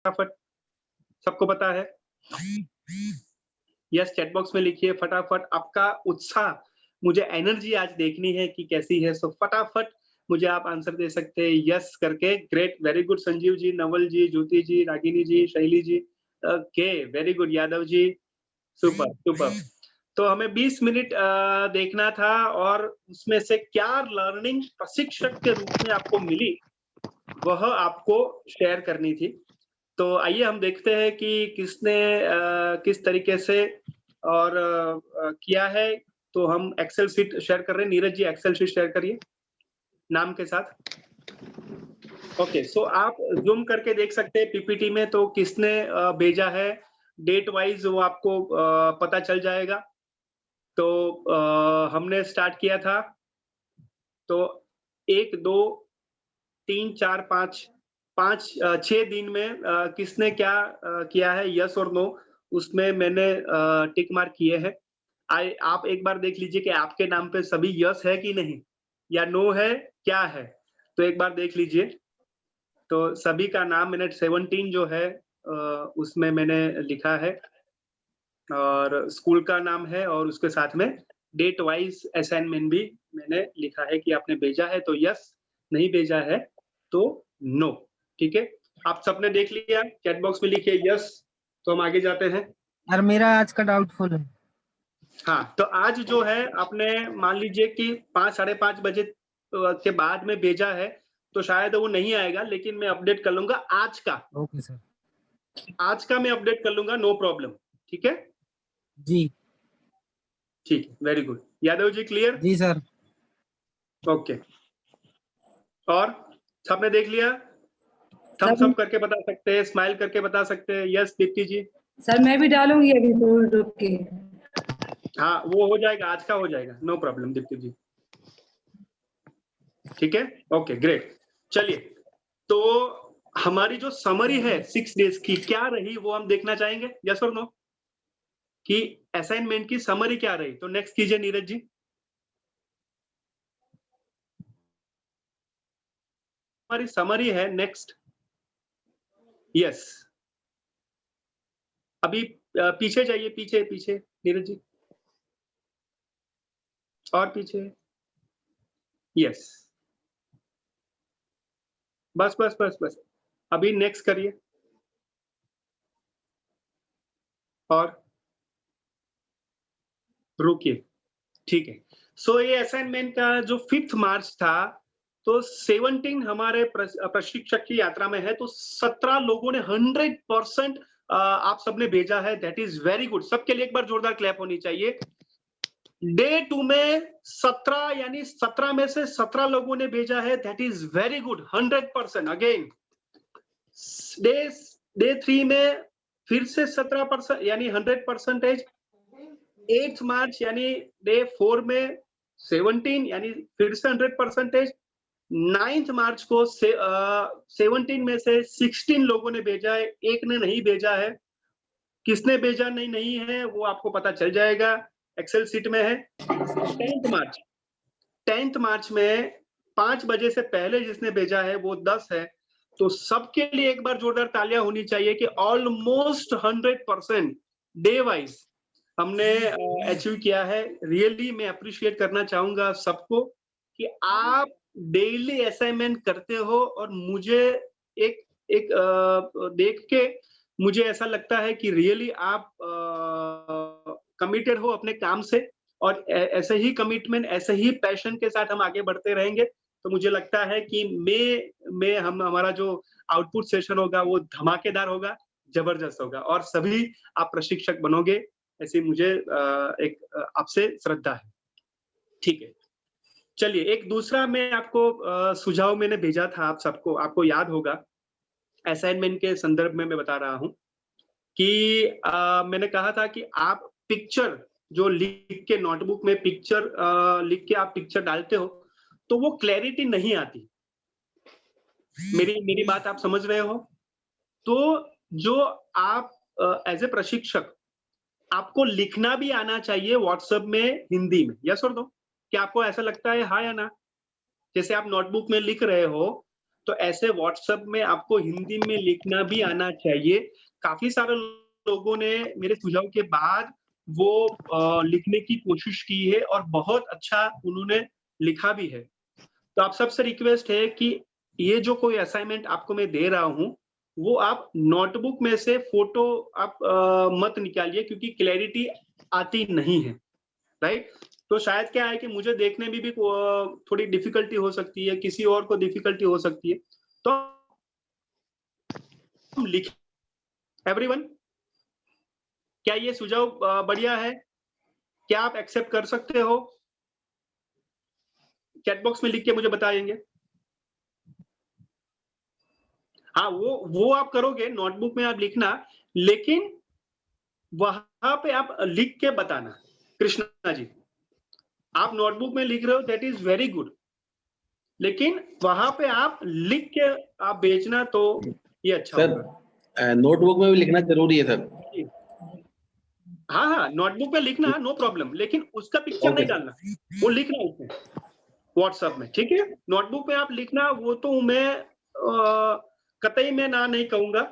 फटाफट, सबको पता है? यस, चैट बॉक्स में लिखिए फटाफट। आपका उत्साह, मुझे एनर्जी आज देखनी है कि कैसी है। सो फटाफट मुझे आप आंसर दे सकते हैं यस करके। Great, very good Sanjeev ji, Naval जी, ज्योति जी, रागिनी जी, शैली जी। Okay, very good Yadav ji, super super. तो हमें 20 मिनट देखना था और उसमें से क्या लर्निंग प्रशिक्षक के रूप में आपको मिली, वह आपको शेयर करनी थी। तो आइए हम देखते हैं कि किसने किस तरीके से और किया है। तो हम एक्सेल शीट शेयर कर रहे हैं। Neeraj ji Excel sheet share करिए नाम के साथ। ओके, सो आप ज़ूम करके देख सकते हैं पीपीटी में तो किसने भेजा है, डेट वाइज़ वो आपको पता चल जाएगा। तो हमने स्टार्ट किया था, तो 1, 2, 3, 4, 5 6 दिन में किसने क्या किया है यस और नो, उसमें मैंने टिक मार्क किए हैं। आप एक बार देख लीजिए कि आपके नाम पे सभी यस है कि नहीं या नो है, क्या है? तो एक बार देख लीजिए। तो सभी का नाम मैंने 17 जो है उसमें मैंने लिखा है और स्कूल का नाम है और उसके साथ में डेट वाइज़ असाइनमेंट भी मैंने लिखा है कि आपने भेजा है तो यस, नहीं भेजा है तो नो, ठीक है? आप सबने देख लिया? चैट बॉक्स में लिखिए यस, तो हम आगे जाते हैं। सर मेरा आज का डाउटफुल है। हाँ, तो आज जो है आपने मान लीजिए कि 5 साढ़े 5 बजे के बाद में भेजा है, तो शायद वो नहीं आएगा, लेकिन मैं अपडेट कर लूँगा आज का। Okay sir. आज का मैं अपडेट कर लूँगा, नो प्रॉब्लम, ठीक है? जी। ठीक है, very good. Yadav ji clear? जी सर। ओके। और सबने देख लिया? थम्स सर अप करके बता सकते हैं, स्माइल करके बता सकते हैं। यस दीप्ति जी? सर मैं भी डालूंगी अभी थोड़ी रुक के। हाँ, वो हो जाएगा, आज का हो जाएगा, नो प्रॉब्लम दीप्ति जी। ठीक है? Okay, great. चलिए, तो हमारी जो समरी है 6 डेज़ की क्या रही वो हम देखना चाहेंगे, यस और नो? कि असाइनमेंट की समरी क्या रही? तो नेक्स्ट कीजिए नीरज जी। हमारी समरी है नेक्स्ट। यस। अभी पीछे जाइए, पीछे पीछे नीरज जी। और पीछे। यस। बस बस बस बस। अभी नेक्स्ट करिए। और रुकिए, ठीक है। सो ये असाइनमेंट का जो 5th मार्च था, तो 17 हमारे प्रशिक्षक की यात्रा में है, तो 17 लोगों ने 100% आप सबने भेजा है, दैट इज वेरी गुड। सबके लिए एक बार जोरदार क्लैप होनी चाहिए। डे 2 में 17 यानी 17 में से 17 लोगों ने भेजा है, that is very good, 100% again. Day 3 में फिर से 17% यानी 100%। 8th मार्च यानी डे 4 में 17 यानी फिर से 100%। 9th मार्च को 17 में से 16 लोगों ने भेजा है, एक ने नहीं भेजा है। किसने भेजा नहीं है वो आपको पता चल जाएगा, एक्सेल शीट में है। 10th मार्च में 5 बजे से पहले जिसने भेजा है वो 10 है। तो सबके लिए एक बार जोरदार तालियां होनी चाहिए कि ऑलमोस्ट 100% डे वाइज हमने अचीव किया है। रियली मैं अप्रिशिएट करना चाहूंगा सबको कि आप डेली असाइनमेंट करते हो और मुझे एक एक देख के मुझे ऐसा लगता है कि रियली आप कमिटेड हो अपने काम से और ऐसे ही कमिटमेंट, ऐसे ही पैशन के साथ हम आगे बढ़ते रहेंगे। तो मुझे लगता है कि मई में हमारा जो आउटपुट सेशन होगा वो धमाकेदार होगा, जबरदस्त होगा और सभी आप प्रशिक्षक बनोगे, ऐसी मुझे एक आपसे श्रद्धा है। ठीक है, चलिए एक दूसरा मैं आपको सुझाव मैंने भेजा था आप सबको, आपको याद होगा। असाइनमेंट के संदर्भ में मैं बता रहा हूँ कि मैंने कहा था कि आप पिक्चर जो लिख के नोटबुक में पिक्चर लिख के आप पिक्चर डालते हो, तो वो क्लैरिटी नहीं आती। मेरी बात आप समझ रहे हो? तो जो आप एज ए प्रशिक्षक आपको लिखना भी आना चाहिए व्हाट्सएप में हिंदी में, यस और नो? क्या आपको ऐसा लगता है, हाँ या ना? जैसे आप नोटबुक में लिख रहे हो, तो ऐसे व्हाट्सएप में आपको हिंदी में लिखना भी आना चाहिए। काफ़ी सारे लोगों ने मेरे सुझाव के बाद वो लिखने की कोशिश की है और बहुत अच्छा उन्होंने लिखा भी है। तो आप सबसे रिक्वेस्ट है कि ये जो कोई असाइनमेंट आपको मैं दे रहा हूँ, वो आप नोटबुक में से फ़ोटो आप मत निकालिए क्योंकि क्लैरिटी आती नहीं है, राइट? तो शायद क्या है कि मुझे देखने में भी थोड़ी डिफ़िकल्टी हो सकती है, किसी और को डिफ़िकल्टी हो सकती है। तो हम लिख एवरीवन क्या ये सुझाव बढ़िया है? क्या आप एक्सेप्ट कर सकते हो? चैट बॉक्स में लिख के मुझे बताएँगे। हाँ, वो आप करोगे, नोटबुक में आप लिखना, लेकिन वहाँ पे आप लिख के बताना। कृष्णा जी, आप नोटबुक में लिख रहे हो दैट इज़ वेरी गुड, लेकिन वहाँ पे आप लिख के आप भेजना तो ये अच्छा होगा। सर नोटबुक में भी लिखना ज़रूरी है सर। हाँ, हाँ, नोटबुक में लिखना नो प्रॉब्लम, लेकिन उसका पिक्चर नहीं डालना, वो लिखना उसमें व्हाट्सएप में, ठीक है? नोटबुक में आप लिखना वो तो मैं कतई मैं ना नहीं कहूँगा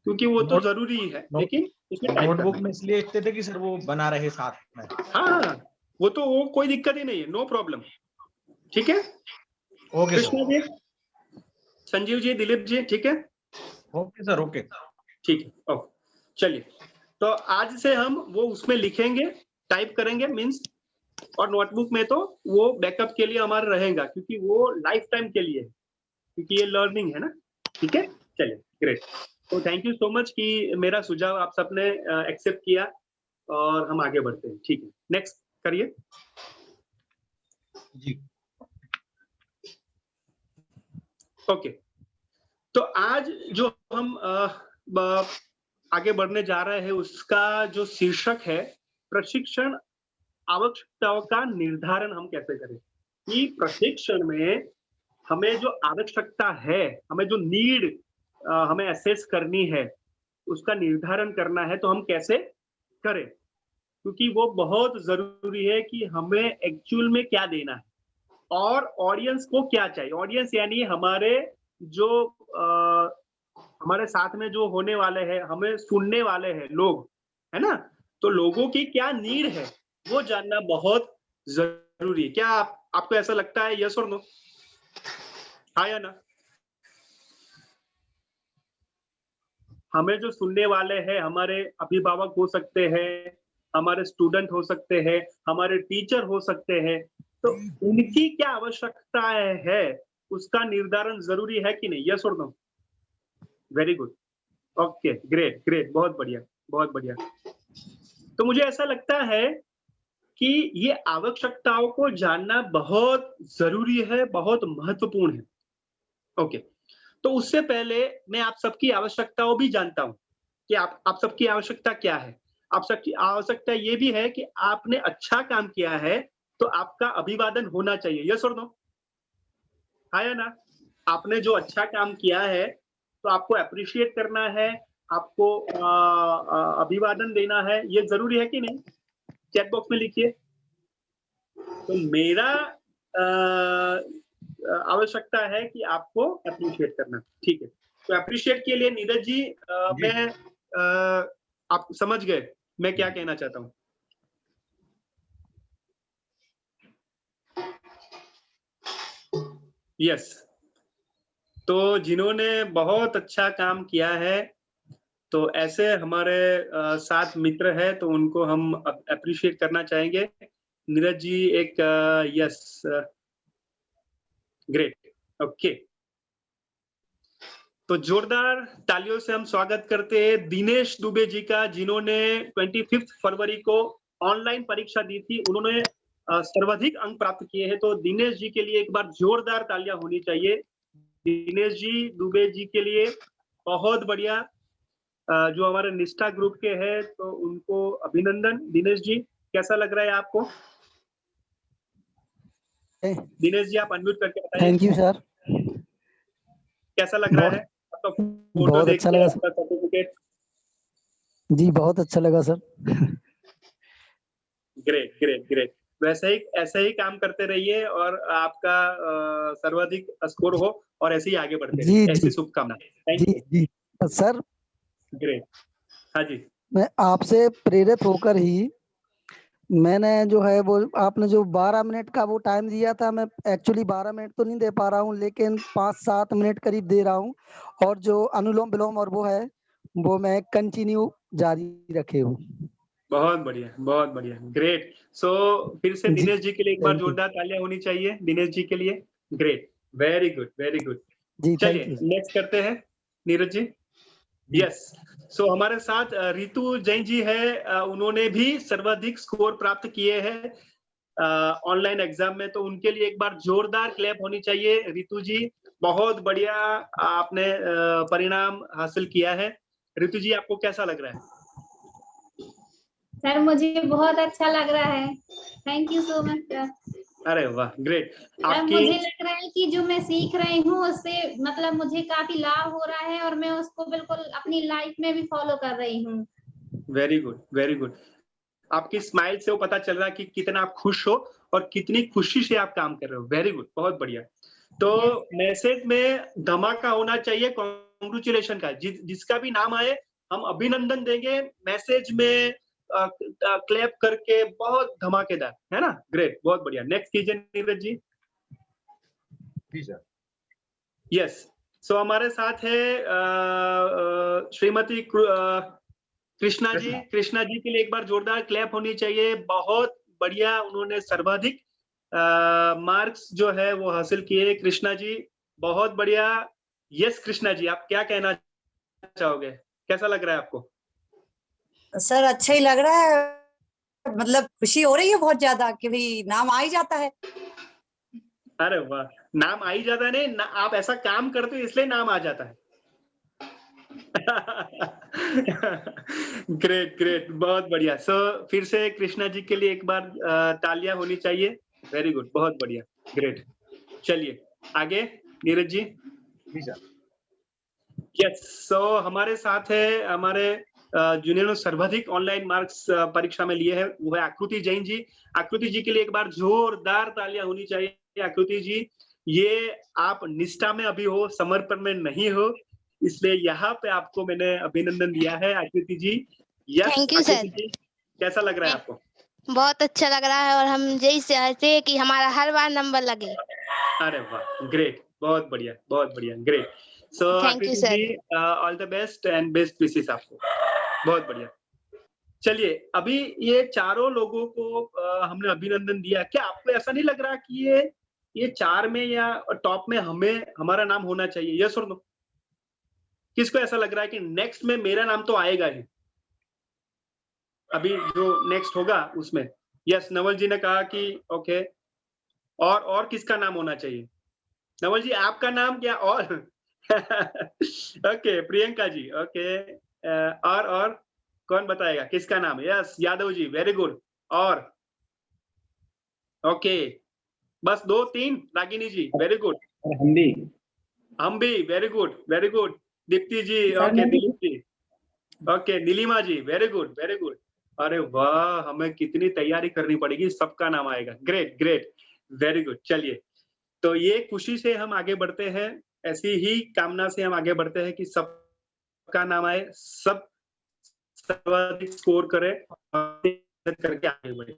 क्योंकि वो तो ज़रूरी ही है, लेकिन उसमें टाइप नोटबुक करना। में इसलिए लिखते थे कि सर वो बना रहे साथ में। हाँ, वो तो वो कोई दिक्कत ही नहीं है, नो प्रॉब्लम, ठीक है? Okay Krishna sir. जी, संजीव जी, दिलीप जी, ठीक है? Okay sir, okay. ठीक है, ओके। चलिए, तो आज से हम वो उसमें लिखेंगे, टाइप करेंगे मीन्स और नोटबुक में तो वो बैकअप के लिए हमारा रहेगा क्योंकि वो लाइफ टाइम के लिए है, क्योंकि ये लर्निंग है ना, ठीक है? चलिए, ग्रेट। तो थैंक यू सो मच कि मेरा सुझाव आप सबने एक्सेप्ट किया और हम आगे बढ़ते हैं, ठीक है? नेक्स्ट करिए। जी। ओके, तो आज जो हम आगे बढ़ने जा रहे हैं उसका जो शीर्षक है प्रशिक्षण आवश्यकताओं का निर्धारण हम कैसे करें कि प्रशिक्षण में हमें जो आवश्यकता है, हमें जो नीड हमें असेस करनी है, उसका निर्धारण करना है तो हम कैसे करें? क्योंकि वो बहुत ज़रूरी है कि हमें एक्चुअल में क्या देना है और ऑडियंस को क्या चाहिए। ऑडियंस यानी हमारे जो हमारे साथ में जो होने वाले हैं, हमें सुनने वाले हैं लोग, है ना? तो लोगों की क्या नीड है, वो जानना बहुत ज़रूरी है। क्या आपको ऐसा लगता है, यस और नो? हाँ या ना? हमें जो सुनने वाले हैं, हमारे अभिभावक हो सकते हैं, हमारे स्टूडेंट हो सकते हैं, हमारे टीचर हो सकते हैं, तो उनकी क्या आवश्यकताएँ है, उसका निर्धारण ज़रूरी है कि नहीं? यस और no? Very good. Okay, great, great, बहुत बढ़िया, बहुत बढ़िया। तो मुझे ऐसा लगता है कि ये आवश्यकताओं को जानना बहुत ज़रूरी है, बहुत महत्वपूर्ण है। ओके, तो उससे पहले मैं आप सबकी आवश्यकताओं भी जानता हूँ कि आप सबकी आवश्यकता क्या है? आप सबकी आवश्यकता ये भी है कि आपने अच्छा काम किया है, तो आपका अभिवादन होना चाहिए। यस और नो? हाँ या ना? आपने जो अच्छा काम किया है, तो आपको एप्रिशिएट करना है, आपको अभिवादन देना है, ये ज़रूरी है कि नहीं? चैट बॉक्स में लिखिए। तो मेरा आवश्यकता है कि आपको एप्रिशिएट करना, ठीक है? तो एप्रिशिएट के लिए नीरज जी जी। मैं आप समझ गए मैं क्या कहना चाहता हूँ? यस। तो जिन्होंने बहुत अच्छा काम किया है, तो ऐसे हमारे साथ मित्र हैं, तो उनको हम एप्रिशिएट करना चाहेंगे। नीरज जी एक यस ग्रेट, ओके। तो जोरदार तालियों से हम स्वागत करते हैं दिनेश दुबे जी का, जिन्होंने 25 फरवरी को ऑनलाइन परीक्षा दी थी। उन्होंने सर्वाधिक अंक प्राप्त किए हैं, तो दिनेश जी के लिए एक बार जोरदार तालियां होनी चाहिए। दिनेश जी दुबे जी के लिए बहुत बढ़िया। जो हमारे निष्ठा ग्रुप के हैं, तो उनको अभिनंदन। दिनेश जी, कैसा लग रहा है आपको? दिनेश जी, आप अनम्यूट करके बताइए। Thank you sir. कैसा लग रहा है आपका फोटो बहुत देख अच्छा के, लगा आपका सर्टिफिकेट? जी, बहुत अच्छा लगा सर। Great, great, great. ऐसे ही काम करते रहिए और आपका सर्वाधिक स्कोर हो और ऐसे ही आगे बढ़ते जी, रहिए। जी। ऐसी शुभकामना। थैंक जी, यू। जी। Sir, great. हाँ जी। मैं आपसे प्रेरित होकर ही मैंने जो है वो आपने जो 12 मिनट का वो टाइम दिया था, मैं एक्चुअली 12 मिनट तो नहीं दे पा रहा हूँ, लेकिन 5-7 मिनट करीब दे रहा हूँ। और जो अनुलोम विलोम और वो है, वो मैं कंटिन्यू जारी रखे हूँ। बहुत बढ़िया, ग्रेट। सो फिर से जी, दिनेश जी के लिए एक बार थैंक यू। जोरदार तालियां होनी चाहिए दिनेश जी के लिए। Great, very good, very good. जी, थैंक चलिए यू। नेक्स्ट करते हैं नीरज जी। यस, सो हमारे साथ रितु जैन जी है। उन्होंने भी सर्वाधिक स्कोर प्राप्त किए हैं ऑनलाइन एग्जाम में, तो उनके लिए एक बार जोरदार क्लैप होनी चाहिए। रितु जी, बहुत बढ़िया आपने परिणाम हासिल किया है। रितु जी, आपको कैसा लग रहा है? सर मुझे बहुत अच्छा लग रहा है। Thank you so much sir. अरे वाह, ग्रेट। सर आपकी मुझे लग रहा है कि जो मैं सीख रही हूँ उससे मतलब मुझे काफी लाभ हो रहा है और मैं उसको बिल्कुल अपनी लाइफ में भी फॉलो कर रही हूँ। Very good, very good. आपकी स्माइल से वो पता चल रहा है कि कितना आप खुश हो और कितनी खुशी से आप काम कर रहे हो। वेरी गुड, बहुत बढ़िया। तो मैसेज में धमाका होना चाहिए कांग्रेचुलेशन का। जिसका भी नाम आए हम अभिनंदन देंगे। मैसेज में क्लैप करके बहुत धमाकेदार, है ना? ग्रेट, बहुत बढ़िया। नेक्स्ट कीजिए नीरज जी। जी सर। यस, सो हमारे साथ है श्रीमती कृष्णा जी। कृष्णा जी के लिए एक बार जोरदार क्लैप होनी चाहिए। बहुत बढ़िया, उन्होंने सर्वाधिक मार्क्स जो है वो हासिल किए। कृष्णा जी, बहुत बढ़िया। यस कृष्णा जी, आप क्या कहना चाहोगे? कैसा लग रहा है आपको? सर अच्छा ही लग रहा है, मतलब खुशी हो रही है बहुत ज्यादा कि भाई नाम आ ही जाता है। अरे वाह, नाम आ ही जाता है। नहीं, आप ऐसा काम करते हो इसलिए नाम आ जाता है। ग्रेट, ग्रेट, बहुत बढ़िया। सो फिर से कृष्णा जी के लिए एक बार तालियां होनी चाहिए। वेरी गुड, बहुत बढ़िया, ग्रेट। चलिए आगे नीरज जी। जी सर। यस, सो हमारे साथ है हमारे जिन्होंने सर्वाधिक ऑनलाइन मार्क्स परीक्षा में लिए हैं, वो है आकृति जैन जी। आकृति जी के लिए एक बार जोरदार तालियां होनी चाहिए। आकृति जी, ये आप निष्ठा में अभी हो, समर्पण में नहीं हो, इसलिए यहाँ पे आपको मैंने अभिनंदन दिया है। आकृति जी, yes thank you Aakriti sir. जी, कैसा लग रहा है आपको? बहुत अच्छा लग रहा है और हम यही चाहते हैं कि हमारा हर बार नंबर लगे। अरे वाह, ग्रेट, बहुत बढ़िया, great. So thank you Aakriti sir. जी, all the best and best wishes आपको। बहुत बढ़िया। चलिए, अभी ये चारों लोगों को हमने अभिनंदन दिया। क्या आपको ऐसा नहीं लग रहा कि ये 4 में या टॉप में हमारा नाम होना चाहिए? यस और नो? किसको ऐसा लग रहा है कि नेक्स्ट में मेरा नाम तो आएगा ही? अभी जो नेक्स्ट होगा उसमें? यस, नवल जी ने कहा कि ओके। और किसका नाम होना चाहिए? नवल जी, आपका नाम क्या और? Okay, Priyanka ji, okay. और कौन बताएगा किसका नाम है? Yes, Yadav ji, very good. और ओके, बस 2-3। Ragini ji, very good. हम भी, very good, very good. Deepti ji, sir okay. मैं भी Dilip ji, okay. Neelima ji, very good, very good. अरे वाह, हमें कितनी तैयारी करनी पड़ेगी, सबका नाम आएगा। Great, great, very good. चलिए, तो ये खुशी से हम आगे बढ़ते हैं, ऐसी ही कामना से हम आगे बढ़ते हैं कि सबका नाम आए, सब सर्वाधिक स्कोर करें और करके आगे बढ़े।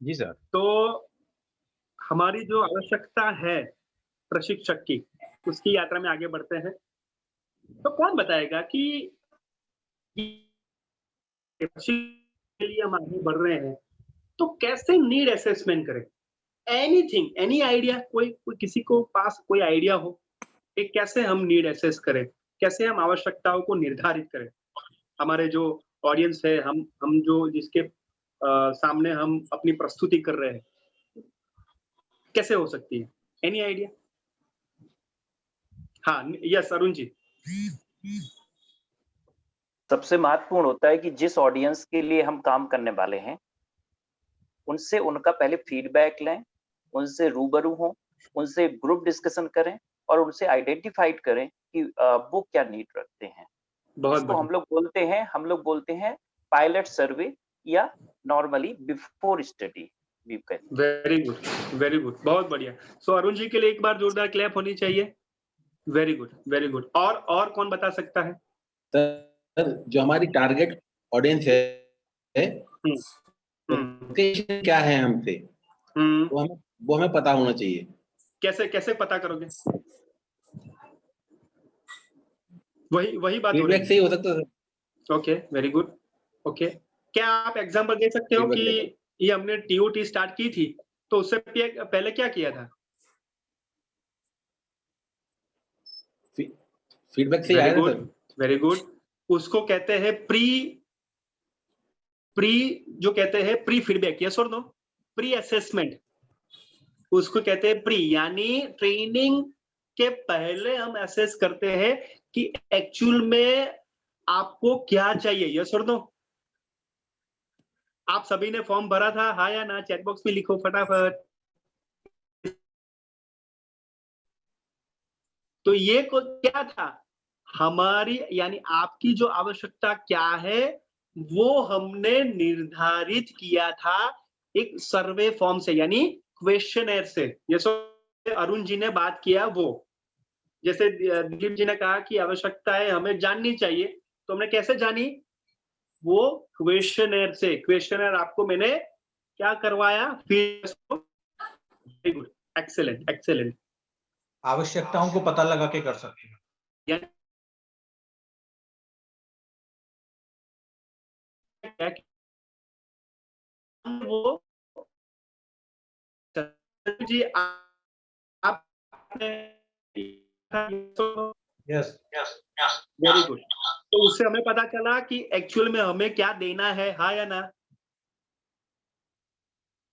जी सर। तो हमारी जो आवश्यकता है प्रशिक्षक की, उसकी यात्रा में आगे बढ़ते हैं। तो कौन बताएगा कि के लिए हम आगे बढ़ रहे हैं, तो कैसे नीड असेसमेंट करें? एनीथिंग, एनी आइडिया, कोई किसी को पास कोई आइडिया हो कि कैसे हम नीड असेस करें, कैसे हम आवश्यकताओं को निर्धारित करें? हमारे जो ऑडियंस है, हम जो जिसके सामने हम अपनी प्रस्तुति कर रहे हैं, कैसे हो सकती है? Any idea? हाँ, यस अरुण जी। सबसे महत्वपूर्ण होता है कि जिस ऑडियंस के लिए हम काम करने वाले हैं, उनसे उनका पहले फीडबैक लें उनसे रूबरू हों, उनसे ग्रुप डिस्कशन करें और उनसे आइडेंटिफाइड करें कि वो क्या नीड रखते हैं। बहुत इसको बढ़िया, हम लोग बोलते हैं पायलट सर्वे या नॉर्मली बिफोर स्टडी भी कहते हैं। वेरी गुड, बहुत बढ़िया। सो अरुण जी के लिए एक बार जोरदार क्लैप होनी चाहिए। Very good. और कौन बता सकता है? सर जो हमारी टारगेट ऑडियंस है expectation क्या है हमसे, वो हमें पता होना चाहिए। कैसे पता करोगे? वही बात हो फीडबैक रही से ही हो सकता है sir. Okay, very good. Okay, क्या आप एग्जांपल दे सकते हो Feedback कि लेकर। ये हमने टीओटी स्टार्ट की थी तो उससे पहले क्या किया था? फीडबैक से ही आया था सर। Very good. उसको कहते हैं प्री जो कहते हैं प्री फीडबैक, यस और नो? प्री असेसमेंट, उसको कहते हैं प्री, यानी ट्रेनिंग के पहले हम असेस करते हैं कि एक्चुअल में आपको क्या चाहिए, यस और नो? आप सभी ने फॉर्म भरा था, हाँ या ना? चैट बॉक्स में लिखो फटाफट। तो ये क्या था? हमारी यानी आपकी जो आवश्यकता क्या है वो हमने निर्धारित किया था एक सर्वे फॉर्म से, यानी क्वेश्चनर से। जैसे अरुण जी ने बात किया वो, जैसे दिलीप जी ने कहा कि आवश्यकताएं हमें जाननी चाहिए, तो हमने कैसे जानी? वो क्वेश्चनर से। क्वेश्चनर आपको मैंने क्या करवाया? Very good, excellent. आवश्यकताओं को पता लगा के कर सकते हैं। वो जी आपने यस वेरी गुड। तो उससे हमें पता चला कि एक्चुअल में हमें क्या देना है, हाँ या ना?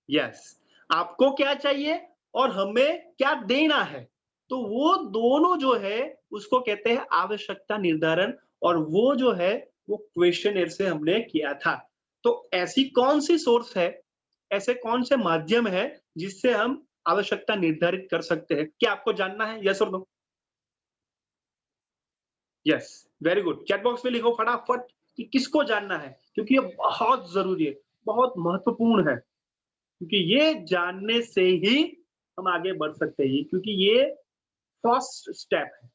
यस, आपको क्या चाहिए और हमें क्या देना है, तो वो दोनों जो है उसको कहते हैं आवश्यकता निर्धारण, और वो जो है वो क्वेश्चनर से हमने किया था। तो ऐसी कौन सी सोर्स है, ऐसे कौन से माध्यम है जिससे हम आवश्यकता निर्धारित कर सकते हैं? क्या आपको जानना है, यस और no? Yes, very good. Chat box में लिखो फटाफट कि किसको जानना है, क्योंकि ये बहुत जरूरी है, बहुत महत्वपूर्ण है, क्योंकि ये जानने से ही हम आगे बढ़ सकते हैं, क्योंकि ये फर्स्ट स्टेप है।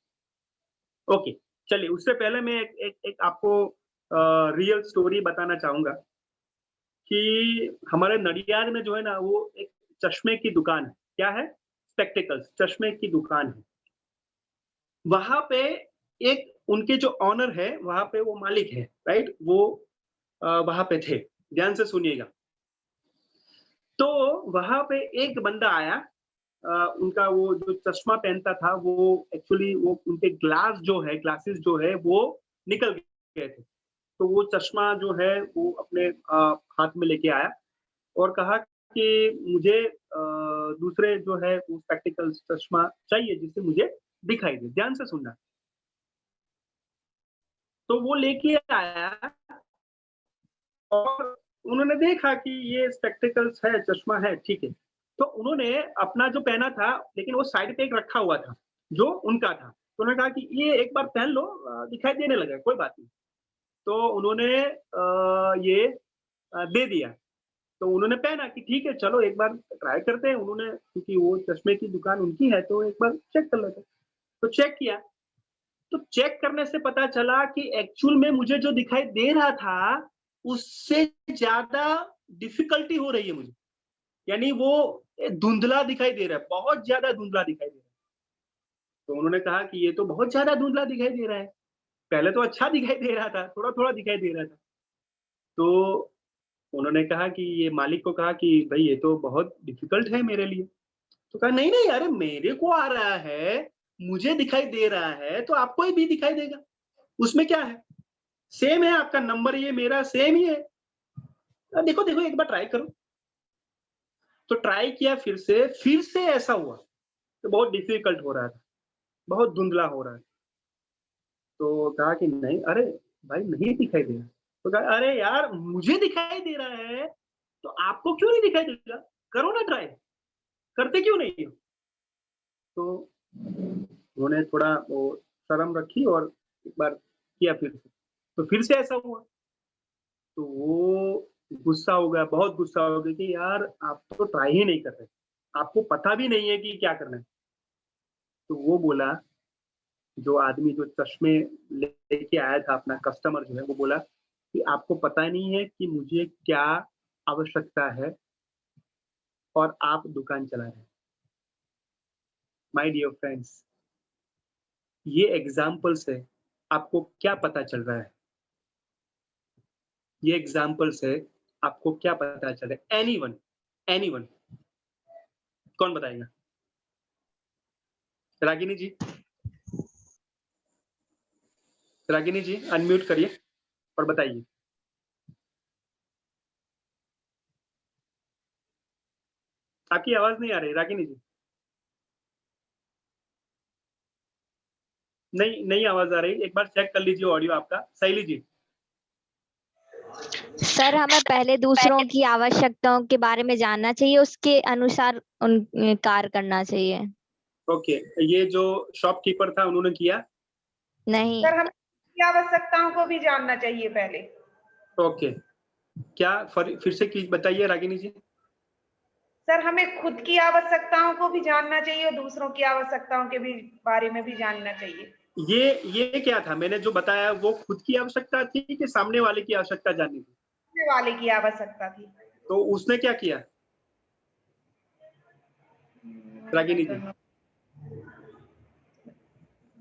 ओके, चलिए, उससे पहले मैं एक आपको रियल स्टोरी बताना चाहूंगा कि हमारे नडियाद में जो है ना, वो एक चश्मे की दुकान है। क्या है? स्पेक्टिकल्स, चश्मे की दुकान है। वहां पे एक उनके जो ऑनर है, वहां पे वो मालिक है, राइट? वो वहां पे थे, ध्यान से सुनिएगा। तो वहां पे एक बंदा आया, उनका वो जो चश्मा पहनता था वो एक्चुअली वो उनके ग्लासेस जो है वो निकल गए थे। तो वो चश्मा जो है वो अपने हाथ में लेके आया और कहा कि मुझे दूसरे जो है वो स्पेक्टिकल्स चश्मा चाहिए जिससे मुझे दिखाई दे। ध्यान से सुनना। तो वो लेके आया और उन्होंने देखा कि ये स्पेक्टिकल्स है, चश्मा है, ठीक है। तो उन्होंने अपना जो पहना था, लेकिन वो साइड पे एक रखा हुआ था जो उनका था। तो उन्होंने कहा कि ये एक बार पहन लो, दिखाई देने लगा, कोई बात नहीं। तो उन्होंने ये दे दिया। तो उन्होंने पहना कि ठीक है, चलो एक बार ट्राई करते हैं। उन्होंने, क्योंकि वो चश्मे की दुकान उनकी है, तो एक बार चेक कर लेते। तो चेक किया, तो चेक करने से पता चला कि एक्चुअल में मुझे जो दिखाई दे रहा था उससे ज्यादा डिफिकल्टी हो रही है मुझे, यानी वो धुंधला दिखाई दे रहा है, बहुत ज्यादा धुंधला दिखाई दे रहा है। तो उन्होंने कहा कि ये तो बहुत ज्यादा धुंधला दिखाई दे रहा है, पहले तो अच्छा दिखाई दे रहा था, थोड़ा थोड़ा दिखाई दे रहा था। तो उन्होंने कहा कि ये मालिक को कहा कि भाई ये तो बहुत डिफिकल्ट है मेरे लिए। तो कहा नहीं नहीं, अरे मेरे को आ रहा है, मुझे दिखाई दे रहा है, तो आपको भी दिखाई देगा, उसमें क्या है? सेम है, आपका नंबर ये मेरा सेम ही है। देखो देखो, एक बार ट्राई करो। तो ट्राई किया, फिर से ऐसा हुआ, तो बहुत डिफिकल्ट हो रहा था, बहुत धुंधला हो रहा है। तो कहा कि नहीं, अरे भाई नहीं दिखाई दे रहा। तो कहा अरे यार, मुझे दिखाई दे रहा है तो आपको क्यों नहीं दिखाई देगा, करो ना ट्राई। करते क्यों नहीं हो? तो उन्होंने थोड़ा वो शर्म रखी और एक बार किया फिर से, तो फिर से ऐसा हुआ। तो वो गुस्सा हो गया, बहुत गुस्सा हो गया कि यार आप तो ट्राई ही नहीं कर रहे, आपको पता भी नहीं है कि क्या करना है। तो वो बोला, जो आदमी जो चश्मे लेके आया था, अपना कस्टमर जो है, वो बोला कि आपको पता नहीं है कि मुझे क्या आवश्यकता है और आप दुकान चला रहे हैं। माय डियर फ्रेंड्स, ये एग्जाम्पल से आपको क्या पता चल रहा है? ये एग्जाम्पल से आपको क्या पता चल रहा है? एनीवन कौन बताएगा? रागिनी जी, रागिनी जी अनम्यूट करिए और बताइए। आपकी आवाज नहीं आ रही रागिनी जी। नहीं आवाज आ रही, एक बार चेक कर लीजिए ऑडियो आपका। शैली जी। सर, हमें पहले दूसरों की आवश्यकताओं के बारे में जानना चाहिए, उसके अनुसार उन कार्य करना चाहिए। ओके, ये जो शॉपकीपर था उन्होंने किया नहीं। सर, हमें आवश्यकताओं को भी जानना चाहिए पहले। ओके, क्या फिर से बताइए रागिनी जी। सर, हमें खुद की आवश्यकताओं को भी जानना चाहिए और दूसरों की आवश्यकताओं के भी बारे में भी जानना चाहिए। ये क्या था? मैंने जो बताया वो खुद की आवश्यकता थी कि सामने वाले की आवश्यकता जाननी थी? सामने वाले की आवश्यकता थी। तो उसने क्या किया रागिनी जी?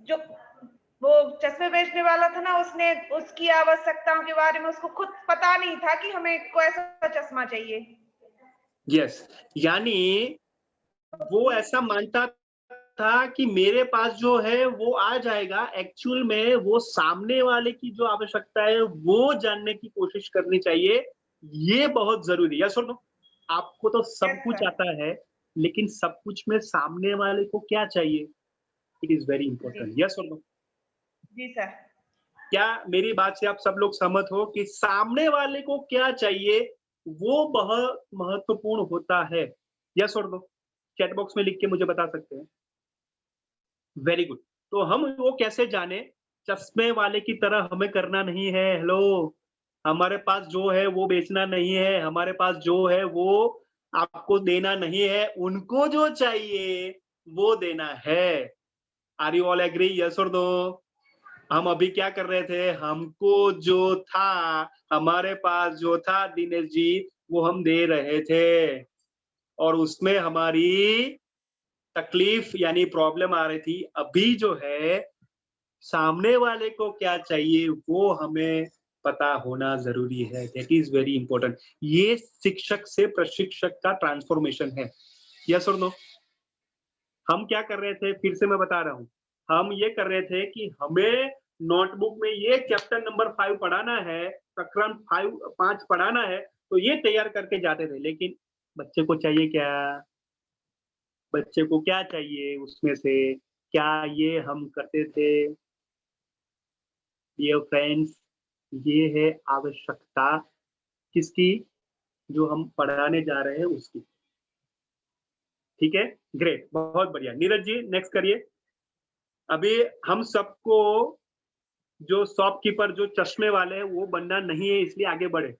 जो वो चश्मे बेचने वाला था ना, उसने उसकी आवश्यकताओं के बारे में उसको खुद पता नहीं था कि हमें कैसा चश्मा चाहिए। यस, यानी वो ऐसा मानता था कि मेरे पास जो है वो आ जाएगा। एक्चुअल में वो सामने वाले की जो आवश्यकता है वो जानने की कोशिश करनी चाहिए। ये बहुत जरूरी है। सुनो, आपको तो सब कुछ आता है, लेकिन सब कुछ में सामने वाले को क्या चाहिए, it is very important. Yes और नो? जी सर। क्या मेरी बात से आप सब लोग सहमत हो कि सामने वाले को क्या चाहिए वो बहुत महत्वपूर्ण होता है? यस और नो? चैट बॉक्स में लिख के मुझे बता सकते हैं। Very good. तो हम वो कैसे जाने? चश्मे वाले की तरह हमें करना नहीं है। हेलो, हमारे पास जो है वो बेचना नहीं है, हमारे पास जो है वो आपको देना नहीं है, उनको जो चाहिए वो देना है। Are you all agree? Yes और नो? हम अभी क्या कर रहे थे? हमको जो था, हमारे पास जो था दिनेश जी, वो हम दे रहे थे और उसमें हमारी तकलीफ यानी प्रॉब्लम आ रही थी। अभी जो है सामने वाले को क्या चाहिए वो हमें पता होना जरूरी है। That is very important. ये शिक्षक से प्रशिक्षक का ट्रांसफॉर्मेशन है। यस और नो? हम क्या कर रहे थे? फिर से मैं बता रहा हूं, हम ये कर रहे थे कि हमें नोटबुक में ये चैप्टर नंबर 5 पढ़ाना है, प्रकरण 5 पढ़ाना है, तो ये तैयार करके जाते थे। लेकिन बच्चे को चाहिए क्या? बच्चे को क्या चाहिए उसमें से? क्या ये हम करते थे? डियर फ्रेंड्स, ये है आवश्यकता किसकी? जो हम पढ़ाने जा रहे हैं उसकी। ठीक है, ग्रेट, बहुत बढ़िया। नीरज जी नेक्स्ट करिए। अभी हम सबको जो शॉपकीपर जो चश्मे वाले हैं वो बनना नहीं है, इसलिए आगे बढ़े।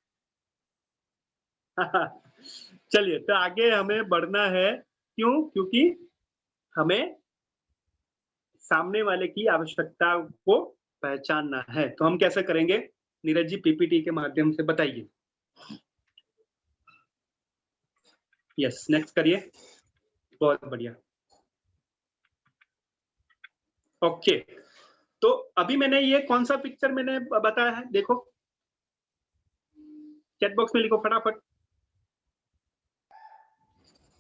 चलिए, तो आगे हमें बढ़ना है। क्यों? क्योंकि हमें सामने वाले की आवश्यकता को पहचानना है। तो हम कैसे करेंगे? नीरज जी पीपीटी के माध्यम से बताइए। यस, नेक्स्ट करिए। बहुत बढ़िया। ओके, तो अभी मैंने ये कौन सा पिक्चर मैंने बताया है? देखो, चैट बॉक्स में लिखो फटाफट।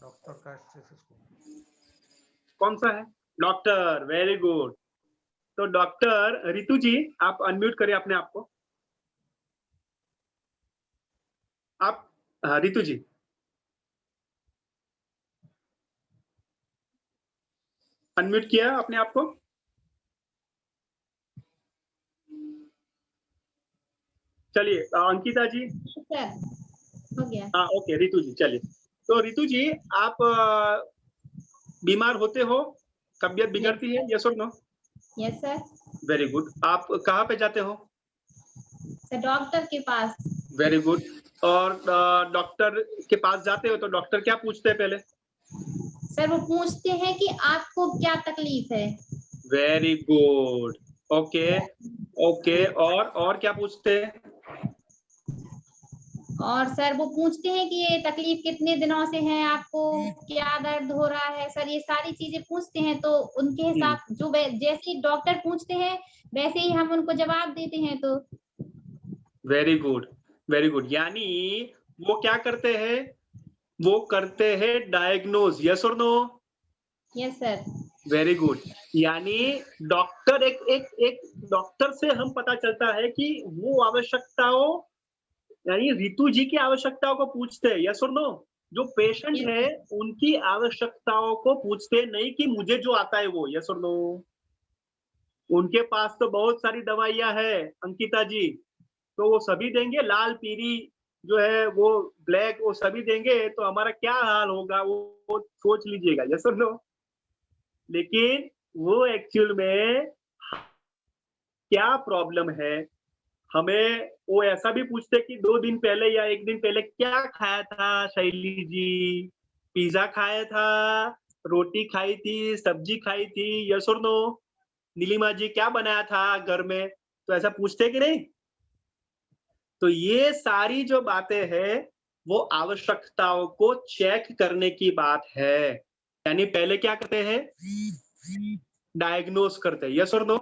डॉक्टर का स्टेथोस्कोप। कौन सा है? Doctor, very good. तो डॉक्टर रितु जी, आप अनम्यूट करिए अपने आप को। आप रितु जी, अनम्यूट किया अपने आप को? चलिए, अंकिता जी। सर हो गया। हाँ, ओके, रितु जी चलिए। तो रितु जी, आप बीमार होते हो, तबीयत बिगड़ती है, यस और no? Yes sir. Very good. आप कहाँ पे जाते हो? सर डॉक्टर के पास। Very good. और डॉक्टर के पास जाते हो तो डॉक्टर क्या पूछते हैं पहले? सर वो पूछते हैं कि आपको क्या तकलीफ है। Very good. Okay okay. और क्या पूछते हैं? और सर वो पूछते हैं कि ये तकलीफ कितने दिनों से है आपको, क्या दर्द हो रहा है, सर ये सारी चीजें पूछते हैं। तो उनके हिसाब जो जैसे ही डॉक्टर पूछते हैं वैसे ही हम उनको जवाब देते हैं। तो वेरी गुड वेरी गुड। यानी वो क्या करते हैं? वो करते हैं डायग्नोज, यस और no? Yes sir. Very good. यानी डॉक्टर एक डॉक्टर से हम पता चलता है कि वो आवश्यकताओं, यानी रितु जी की आवश्यकताओं को पूछते हैं, यस और नो? जो पेशेंट है उनकी आवश्यकताओं को पूछते नहीं कि मुझे जो आता है वो, यस और नो? उनके पास तो बहुत सारी दवाइयां है अंकिता जी, तो वो सभी देंगे, लाल पीली जो है वो ब्लैक, वो सभी देंगे तो हमारा क्या हाल होगा वो सोच लीजिएगा, यस और नो? लेकिन वो एक्चुअल में क्या प्रॉब्लम है, हमें वो ऐसा भी पूछते कि 2 दिन पहले या 1 दिन पहले क्या खाया था शैली जी? पिज्जा खाया था, रोटी खाई थी, सब्जी खाई थी, यस और नो? नीलिमा जी क्या बनाया था घर में? तो ऐसा पूछते कि नहीं? तो ये सारी जो बातें हैं वो आवश्यकताओं को चेक करने की बात है। यानी पहले क्या करते हैं? डायग्नोस करते हैं, यस और नो?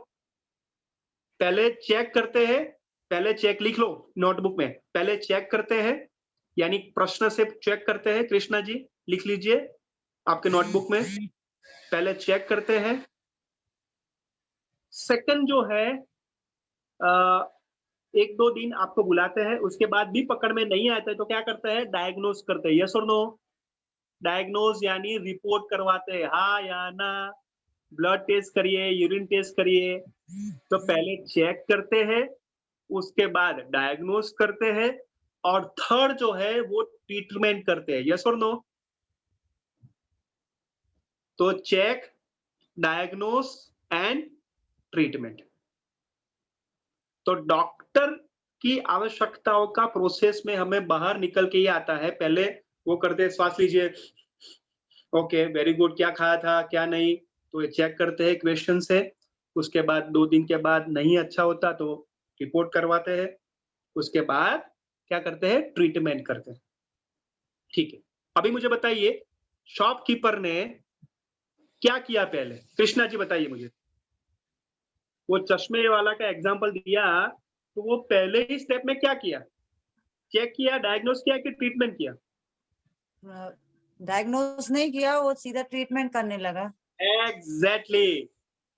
पहले चेक करते हैं, पहले चेक लिख लो नोटबुक में, पहले चेक करते हैं, यानी प्रश्न से चेक करते हैं। कृष्णा जी लिख लीजिए आपके नोटबुक में, पहले चेक करते हैं। सेकंड जो है 1-2 दिन आपको बुलाते हैं, उसके बाद भी पकड़ में नहीं आता है तो क्या करते हैं? डायग्नोस करते हैं, यस और नो? डायग्नोस यानी रिपोर्ट करवाते हैं, हाँ या ना, ब्लड टेस्ट करिए, यूरिन टेस्ट करिए। तो पहले चेक करते हैं, उसके बाद डायग्नोस करते हैं, और थर्ड जो है वो ट्रीटमेंट करते हैं, यस और नो? तो चेक, डायग्नोस एंड ट्रीटमेंट। तो डॉक्टर की आवश्यकताओं का प्रोसेस में हमें बाहर निकल के ही आता है। पहले वो करते हैं, श्वास लीजिए, ओके वेरी गुड, क्या खाया था क्या नहीं, तो ये चेक करते हैं क्वेश्चन से। उसके बाद 2 दिन के बाद नहीं अच्छा होता तो रिपोर्ट करवाते हैं, उसके बाद क्या करते हैं? ट्रीटमेंट करते हैं। ठीक है, अभी मुझे बताइए शॉपकीपर ने क्या किया पहले? कृष्णा जी बताइए मुझे। वो चश्मे वाला का एग्जांपल दिया, तो वो पहले ही स्टेप में क्या किया? चेक किया, डायग्नोस किया कि ट्रीटमेंट किया? डायग्नोस नहीं किया, वो सीधा ट्रीटमेंट करने लगा। Exactly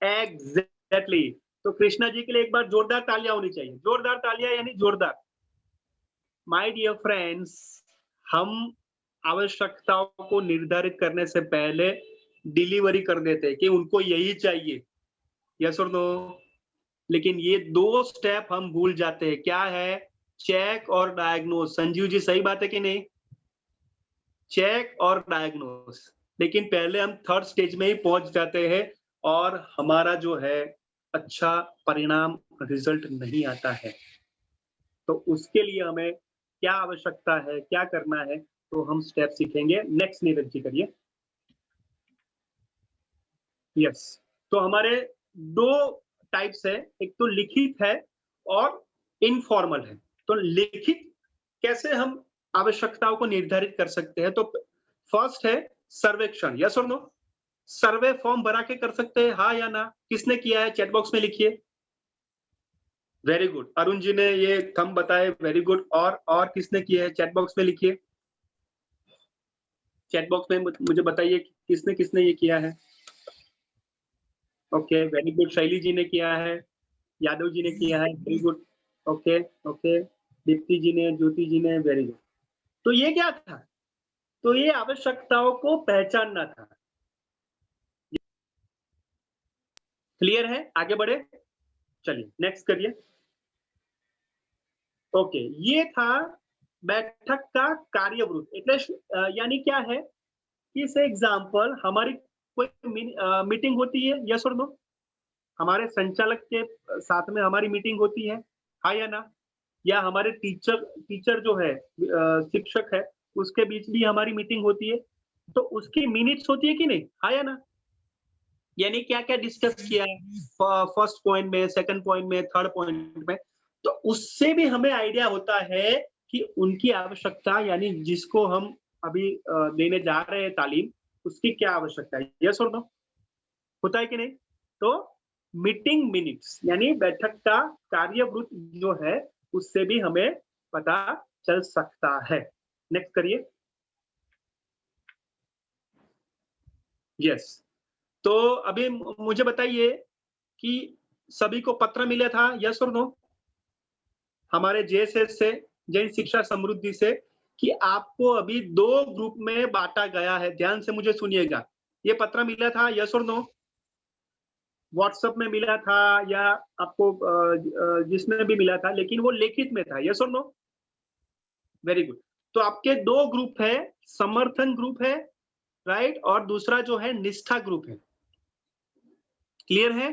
exactly. तो कृष्णा जी के लिए एक बार जोरदार तालियां होनी चाहिए, जोरदार तालियां यानी जोरदार। माय डियर फ्रेंड्स, हम आवश्यकताओं को निर्धारित करने से पहले डिलीवरी कर देते हैं कि उनको यही चाहिए, यस और नो? लेकिन ये 2 स्टेप हम भूल जाते हैं, क्या है? चेक और डायग्नोस। संजीव जी सही बात है कि नहीं? चेक और डायग्नोस। लेकिन पहले हम थर्ड स्टेज में ही पहुंच जाते हैं और हमारा जो है अच्छा परिणाम, रिजल्ट नहीं आता है। तो उसके लिए हमें क्या आवश्यकता है, क्या करना है, तो हम स्टेप सीखेंगे। नेक्स्ट नीरज जी करिए। यस, तो हमारे 2 टाइप्स है, एक तो लिखित है और इनफॉर्मल है। तो लिखित कैसे हम आवश्यकताओं को निर्धारित कर सकते हैं? तो फर्स्ट है सर्वेक्षण, यस और नो? सर्वे फॉर्म भरा के कर सकते हैं, हाँ या ना? किसने किया है चैट बॉक्स में लिखिए। वेरी गुड, अरुण जी ने ये थंब बताए, वेरी गुड। और किसने किया है चैट बॉक्स में लिखिए, चैट बॉक्स में मुझे बताइए किसने किसने ये किया है। ओके वेरी गुड, शैली जी ने किया है, यादव जी ने किया है, very good. Okay okay, Deepti ji ने, ज्योति जी ने, वेरी गुड। तो ये क्या था? तो ये आवश्यकताओं को पहचानना था। क्लियर है? आगे बढ़े, चलिए नेक्स्ट करिए। ओके, ये था बैठक का कार्यवृत्त। એટલે यानी क्या है? इस एग्जाम्पल हमारी कोई मीटिंग होती है, यस और नो? हमारे संचालक के साथ में हमारी मीटिंग होती है, हाँ या ना? या हमारे टीचर जो है शिक्षक है, उसके बीच भी हमारी मीटिंग होती है, तो उसकी मिनट्स होती है कि नहीं, हाँ या ना? यानी क्या-क्या डिस्कस किया है फर्स्ट पॉइंट में, सेकंड पॉइंट में, थर्ड पॉइंट में, तो उससे भी हमें आइडिया होता है कि उनकी आवश्यकता यानी जिसको हम अभी देने जा रहे हैं तालीम, उसकी क्या आवश्यकता है, यस और नो? होता है कि नहीं? तो मीटिंग मिनट्स यानी बैठक का कार्यवृत्त जो है, उससे भी हमें पता चल सकता है। नेक्स्ट करिए। यस, तो अभी मुझे बताइए कि सभी को पत्र मिला था, यस और नो? हमारे जेएसएस से, जैन शिक्षा समृद्धि से, कि आपको अभी 2 ग्रुप में बांटा गया है। ध्यान से मुझे सुनिएगा। ये पत्र मिला था, यस और नो? व्हाट्सएप में मिला था या आपको जिसमें भी मिला था, लेकिन वो लिखित में था, यस और नो? Very good. तो आपके 2 ग्रुप है, समर्थन ग्रुप है, राइट? और दूसरा जो है निष्ठा ग्रुप है। क्लियर है?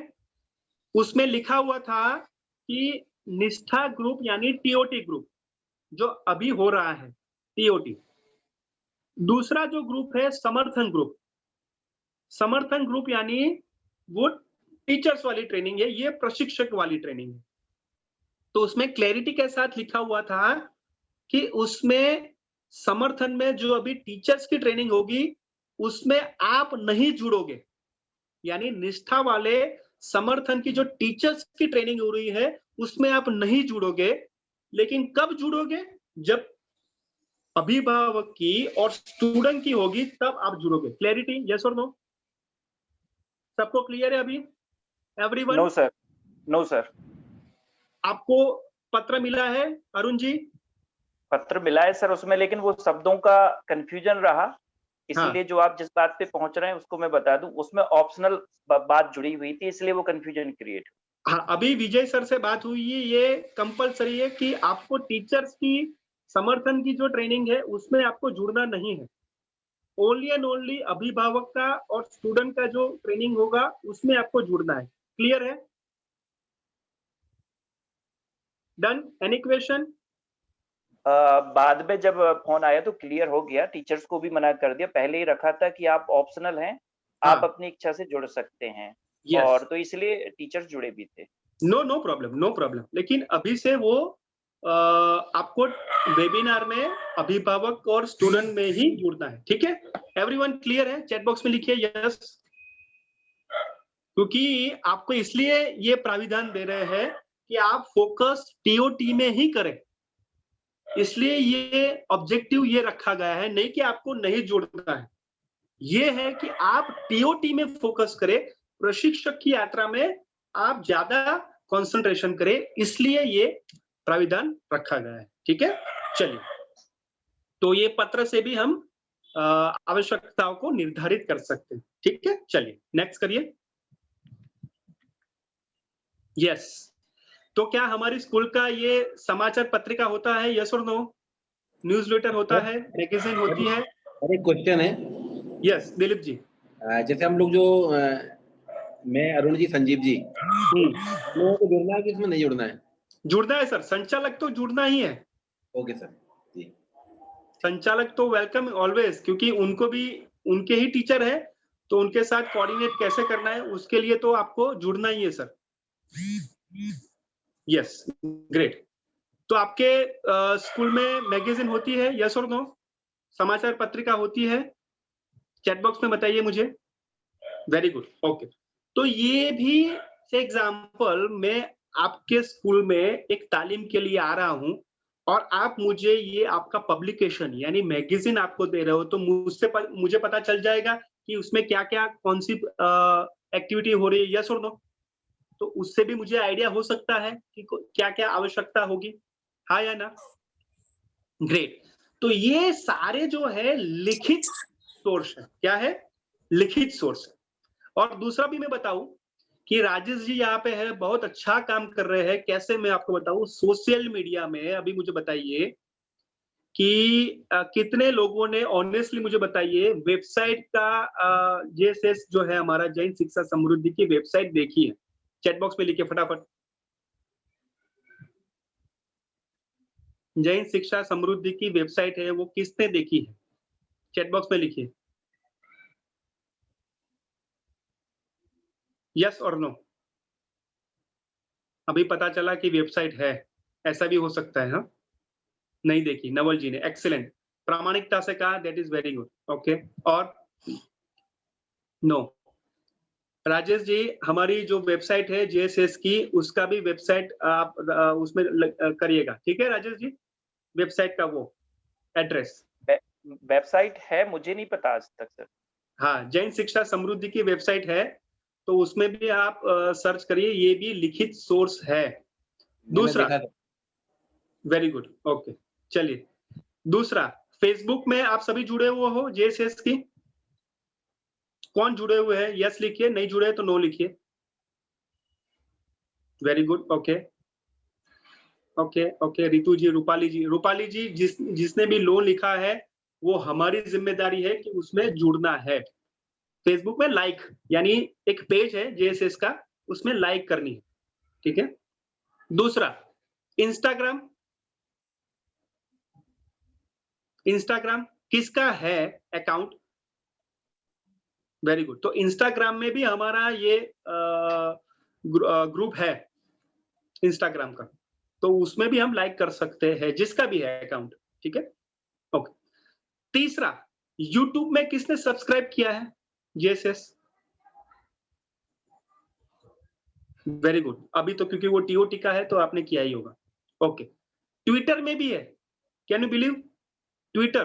उसमें लिखा हुआ था कि निष्ठा ग्रुप यानी टीओटी ग्रुप जो अभी हो रहा है, टीओटी। दूसरा जो ग्रुप है समर्थन ग्रुप। समर्थन ग्रुप यानी वो टीचर्स वाली ट्रेनिंग है, ये प्रशिक्षक वाली ट्रेनिंग है। तो उसमें क्लैरिटी के साथ लिखा हुआ था कि उसमें समर्थन में जो अभी टीचर्स की ट्रेनिंग होगी, उसमें आप नहीं जुड़ोगे। यानी निष्ठा वाले समर्थन की जो टीचर्स की ट्रेनिंग हो रही है, उसमें आप नहीं जुड़ोगे। लेकिन कब जुड़ोगे? जब अभिभावक की और स्टूडेंट की होगी, तब आप जुड़ोगे। क्लैरिटी, यस और नो? सबको क्लियर है अभी? Everyone? No sir, no sir. आपको पत्र मिला है अरुण जी? पत्र मिला है सर उसमें, लेकिन वो शब्दों का कंफ्यूजन रहा, इसीलिए जो आप जिस बात पे पहुंच रहे हैं उसको मैं बता दूं, उसमें ऑप्शनल बात जुड़ी हुई थी, इसलिए वो कंफ्यूजन क्रिएट। हाँ, अभी विजय सर से बात हुई है, ये कंपलसरी है कि आपको टीचर्स की समर्थन की जो ट्रेनिंग है, उसमें आपको जुड़ना नहीं है। ओनली एंड ओनली अभिभावक का और स्टूडेंट का जो ट्रेनिंग होगा, उसमें आपको जुड़ना है। क्लियर है? डन? Any question? बाद में जब फोन आया तो क्लियर हो गया, टीचर्स को भी मना कर दिया। पहले ही रखा था कि आप ऑप्शनल हैं, आप अपनी इच्छा से जुड़ सकते हैं। Yes. और तो इसलिए टीचर्स जुड़े भी थे। No problem, no problem. लेकिन अभी से वो आपको वेबिनार में अभिभावक और स्टूडेंट में ही जुड़ना है, ठीक है? एवरीवन क्लियर है? चैट बॉक्स में लिखिए यस। क्योंकि आपको इसलिए ये प्राविधान दे रहे हैं कि आप फोकस टीओटी में ही करें, इसलिए ये ऑब्जेक्टिव ये रखा गया है, नहीं कि आपको नहीं जुड़ना है। ये है कि आप टीओटी में फोकस करें, प्रशिक्षक की यात्रा में आप ज्यादा कंसंट्रेशन करें, इसलिए ये प्राविधान रखा गया है, ठीक है? चलिए, तो ये पत्र से भी हम आवश्यकताओं को निर्धारित कर सकते हैं, ठीक है? चलिए नेक्स्ट करिए। यस, तो क्या हमारी स्कूल का ये समाचार पत्रिका होता है, यस और नो? न्यूज़लेटर होता है, मैगजीन होती है? और एक क्वेश्चन है। यस दिलीप जी। जैसे हम लोग जो मैं, अरुण जी, संजीव जी, लोगों को जुड़ना है कि इसमें नहीं जुड़ना है? जुड़ना है सर, संचालक तो जुड़ना ही है। ओके सर जी। संचालक तो वेलकम ऑलवेज, क्योंकि उनको भी उनके ही टीचर है, तो उनके साथ कोऑर्डिनेट कैसे करना है उसके लिए तो आपको जुड़ना ही है सर। Yes, great. तो आपके स्कूल में मैगजीन होती है, यस और नो? समाचार पत्रिका होती है? चैट बॉक्स में बताइए मुझे। Very good, okay. तो ये भी एग्जाम्पल, मैं आपके स्कूल में एक तालीम के लिए आ रहा हूं और आप मुझे ये आपका पब्लिकेशन यानी मैगजीन आपको दे रहे हो, तो मुझे पता चल जाएगा कि उसमें क्या क्या कौन सी एक्टिविटी हो रही है, यस और नो? तो उससे भी मुझे आइडिया हो सकता है कि क्या क्या आवश्यकता होगी, हाँ या ना? ग्रेट। तो ये सारे जो है लिखित सोर्स है। क्या है? लिखित सोर्स है। और दूसरा भी मैं बताऊं कि राजेश जी यहाँ पे है, बहुत अच्छा काम कर रहे हैं। कैसे, मैं आपको बताऊं, सोशल मीडिया में अभी मुझे बताइए कि कितने लोगों ने ऑनेस्टली मुझे बताइए वेबसाइट का जेएसएस जो है हमारा जैन शिक्षा समृद्धि की वेबसाइट देखी है? चैट बॉक्स में लिखिए फटाफट। जैन शिक्षा समृद्धि की वेबसाइट है वो किसने देखी है? चैट बॉक्स में लिखिए यस और नो। अभी पता चला कि वेबसाइट है, ऐसा भी हो सकता है। हाँ, नहीं देखी नवल जी ने, एक्सीलेंट, प्रामाणिकता से कहा, that is very good. Okay, और नो। राजेश जी, हमारी जो वेबसाइट है जेएसएस की, उसका भी वेबसाइट आप उसमें करिएगा, ठीक है राजेश जी? वेबसाइट का वो एड्रेस वेबसाइट है, मुझे नहीं पता आज तक सर। हाँ, जैन शिक्षा समृद्धि की वेबसाइट है, तो उसमें भी आप सर्च करिए, ये भी लिखित सोर्स है। दूसरा, वेरी गुड, ओके, चलिए दूसरा, फेसबुक में आप सभी जुड़े हुए हो जेएसएस की? कौन जुड़े हुए हैं? यस लिखिए, नहीं जुड़े तो नो लिखिए। Very good, okay okay okay. Ritu ji, Rupali ji जिसने भी लो लिखा है वो हमारी जिम्मेदारी है कि उसमें जुड़ना है। फेसबुक में लाइक, यानी एक पेज है जेएसएस का, उसमें लाइक करनी है, ठीक है? दूसरा, इंस्टाग्राम किसका है अकाउंट? Very good. तो इंस्टाग्राम में भी हमारा ये ग्रुप है इंस्टाग्राम का, तो उसमें भी हम लाइक कर सकते हैं, जिसका भी है अकाउंट, ठीक है? ओके। तीसरा, यूट्यूब में किसने सब्सक्राइब किया है जेएसएस? वेरी गुड, अभी तो क्योंकि वो टीओटी का है तो आपने किया ही होगा। ओके। ट्विटर में भी है, कैन यू बिलीव? ट्विटर,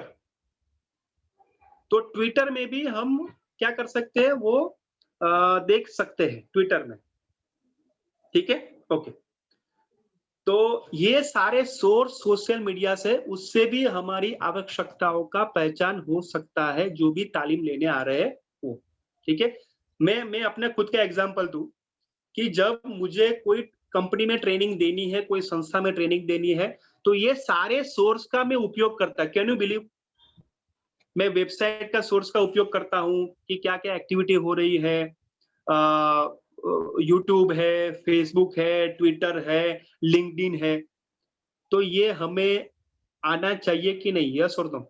तो ट्विटर में भी हम क्या कर सकते हैं, वो देख सकते हैं ट्विटर में, ठीक है? ओके। तो ये सारे सोर्स सोशल मीडिया से, उससे भी हमारी आवश्यकताओं का पहचान हो सकता है, जो भी तालीम लेने आ रहे हैं वो, ठीक है? मैं अपने खुद का एग्जांपल दूं कि जब मुझे कोई कंपनी में ट्रेनिंग देनी है, कोई संस्था में ट्रेनिंग देनी है, तो ये सारे सोर्स का मैं उपयोग करता, कैन यू बिलीव? मैं वेबसाइट का सोर्स का उपयोग करता हूं कि क्या क्या एक्टिविटी हो रही है, यूट्यूब है, फेसबुक है, ट्विटर है, लिंक्डइन है, तो ये हमें आना चाहिए कि नहीं? यस और नो?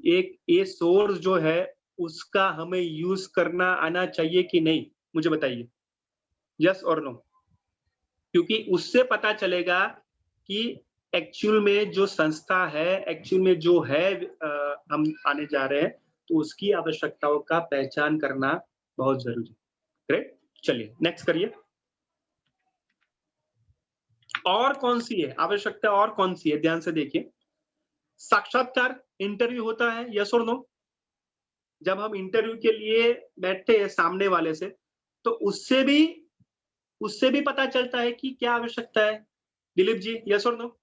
एक ये सोर्स जो है उसका हमें यूज करना आना चाहिए कि नहीं, मुझे बताइए, यस और नो? क्योंकि उससे पता चलेगा कि एक्चुअल में जो संस्था है, एक्चुअल में जो है हम आने जा रहे हैं, तो उसकी आवश्यकताओं का पहचान करना बहुत जरूरी है। ग्रेट, चलिए नेक्स्ट करिए। और कौन सी है आवश्यकता, और कौन सी है? ध्यान से देखिए। साक्षात्कार, इंटरव्यू होता है, यस और नो? जब हम इंटरव्यू के लिए बैठते हैं सामने वाले से, तो उससे भी पता चलता है कि क्या आवश्यकता है। दिलीप जी, यस और नो?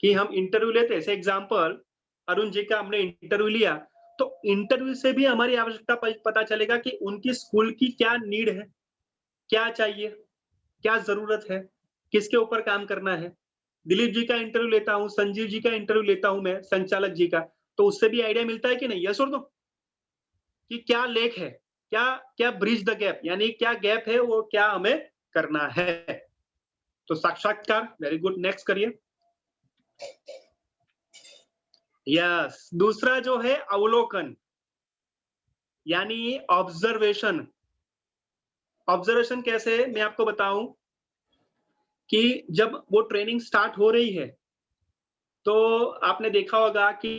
कि हम इंटरव्यू लेते हैं, एग्जाम्पल अरुण जी का हमने इंटरव्यू लिया, तो इंटरव्यू से भी हमारी आवश्यकता पता चलेगा कि उनकी स्कूल की क्या नीड है, क्या चाहिए, क्या जरूरत है, किसके ऊपर काम करना है। दिलीप जी का इंटरव्यू लेता हूं, संजीव जी का इंटरव्यू लेता हूं मैं, संचालक जी का, तो उससे भी आइडिया मिलता है कि नहीं? यस और नो? कि क्या लेक है, क्या ब्रिज द गैप, यानी क्या गैप है, वो क्या हमें करना है। तो साक्षात्कार, वेरी गुड, नेक्स्ट करिए। यस, दूसरा जो है अवलोकन, यानी ऑब्जर्वेशन। ऑब्जर्वेशन कैसे, मैं आपको बताऊं कि जब वो ट्रेनिंग स्टार्ट हो रही है, तो आपने देखा होगा कि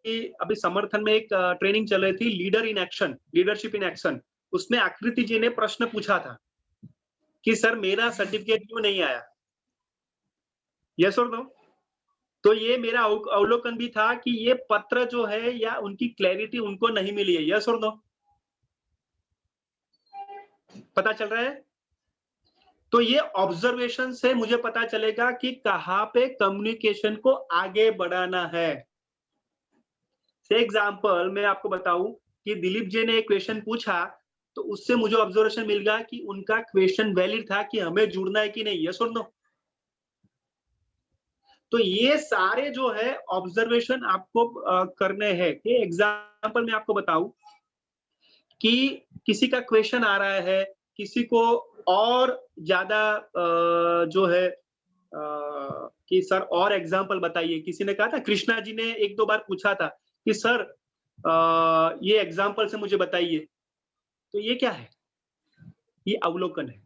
अभी समर्थन में एक ट्रेनिंग चल रही थी, leader in action, leadership in action. उसमें आकृति जी ने प्रश्न पूछा था कि सर मेरा सर्टिफिकेट क्यों नहीं आया? यस और नो? तो ये मेरा अवलोकन भी था कि ये पत्र जो है या उनकी क्लैरिटी उनको नहीं मिली है। यस और नो? पता चल रहा है? तो ये ऑब्जर्वेशन से मुझे पता चलेगा कि कहां पे कम्युनिकेशन को आगे बढ़ाना है। से एग्जांपल मैं आपको बताऊं कि दिलीप जी ने एक क्वेश्चन पूछा, तो उससे मुझे ऑब्जर्वेशन मिल गया कि उनका क्वेश्चन वैलिड था कि हमें जुड़ना है कि नहीं। यस और नो? तो ये सारे जो है ऑब्जर्वेशन आपको करने हैं। कि एग्जाम्पल मैं आपको बताऊं कि किसी का क्वेश्चन आ रहा है, किसी को और ज्यादा जो है कि सर और एग्जाम्पल बताइए। किसी ने कहा था, कृष्णा जी ने एक दो बार पूछा था कि सर ये एग्जाम्पल से मुझे बताइए। तो ये क्या है? ये अवलोकन है।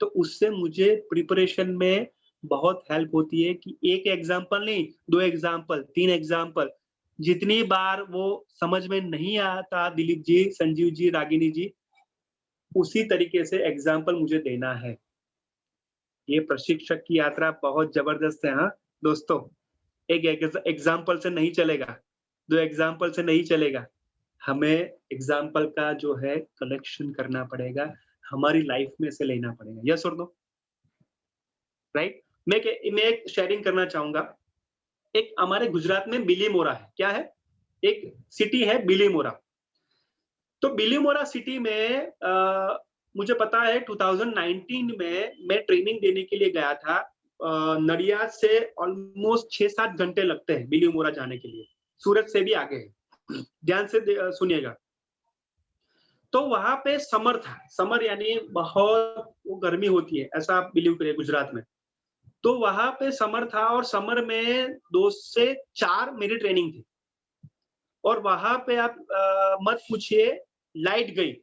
तो उससे मुझे प्रिपरेशन में बहुत हेल्प होती है कि एक एग्जाम्पल नहीं, 2 एग्जाम्पल, 3 एग्जाम्पल, जितनी बार वो समझ में नहीं आता दिलीप जी, संजीव जी, रागिनी जी, उसी तरीके से एग्जाम्पल मुझे देना है। ये प्रशिक्षक की यात्रा बहुत जबरदस्त है। हाँ दोस्तों, एक एग्जाम्पल से नहीं चलेगा, 2 एग्जाम्पल से नहीं चलेगा। हमें एग्जाम्पल का जो है कलेक्शन करना पड़ेगा, हमारी लाइफ में से लेना पड़ेगा। यस और नो? राइट? मैं एक शेयरिंग करना चाहूंगा। एक हमारे गुजरात में बिलीमोरा है। क्या है? एक सिटी है बिलीमोरा। तो बिलीमोरा सिटी में मुझे पता है 2019 में मैं ट्रेनिंग देने के लिए गया था। नडियाद से ऑलमोस्ट 6-7 घंटे लगते हैं बिलीमोरा जाने के लिए, सूरत से भी आगे है। ध्यान से सुनिएगा। तो वहां पे समर था। समर यानी बहुत गर्मी होती है, ऐसा आप बिलीव करिए गुजरात में। तो वहां पे समर था और समर में 2 से 4 मेरी ट्रेनिंग थी। और वहां पे आप मत पूछिए, लाइट गई,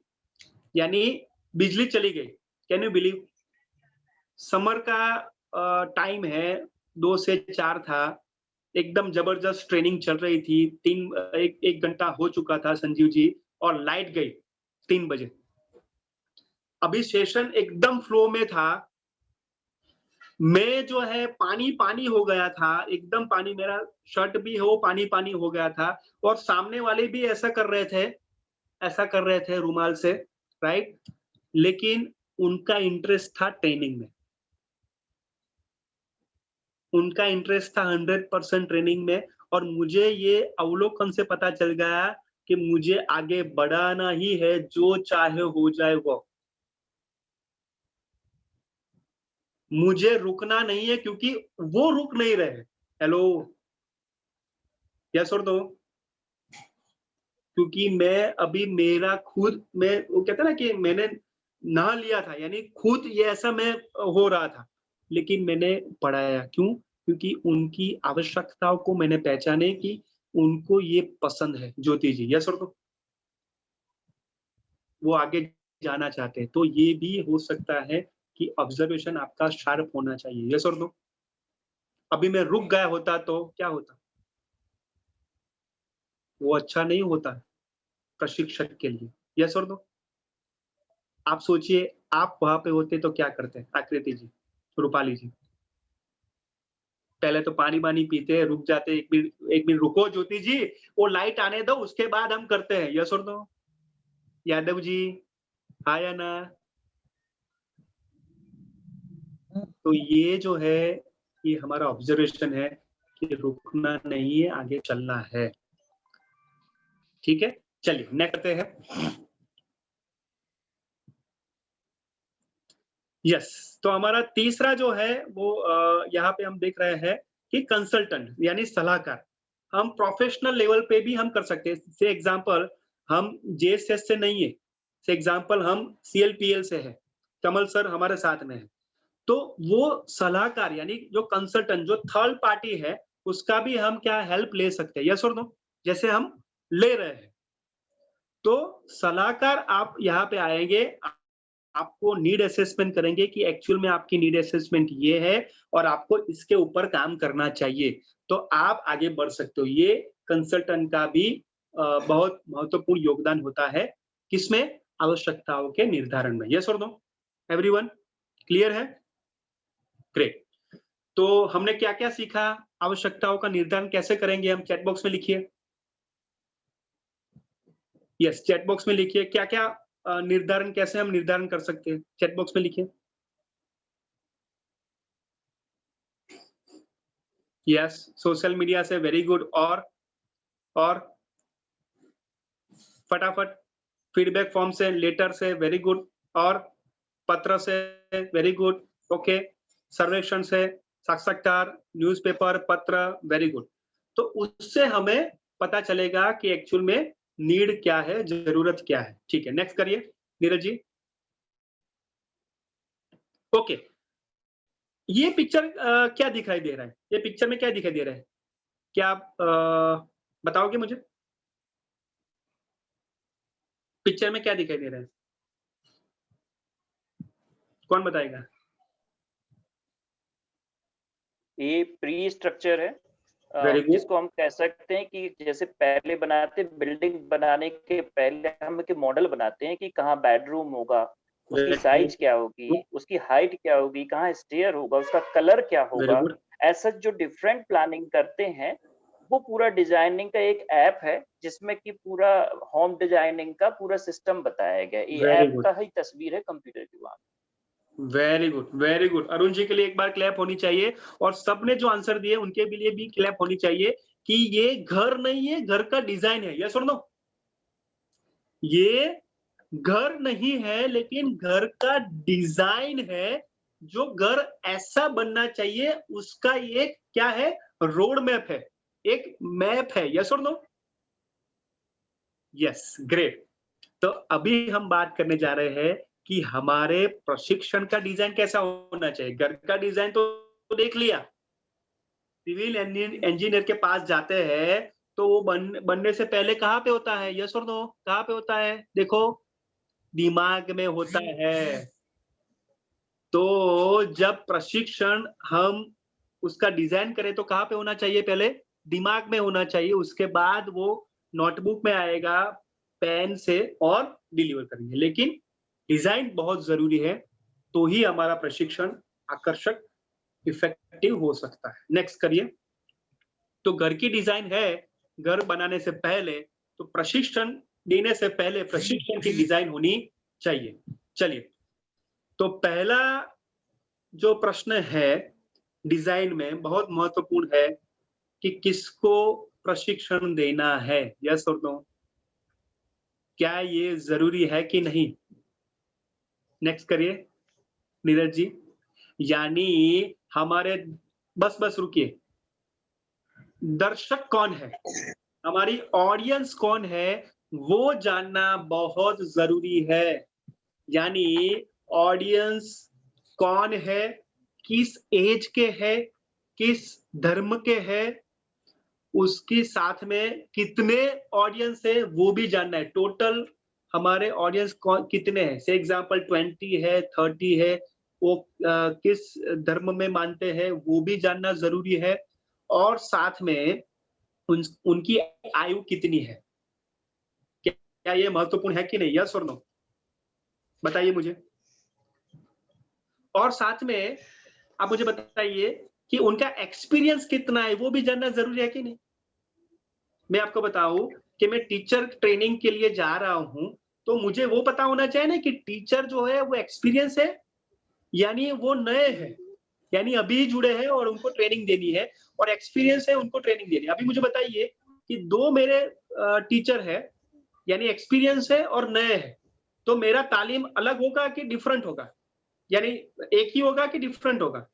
यानी बिजली चली गई। Can you believe? समर का टाइम है, 2 से 4 था, एकदम जबरदस्त ट्रेनिंग चल रही थी। 1 घंटा हो चुका था संजीव जी, और लाइट गई 3 बजे। अभी सेशन एकदम फ्लो में था। मैं जो है पानी हो गया था, एकदम पानी, मेरा शर्ट भी हो पानी हो गया था। और सामने वाले भी ऐसा कर रहे थे रुमाल से, राइट? लेकिन उनका इंटरेस्ट था ट्रेनिंग में, उनका इंटरेस्ट था 100% ट्रेनिंग में। और मुझे ये अवलोकन से पता चल गया कि मुझे आगे बढ़ाना ही है, जो चाहे हो जाए वो। मुझे रुकना नहीं है, क्योंकि वो रुक नहीं रहे। हेलो, यस और नो? क्योंकि मैं अभी मेरा खुद, मैं वो कहते ना कि मैंने नहा लिया था, यानी खुद ये ऐसा मैं हो रहा था, लेकिन मैंने पढ़ाया। क्यों? क्योंकि उनकी आवश्यकताओं को मैंने पहचाने कि उनको ये पसंद है। ज्योति जी, यस और नो? वो आगे जाना चाहते हैं। तो ये भी हो सकता है कि ऑब्जर्वेशन आपका शार्प होना चाहिए। यस और नो? अभी मैं रुक गया होता तो क्या होता? वो अच्छा नहीं होता प्रशिक्षक के लिए। यस और नो? आप सोचिए, आप वहां पे होते तो क्या करते? आकृति जी, रूपाली जी, पहले तो पानी पीते, रुक जाते, 1 मिनट रुको ज्योति जी, वो लाइट आने दो, उसके बाद हम करते हैं। यस और नो? यादव जी, हाँ या ना? तो ये जो है, ये हमारा ऑब्जर्वेशन है कि रुकना नहीं है, आगे चलना है। ठीक है, चलिए नेक्स्ट करते हैं। यस, तो हमारा तीसरा जो है वो यहाँ पे हम देख रहे हैं कि कंसल्टेंट यानी सलाहकार। हम प्रोफेशनल लेवल पे भी हम कर सकते हैं। से एग्जांपल, हम जेएसएस से नहीं है, से एग्जांपल हम सीएलपीएल से है, कमल सर हमारे साथ में है। तो वो सलाहकार यानी जो कंसल्टेंट, जो थर्ड पार्टी है, उसका भी हम क्या हेल्प ले सकते हैं। यस और नो? जैसे हम ले रहे हैं, तो सलाहकार आप यहाँ पे आएंगे, आपको नीड असेसमेंट करेंगे कि एक्चुअल में आपकी नीड असेसमेंट ये है और आपको इसके ऊपर काम करना चाहिए, तो आप आगे बढ़ सकते हो। ये कंसल्टेंट का भी बहुत महत्वपूर्ण योगदान होता है, किसमें? आवश्यकताओं के निर्धारण में। यस और नो? एवरीवन क्लियर है? ग्रेट। तो हमने क्या क्या सीखा? आवश्यकताओं का निर्धारण कैसे करेंगे हम? चैट बॉक्स में लिखिए। यस, चैट बॉक्स में लिखिए क्या क्या निर्धारण, कैसे हम निर्धारण कर सकते हैं। चैट बॉक्स में लिखिए। यस, सोशल मीडिया से, वेरी गुड। और फटाफट फीडबैक फॉर्म से, लेटर से, वेरी गुड। और पत्र से, वेरी गुड। ओके, सर्वेक्षण से, साक्षात्कार, न्यूज़पेपर, पत्र, वेरी गुड। तो उससे हमें पता चलेगा कि एक्चुअल में नीड क्या है, जरूरत क्या है। ठीक है, नेक्स्ट करिए नीरज जी। ओके, ये पिक्चर क्या दिखाई दे रहा है? ये पिक्चर में क्या दिखाई दे रहा है? क्या आप बताओगे मुझे? पिक्चर में क्या दिखाई दे रहा है? कौन बताएगा? ये प्री स्ट्रक्चर है, Very good. जिसको हम कह सकते हैं कि जैसे पहले बनाते, बिल्डिंग बनाने के पहले हम एक मॉडल बनाते हैं कि कहाँ बेडरूम होगा, उसकी Very साइज good. क्या होगी, उसकी हाइट क्या होगी, कहाँ स्टेयर होगा, उसका कलर क्या Very होगा। good. ऐसा जो डिफरेंट प्लानिंग करते हैं, वो पूरा डिजाइनिंग का एक ऐप है जिसमें कि पूरा होम डिजाइनिंग का पूरा सिस्टम बताया गया है। ये Very ऐप good. का ही तस्वीर है कंप्यूटर की वहाँ। Very good, very good. Arun ji के लिए एक बार क्लैप होनी चाहिए, और सबने जो आंसर दिए उनके लिए भी क्लैप होनी चाहिए कि ये घर नहीं है, घर का डिजाइन है। यस और नो? ये घर नहीं है, लेकिन घर का डिजाइन है। जो घर ऐसा बनना चाहिए, उसका एक क्या है? रोड मैप है, एक मैप है। यस और नो? Yes, great. तो अभी हम बात करने जा रहे हैं कि हमारे प्रशिक्षण का डिजाइन कैसा होना चाहिए। घर का डिजाइन तो देख लिया, सिविल इंजीनियर के पास जाते हैं तो वो बनने से पहले कहाँ पे होता है? यस और नो? कहाँ पे होता है? देखो, दिमाग में होता है। तो जब प्रशिक्षण हम उसका डिजाइन करें तो कहाँ पे होना चाहिए? पहले दिमाग में होना चाहिए, उसके बाद वो नोटबुक में आएगा पेन से और डिलीवर करेंगे। लेकिन डिजाइन बहुत जरूरी है, तो ही हमारा प्रशिक्षण आकर्षक, इफेक्टिव हो सकता है। नेक्स्ट करिए। तो घर की डिजाइन है, घर बनाने से पहले, तो प्रशिक्षण देने से पहले प्रशिक्षण की डिजाइन होनी चाहिए। चलिए, तो पहला जो प्रश्न है डिजाइन में बहुत महत्वपूर्ण है कि किसको प्रशिक्षण देना है। यस और नो? क्या ये जरूरी है कि नहीं? नेक्स्ट करिए नीरज जी। यानी हमारे, बस रुकिए, दर्शक कौन है, हमारी ऑडियंस कौन है, वो जानना बहुत जरूरी है। यानी ऑडियंस कौन है, किस एज के है, किस धर्म के है, उसके साथ में कितने ऑडियंस है वो भी जानना है। टोटल हमारे ऑडियंस कितने हैं? से एग्जांपल 20 है, 30 है, वो किस धर्म में मानते हैं वो भी जानना जरूरी है। और साथ में उनकी आयु कितनी है। क्या ये महत्वपूर्ण है कि नहीं? यस और नो? बताइए मुझे। और साथ में आप मुझे बताइए कि उनका एक्सपीरियंस कितना है, वो भी जानना जरूरी है कि नहीं। मैं आपको बताऊं कि मैं टीचर ट्रेनिंग के लिए जा रहा हूं, तो मुझे वो पता होना चाहिए ना कि टीचर जो है वो एक्सपीरियंस है, यानी वो नए हैं, यानी अभी जुड़े हैं और उनको ट्रेनिंग देनी है, और एक्सपीरियंस है, उनको ट्रेनिंग देनी है। अभी मुझे बताइए कि दो मेरे टीचर है, यानी एक्सपीरियंस है और नए हैं, तो मेरा तालीम अलग होगा कि डिफरेंट होगा? यानी एक ही होगा कि डिफरेंट होगा?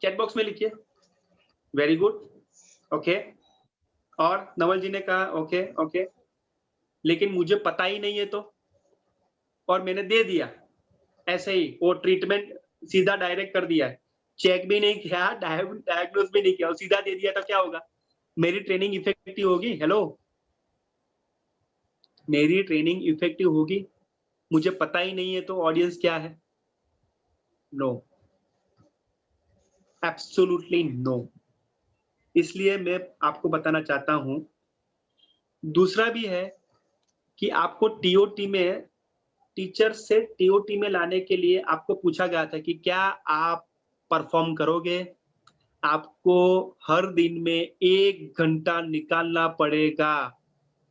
चैट बॉक्स में लिखिए। Very good, okay. और नवल जी ने कहा ओके ओके, लेकिन मुझे पता ही नहीं है तो, और मैंने दे दिया ऐसे ही, वो ट्रीटमेंट सीधा डायरेक्ट कर दिया है, चेक भी नहीं किया, डायग्नोस भी नहीं किया, और सीधा दे दिया, तो क्या होगा? मेरी ट्रेनिंग इफेक्टिव होगी? हेलो, मेरी ट्रेनिंग इफेक्टिव होगी? मुझे पता ही नहीं है तो ऑडियंस क्या है? No, absolutely no. इसलिए मैं आपको बताना चाहता हूं, दूसरा भी है कि आपको टीओटी में, टीचर से टीओटी में लाने के लिए आपको पूछा गया था कि क्या आप परफॉर्म करोगे? आपको हर दिन में 1 घंटा निकालना पड़ेगा,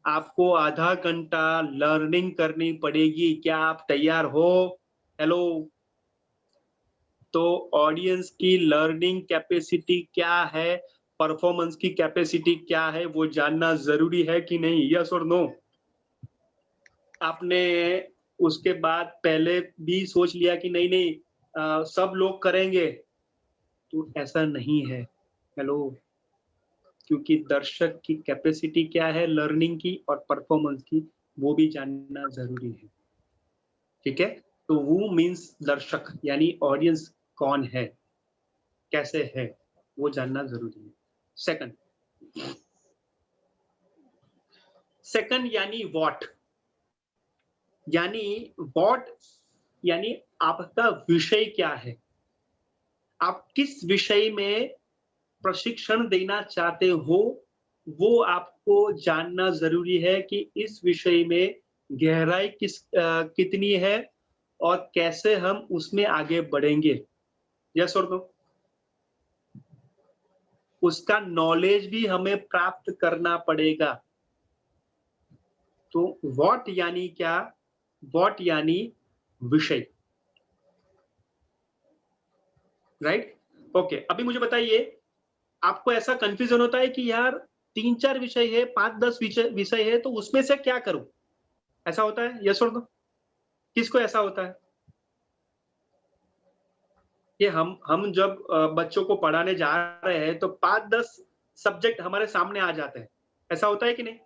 आपको आधा घंटा लर्निंग करनी पड़ेगी। क्या आप तैयार हो? हेलो। तो ऑडियंस की लर्निंग कैपेसिटी क्या है, परफॉर्मेंस की कैपेसिटी क्या है, वो जानना जरूरी है कि नहीं? यस और नो? आपने उसके बाद पहले भी सोच लिया कि नहीं सब लोग करेंगे, तो ऐसा नहीं है। हेलो, क्योंकि दर्शक की कैपेसिटी क्या है लर्निंग की और परफॉर्मेंस की, वो भी जानना जरूरी है। ठीक है, तो वो मीन्स दर्शक यानी ऑडियंस कौन है, कैसे है, वो जानना जरूरी है। सेकंड यानी व्हाट, यानी आपका विषय क्या है, आप किस विषय में प्रशिक्षण देना चाहते हो, वो आपको जानना जरूरी है कि इस विषय में गहराई कितनी है और कैसे हम उसमें आगे बढ़ेंगे। यस और नो? उसका नॉलेज भी हमें प्राप्त करना पड़ेगा। तो व्हाट यानी क्या? व्हाट यानी विषय, राइट? ओके, अभी मुझे बताइए, आपको ऐसा कंफ्यूजन होता है कि यार 3-4 विषय है, 5-10 विषय है, तो उसमें से क्या करूं? ऐसा होता है? यस और नो? किसको ऐसा होता है? कि हम जब बच्चों को पढ़ाने जा रहे हैं तो 5-10 सब्जेक्ट हमारे सामने आ जाते हैं। ऐसा होता है कि नहीं?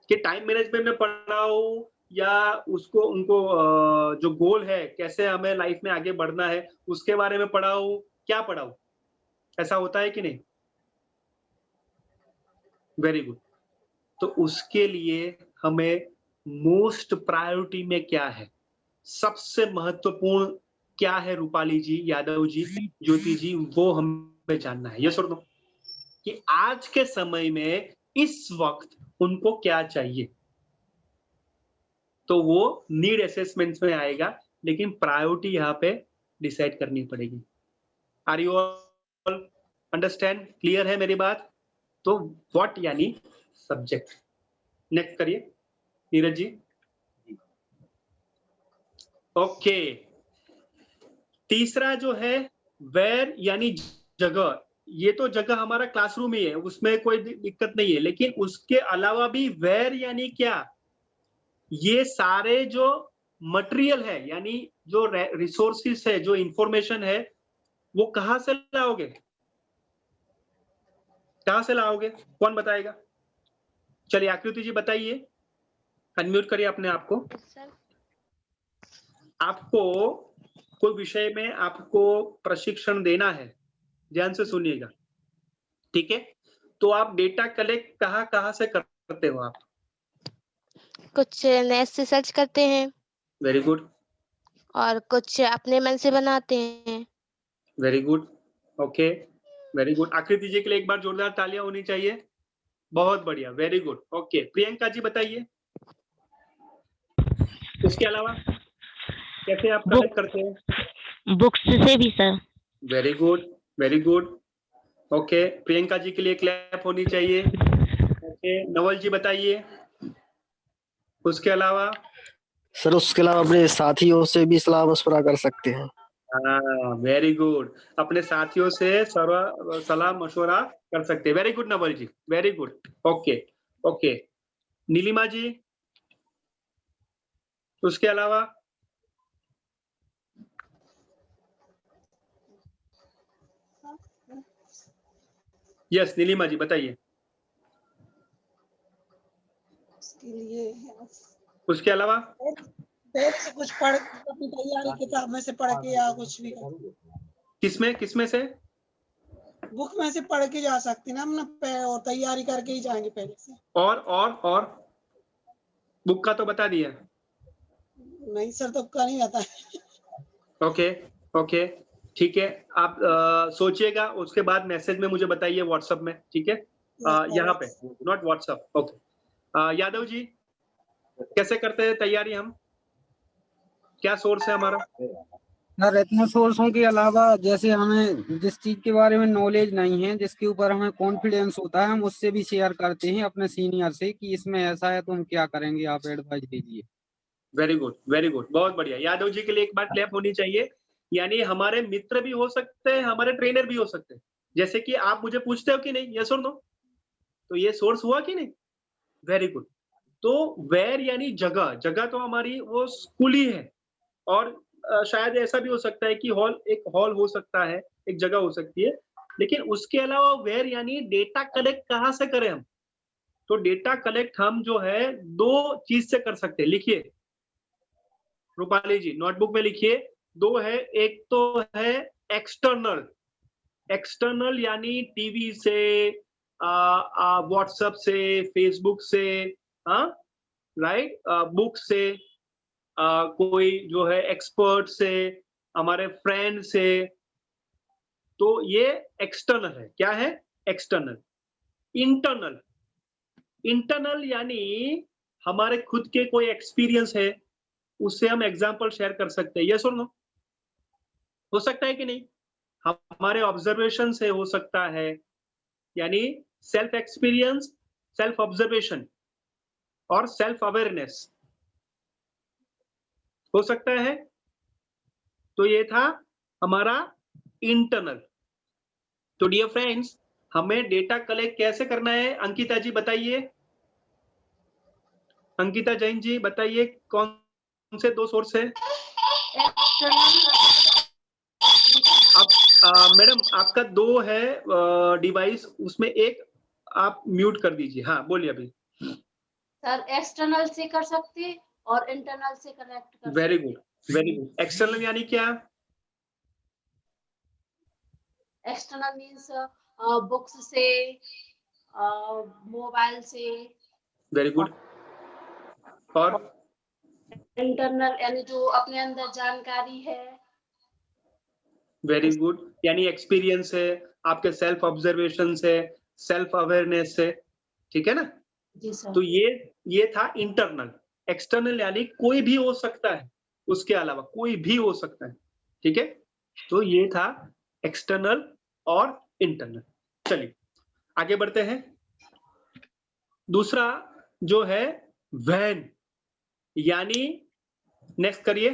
कि टाइम मैनेजमेंट में पढ़ाओ या उनको जो गोल है, कैसे हमें लाइफ में आगे बढ़ना है, उसके बारे में पढ़ाओ, क्या पढ़ाओ? ऐसा होता है कि नहीं? Very good. तो उसके लिए हमें मोस्ट प्रायोरिटी में क्या है, सबसे महत्वपूर्ण क्या है, रूपाली जी, यादव जी, ज्योति जी, वो हमें जानना है। यस और नो? कि आज के समय में इस वक्त उनको क्या चाहिए। तो वो नीड असेसमेंट्स में आएगा, लेकिन प्रायोरिटी यहाँ पे डिसाइड करनी पड़ेगी। Are you all understand? Clear है मेरी बात? तो व्हाट यानी सब्जेक्ट। नेक्स्ट करिए नीरज जी। ओके, तीसरा जो है वेयर यानी जगह। ये तो जगह हमारा क्लासरूम ही है, उसमें कोई दिक्कत नहीं है, लेकिन उसके अलावा भी वेयर यानी क्या? ये सारे जो मटेरियल है, यानी जो रिसोर्सेस है, जो इंफॉर्मेशन है, वो कहां से लाओगे? कहां से लाओगे? कौन बताएगा? चलिए आकृति जी बताइए, अनम्यूट करिए अपने आप को। आपको कोई विषय में आपको प्रशिक्षण देना है, ध्यान से सुनिएगा, ठीक है? तो आप डेटा कलेक्ट कहां से करते हो आप? कुछ नेट से सर्च करते हैं। Very good. और कुछ अपने मन से बनाते हैं। Very good, okay, very good. आकृति जी के लिए एक बार जोरदार तालियां होनी चाहिए। बहुत बढ़िया, वेरी गुड। ओके, प्रियंका जी बताइए, उसके अलावा कैसे आप कलेक्ट करते हैं? बुक्स से भी sir. Very good, very good. Okay, Priyanka ji के लिए क्लैप होनी चाहिए। ओके, नवल जी बताइए, उसके अलावा? सर उसके अलावा अपने साथियों से भी सलाह मशवरा कर सकते हैं। हाँ, वेरी गुड, अपने साथियों से सलाह मशवरा कर सकते हैं। Very good Naval ji, very good. Okay okay, Neelima ji, उसके अलावा? यस, नीलिमा जी बताइए, उसके अलावा? से कुछ पढ़, अपनी तैयारी किताब में से पढ़ के या कुछ भी। किसमें से? बुक में से पढ़ के जा सकते हैं ना, और तैयारी करके ही जाएंगे पहले से। और बुक का तो बता दिया। नहीं सर, तो का नहीं आता है। ओके ओके, ठीक है, आप सोचिएगा, उसके बाद मैसेज में मुझे बताइए व्हाट्सएप में, ठीक है? यहाँ पे, not WhatsApp. Okay, Yadav ji कैसे करते हैं तैयारी हम? क्या सोर्स है हमारा? सर इतने सोर्सों के अलावा, जैसे हमें जिस चीज के बारे में नॉलेज नहीं है, जिसके ऊपर हमें कॉन्फिडेंस होता है, हम उससे भी शेयर करते हैं अपने सीनियर से कि इसमें ऐसा है तो हम क्या करेंगे, आप एडवाइस दीजिए। वेरी गुड, वेरी गुड, बहुत बढ़िया। यादव जी के लिए एक बार क्लैप होनी चाहिए। यानी हमारे मित्र भी हो सकते हैं, हमारे ट्रेनर भी हो सकते हैं। जैसे कि आप मुझे पूछते हो कि नहीं, यस और नो? तो ये सोर्स हुआ कि नहीं? Very good. तो वेयर यानी जगह, जगह तो हमारी वो स्कूल ही है, और शायद ऐसा भी हो सकता है कि एक हॉल हो सकता है, एक जगह हो सकती है, लेकिन उसके अलावा वेयर यानी डेटा कलेक्ट कहाँ से करें हम? तो डेटा कलेक्ट हम जो है 2 चीज से कर सकते हैं। लिखिए रूपाली जी, नोटबुक में लिखिए, 2 है। एक तो है एक्सटर्नल, एक्सटर्नल यानी टीवी से, व्हाट्सएप से, फेसबुक से, हाँ राइट, बुक से, कोई जो है एक्सपर्ट से, हमारे फ्रेंड से। तो ये एक्सटर्नल है। क्या है? एक्सटर्नल। इंटरनल, इंटरनल यानी हमारे खुद के कोई एक्सपीरियंस है, उससे हम एग्जांपल शेयर कर सकते हैं। यस और नो? हो सकता है कि नहीं? हमारे ऑब्जर्वेशन से हो सकता है, यानी सेल्फ एक्सपीरियंस, सेल्फ ऑब्जर्वेशन और सेल्फ अवेयरनेस हो सकता है। तो ये था हमारा इंटरनल। तो डियर फ्रेंड्स, हमें डेटा कलेक्ट कैसे करना है? अंकिता जी बताइए, अंकिता जैन जी बताइए, कौन से 2 सोर्स है? आप मैडम आपका 2 है डिवाइस, उसमें एक आप म्यूट कर दीजिए। हाँ बोलिए अभी। सर एक्सटर्नल से कर सकते और इंटरनल से कनेक्ट कर very good, very good. External यानी क्या? एक्सटर्नल मींस बुक्स से, मोबाइल से। Very good. और इंटरनल यानी जो अपने अंदर जानकारी है। वेरी गुड, यानी एक्सपीरियंस है, आपके सेल्फ ऑब्जर्वेशन से, सेल्फ अवेयरनेस से, ठीक है ना? जी सर। तो ये था इंटरनल। एक्सटर्नल यानी कोई भी हो सकता है, उसके अलावा कोई भी हो सकता है, ठीक है? तो ये था एक्सटर्नल और इंटरनल। चलिए आगे बढ़ते हैं। दूसरा जो है व्हेन, यानी नेक्स्ट करिए,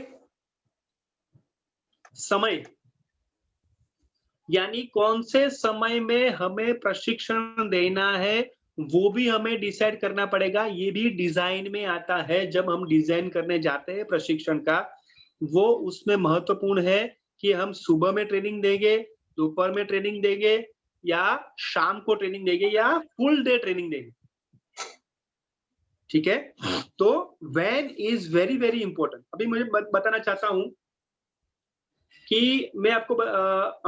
समय, यानी कौन से समय में हमें प्रशिक्षण देना है, वो भी हमें डिसाइड करना पड़ेगा। ये भी डिजाइन में आता है। जब हम डिजाइन करने जाते हैं प्रशिक्षण का, वो उसमें महत्वपूर्ण है कि हम सुबह में ट्रेनिंग देंगे, दोपहर में ट्रेनिंग देंगे, या शाम को ट्रेनिंग देंगे, या फुल डे ट्रेनिंग देंगे, ठीक है? तो when is very very important. अभी मुझे बताना चाहता हूं कि मैं आपको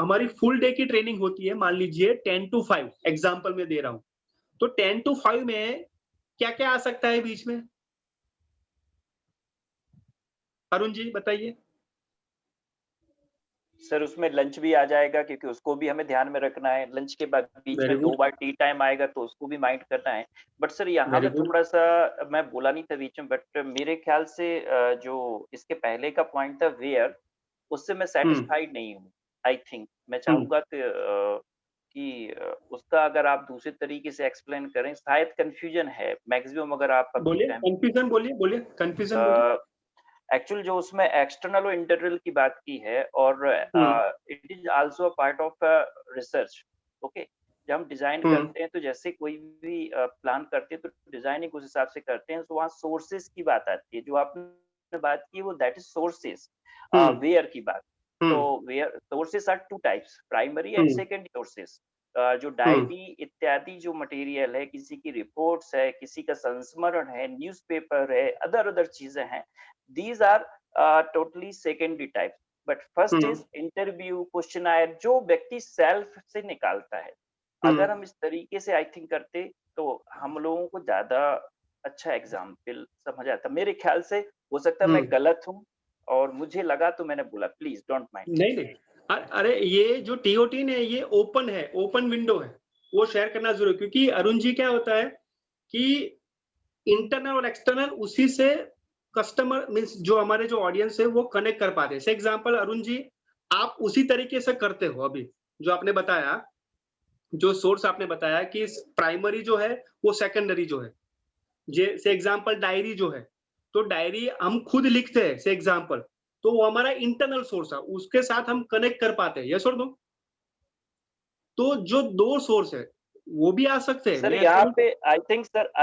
हमारी फुल डे की ट्रेनिंग होती है, मान लीजिए 10 to 5 एग्जांपल में दे रहा हूं। तो 10 to 5 में क्या क्या आ सकता है बीच में? अरुण जी बताइए। सर उसमें लंच भी आ जाएगा, क्योंकि उसको भी हमें ध्यान में रखना है। लंच के बाद बीच में 2 बार टी टाइम आएगा, तो उसको भी माइंड करना है। बट सर यहाँ पे थोड़ा सा, मैं बोला नहीं था बीच में, बट मेरे ख्याल से जो इसके पहले का पॉइंट था वेयर, उससे मैं सेटिस्फाइड नहीं हूँ। आई थिंक मैं चाहूंगा कि उसका अगर आप दूसरे तरीके से एक्सप्लेन करें, शायद कंफ्यूजन है मैक्सिमम। अगर आप बोलिए कंफ्यूजन, बोलिए कंफ्यूजन बोलिए। एक्चुअल जो उसमें एक्सटर्नल और इंटरनल की बात की है, और it is also a part of research. Okay, जब हम डिजाइन करते हैं तो जैसे कोई भी प्लान करते हैं तो डिजाइनिंग उस हिसाब से करते हैं। तो वहाँ सोर्सेस की बात आती है, जो आपने बात की वो दैट इज सोर्सेस। वेयर की बात, तो where sources are 2 types, primary and secondary sources. जो डायरी इत्यादि जो मटेरियल है, किसी की रिपोर्ट्स है, किसी का संस्मरण है, न्यूज़पेपर है, अदर चीजें हैं, these are totally secondary types. But first is interview, questionnaire, जो व्यक्ति सेल्फ से निकालता है। अगर हम इस तरीके से आई थिंक करते तो हम लोगों को ज्यादा अच्छा एग्जाम्पल समझ आता। मेरे ख्याल से, हो सकता है मैं गलत हूँ और मुझे लगा तो मैंने बोला, प्लीज डोंट माइंड। नहीं, अरे ये जो TOT है ये ओपन है, ओपन विंडो है, वो शेयर करना जरूरी। क्योंकि अरुण जी क्या होता है कि इंटरनल और एक्सटर्नल उसी से कस्टमर मीन्स जो हमारे जो ऑडियंस है वो कनेक्ट कर पाते हैं। फॉर एग्जांपल अरुण जी, आप उसी तरीके से करते हो। अभी जो आपने बताया, जो सोर्स आपने बताया कि प्राइमरी जो है वो सेकेंडरी जो है, जैसे एग्जांपल डायरी जो है, तो डायरी हम खुद लिखते हैं से एग्जांपल, तो वो हमारा इंटरनल सोर्स है, उसके साथ हम कनेक्ट कर पाते हैं। यस और नो? तो जो 2 सोर्स है वो भी आ सकते हैं। सर यहाँ पे आई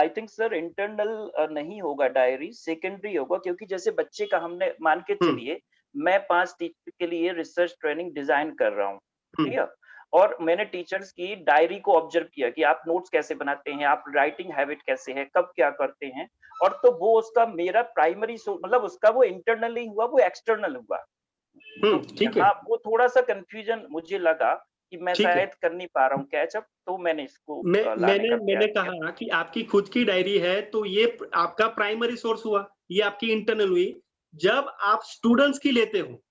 थिंक सर इंटरनल नहीं होगा, डायरी सेकेंडरी होगा। क्योंकि जैसे बच्चे का हमने मान के चलिए, मैं 5 टीचर के लिए रिसर्च ट्रेनिंग डिजाइन कर रहा हूँ, ठीक है। और मैंने टीचर्स की डायरी को ऑब्जर्व किया कि आप नोट्स कैसे बनाते हैं, आप राइटिंग हैबिट कैसे है, कब क्या करते हैं, और तो वो उसका मेरा प्राइमरी मतलब उसका वो इंटरनली हुआ, वो एक्सटर्नल हुआ। तो ठीक है। हाँ, वो थोड़ा सा कंफ्यूजन मुझे लगा कि मैं ठीक है। शायद कर नहीं पा रहा हूँ कैचअप, तो मैंने इसको मैंने कहा कि आपकी खुद की डायरी है, तो ये आपका प्राइमरी सोर्स हुआ, ये आपकी इंटरनल हुई। जब आप स्टूडेंट्स की लेते हो,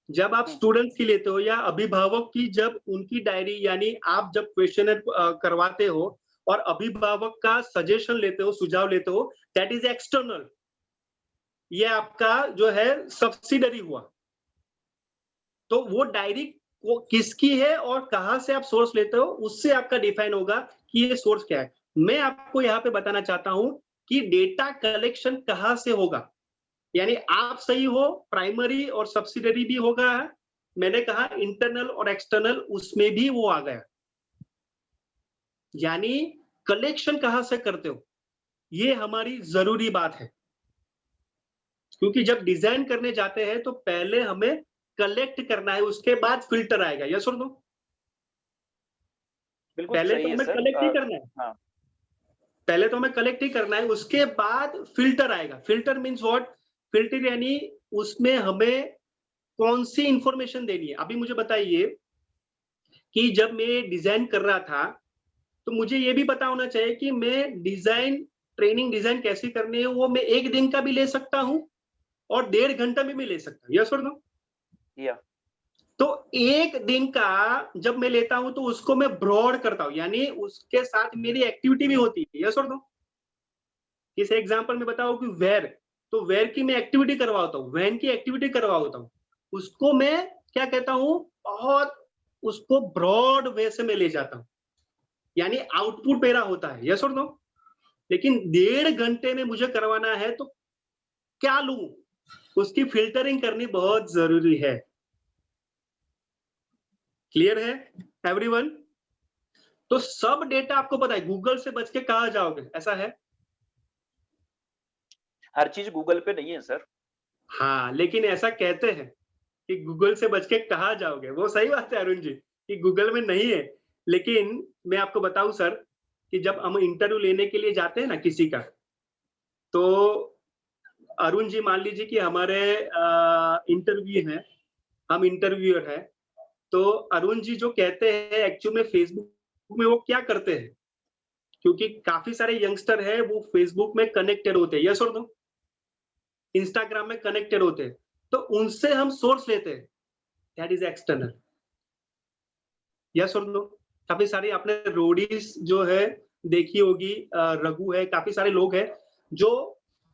जब आप स्टूडेंट्स की लेते हो या अभिभावक की, जब उनकी डायरी, यानी आप जब क्वेश्चनर करवाते हो और अभिभावक का सजेशन लेते हो, सुझाव लेते हो, दैट इज एक्सटर्नल। ये आपका जो है सब्सिडरी हुआ। तो वो डायरी वो किसकी है और कहां से आप सोर्स लेते हो, उससे आपका डिफाइन होगा कि ये सोर्स क्या है। मैं आपको यहाँ पे बताना चाहता हूं कि डेटा कलेक्शन कहां से होगा, यानी आप सही हो, प्राइमरी और सब्सिडरी भी होगा। मैंने कहा इंटरनल और एक्सटर्नल, उसमें भी वो आ गया। यानी कलेक्शन कहां से करते हो, ये हमारी जरूरी बात है, क्योंकि जब डिजाइन करने जाते हैं तो पहले हमें कलेक्ट करना है, उसके बाद फिल्टर आएगा। यस और नो? पहले तो हमें कलेक्ट ही करना है। हाँ। पहले तो हमें कलेक्ट ही करना है, उसके बाद फिल्टर आएगा। Filter means what? फिल्टर यानी उसमें हमें कौन सी इंफॉर्मेशन देनी है। अभी मुझे बताइए कि जब मैं डिजाइन कर रहा था तो मुझे ये भी पता होना चाहिए कि मैं ट्रेनिंग डिजाइन कैसे करनी है, वो मैं 1 दिन का भी ले सकता हूं और 1.5 घंटा में भी ले सकता हूं। यस और नो? तो 1 दिन का जब मैं लेता हूं तो उसको मैं ब्रॉड करता हूं, यानी उसके साथ मेरी एक्टिविटी भी होती है। यस और नो? इस एग्जांपल में बताओ कि वेयर, तो वेयर की मैं एक्टिविटी करवाता हूं, व्हेन की एक्टिविटी करवाता हूं, उसको मैं क्या कहता हूं, बहुत उसको ब्रॉड वे से मैं ले जाता हूं, यानी आउटपुट मेरा होता है। यस और नो? लेकिन 1.5 घंटे में मुझे करवाना है तो क्या लूं, उसकी फिल्टरिंग करनी बहुत जरूरी है। क्लियर है एवरीवन? तो सब डेटा आपको पता है, गूगल से बच के कहां जाओगे, ऐसा है? हर चीज गूगल पे नहीं है सर। हाँ, लेकिन ऐसा कहते हैं कि गूगल से बच के कहां जाओगे। वो सही बात है अरुण जी कि गूगल में नहीं है, लेकिन मैं आपको बताऊं सर कि जब हम इंटरव्यू लेने के लिए जाते हैं ना किसी का, तो अरुण जी मान लीजिए कि हमारे इंटरव्यू है, हम इंटरव्यूअर हैं, तो अरुण जी जो कहते हैं एक्चुअली में फेसबुक में वो क्या करते हैं, क्योंकि काफी सारे यंगस्टर है वो फेसबुक में कनेक्टेड होते हैं। यस और नो? इंस्टाग्राम में कनेक्टेड होते हैं, तो उनसे हम सोर्स लेते हैं, दैट इज एक्सटर्नल। यस और नो? काफी सारी आपने रोडीज जो है देखी होगी, रघु है, काफी सारे लोग हैं जो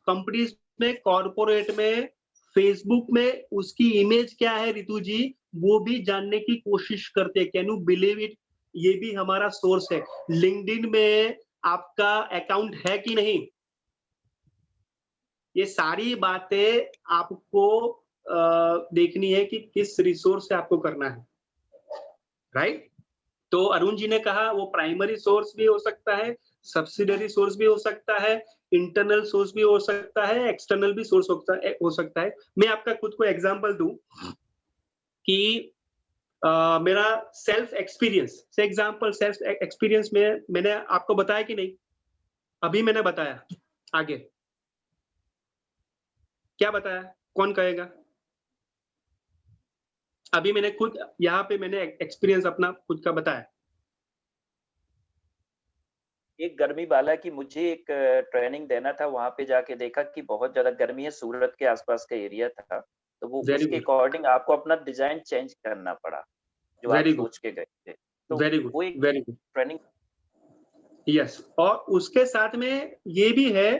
कंपनीज में, कॉर्पोरेट में, फेसबुक में उसकी इमेज क्या है रितु जी, वो भी जानने की कोशिश करते हैं। Can you believe it? ये भी हमारा सोर्स है। लिंक्डइन में आपका अकाउंट है कि नहीं, ये सारी बातें आपको देखनी है कि किस रिसोर्स से आपको करना है, राइट? तो अरुण जी ने कहा वो प्राइमरी सोर्स भी हो सकता है, सब्सिडरी सोर्स भी हो सकता है, इंटरनल सोर्स भी हो सकता है, एक्सटर्नल भी सोर्स हो सकता है। मैं आपका खुद को एग्जांपल दूं कि मेरा सेल्फ एक्सपीरियंस में मैंने आपको बताया कि नहीं? अभी मैंने बताया, आगे क्या बताया, कौन कहेगा? अभी मैंने खुद यहाँ पे मैंने एक्सपीरियंस अपना खुद का बताया। एक गर्मी वाला की मुझे एक ट्रेनिंग देना था, वहां पे जाके देखा कि बहुत ज्यादा गर्मी है, सूरत के आसपास का एरिया था, तो वो उसके अकॉर्डिंग आपको अपना डिजाइन चेंज करना पड़ा जो आप सोच के गए थे। तो वेरी वो एक गुड ट्रेनिंग। यस, और उसके साथ में ये भी है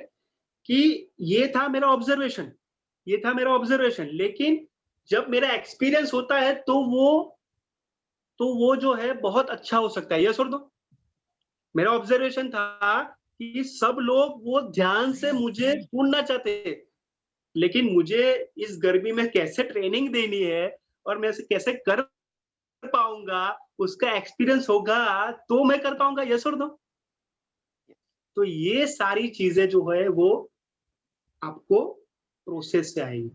कि ये था मेरा ऑब्जर्वेशन, लेकिन जब मेरा एक्सपीरियंस होता है तो वो जो है बहुत अच्छा हो सकता है। यस और नो? मेरा ऑब्जर्वेशन था कि सब लोग वो ध्यान से मुझे सुनना चाहते हैं, लेकिन मुझे इस गर्मी में कैसे ट्रेनिंग देनी है और मैं कैसे कर पाऊंगा, उसका एक्सपीरियंस होगा तो मैं कर पाऊंगा। यस और नो? तो ये सारी चीजें जो है वो आपको प्रोसेस से आएंगी।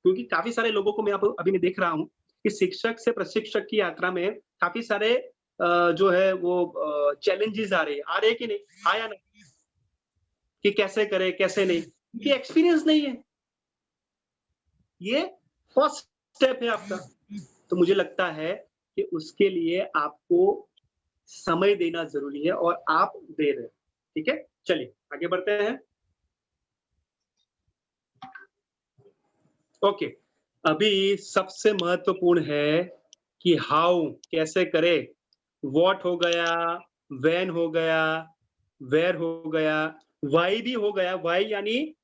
क्योंकि काफी सारे लोगों को मैं अभी मैं देख रहा हूँ कि शिक्षक से प्रशिक्षक की यात्रा में काफी सारे जो है वो चैलेंजेस आ रहे हैं कि नहीं, आया ना, कि कैसे करे कैसे नहीं, क्योंकि एक्सपीरियंस नहीं है। ये फर्स्ट स्टेप है आपका। तो मुझे लगता है कि उसके लिए आपको समय देना जरूरी है और आप दे रहे हैं। ठीक है, चलिए आगे बढ़ते हैं। ओके, अभी सबसे महत्वपूर्ण है कि हाउ कैसे करे। व्हाट हो गया, व्हेन हो गया, वेयर हो गया, वाई भी हो गया। वाई यानी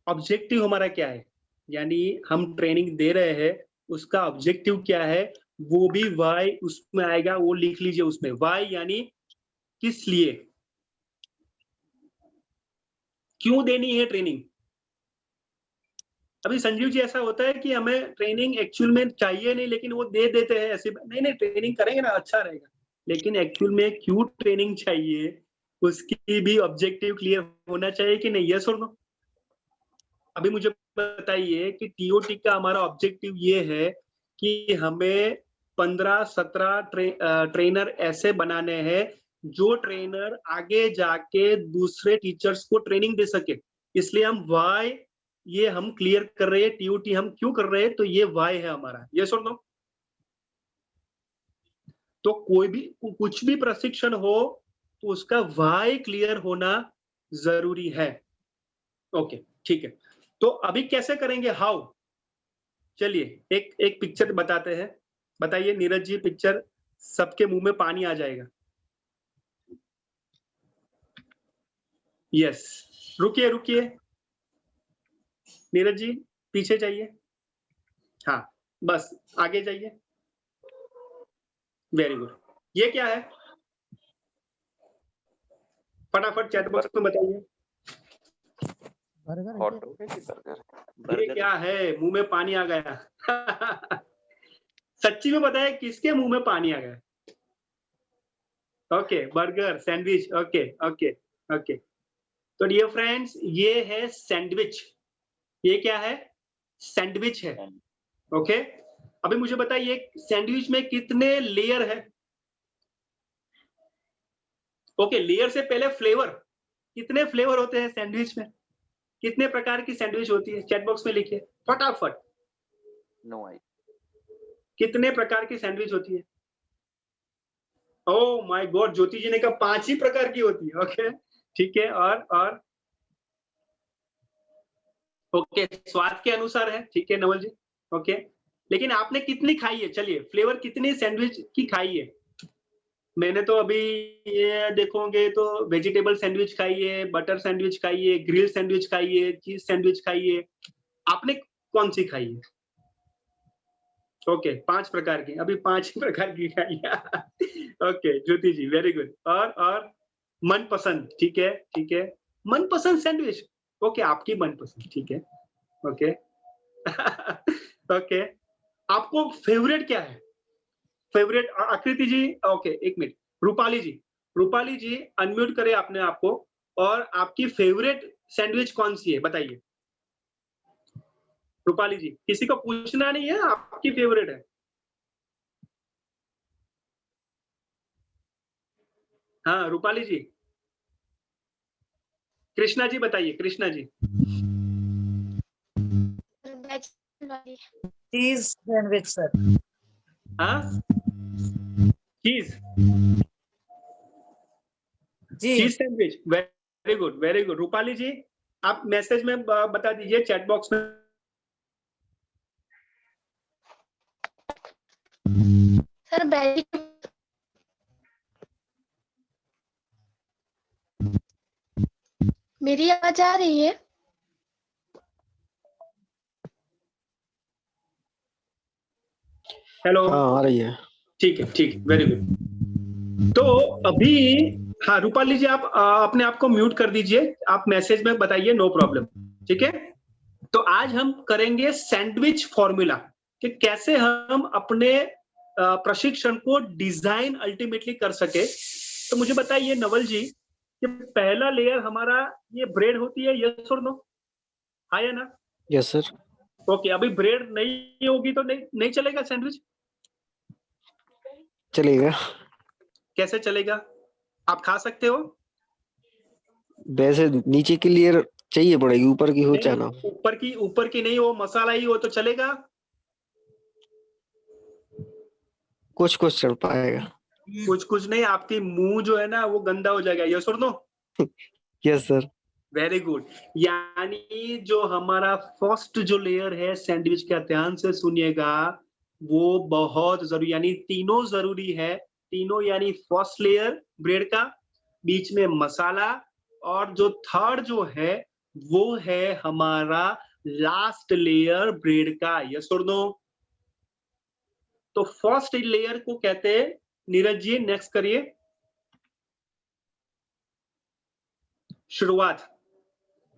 ऑब्जेक्टिव हमारा क्या है, यानी हम ट्रेनिंग दे रहे हैं उसका ऑब्जेक्टिव क्या है, वो भी वाई उसमें आएगा, वो लिख लीजिए उसमें। वाई यानी किस लिए, क्यों देनी है ट्रेनिंग। अभी संजीव जी ऐसा होता है कि हमें ट्रेनिंग एक्चुअल में चाहिए नहीं, लेकिन वो दे देते हैं ऐसे, नहीं ट्रेनिंग करेंगे ना अच्छा रहेगा, लेकिन एक्चुअल में क्यों ट्रेनिंग चाहिए उसकी भी ऑब्जेक्टिव क्लियर होना चाहिए कि नहीं, यस और नो। अभी मुझे बताइए कि टीओटी का हमारा ऑब्जेक्टिव ये है कि हमें 15-17 ट्रेनर ऐसे बनाने हैं जो ट्रेनर आगे जाके दूसरे टीचर्स को ट्रेनिंग दे सके। इसलिए हम वाई ये हम क्लियर कर रहे हैं, टीओटी हम क्यों कर रहे हैं, तो ये वाई है हमारा, यस और नो। तो कोई भी कुछ भी प्रशिक्षण हो तो उसका वाई क्लियर होना जरूरी है। ओके ठीक है, तो अभी कैसे करेंगे, हाउ। चलिए एक पिक्चर बताते हैं। बताइए नीरज जी, पिक्चर सबके मुंह में पानी आ जाएगा। यस, रुकिए नीरज जी, पीछे जाइए, हाँ बस आगे जाइए, वेरी गुड। ये क्या है, फटाफट चैट बॉक्स में बताइए। ये क्या है, मुंह में पानी आ गया। सच्ची में बताए किसके मुंह में पानी आ गया। Okay, burger, sandwich, okay. तो डियर फ्रेंड्स, ये है सैंडविच। ये क्या है, सैंडविच है। ओके, अभी मुझे बताइए सैंडविच में कितने लेयर है। ओके, लेयर से पहले फ्लेवर, कितने फ्लेवर होते हैं सैंडविच में, कितने प्रकार की सैंडविच होती है, चैट बॉक्स में लिखिए फटाफट। नो आई, कितने प्रकार की सैंडविच होती है। ओह माय गॉड, ज्योति जी ने कहा 5 ही प्रकार की होती है। ओके ठीक है, और ओके, स्वाद के अनुसार है, ठीक है नवल जी। ओके, लेकिन आपने कितनी खाई है, चलिए फ्लेवर कितनी सैंडविच की खाई है। मैंने तो अभी ये देखोगे तो वेजिटेबल सैंडविच खाई है, बटर सैंडविच खाई है, ग्रिल सैंडविच खाई है, चीज सैंडविच खाई है। आपने कौन सी खाई है। ओके, 5 प्रकार की, अभी 5 ही प्रकार की खाई है। ओके ज्योति जी, वेरी गुड। और मनपसंद, ठीक है, मनपसंद सैंडविच। ओके, आपकी मनपसंद, ठीक है, ओके। ओके, आपको फेवरेट क्या है, फेवरेट। आकृति जी, ओके एक मिनट, रूपाली जी अनम्यूट करें अपने आप को, और आपकी फेवरेट सैंडविच कौन सी है बताइए। रूपाली जी, किसी को पूछना नहीं है, आपकी फेवरेट है। हाँ रूपाली जी। कृष्णा जी बताइए, Krishna ji. Cheese sandwich sir. हाँ, चीज जी, cheese sandwich, very good. Rupali ji, आप मैसेज में बता दीजिए चैट बॉक्स में। सर मेरी आवाज आ रही है। हेलो, हाँ आ रही है। ठीक है, वेरी गुड। तो अभी हाँ रूपाली जी, आप अपने आप को म्यूट कर दीजिए, आप मैसेज में बताइए, नो प्रॉब्लम, ठीक है। तो आज हम करेंगे सैंडविच फॉर्मूला, कि कैसे हम अपने प्रशिक्षण को डिजाइन अल्टीमेटली कर सके। तो मुझे बताइए नवल जी, कि पहला लेयर हमारा ये ब्रेड होती है, यस और नो, हाँ या ना। Yes sir. ओके, अभी ब्रेड नहीं होगी तो नहीं चलेगा सैंडविच? चलेगा। कैसे चलेगा? आप खा सकते हो? वैसे नीचे की लेयर चाहिए पड़ेगी, ऊपर की हो चाहे ना हो। ऊपर की नहीं हो, मसाला ही हो तो चलेगा? कुछ कुछ चल पाएगा। कुछ नहीं, आपकी मुंह जो है ना वो गंदा हो जाएगा। यस और no? Yes sir. Very good. यानी जो हमारा फर्स्ट जो लेयर है सैंडविच का, ध्यान से सुनिएगा, वो बहुत जरूरी, यानी तीनों जरूरी है। तीनों यानी फर्स्ट लेयर ब्रेड का, बीच में मसाला, और जो थर्ड जो है वो है हमारा लास्ट लेयर ब्रेड का। यस और नो? तो फर्स्ट लेयर को कहते हैं, नीरज जी नेक्स्ट करिए। शुरुआत,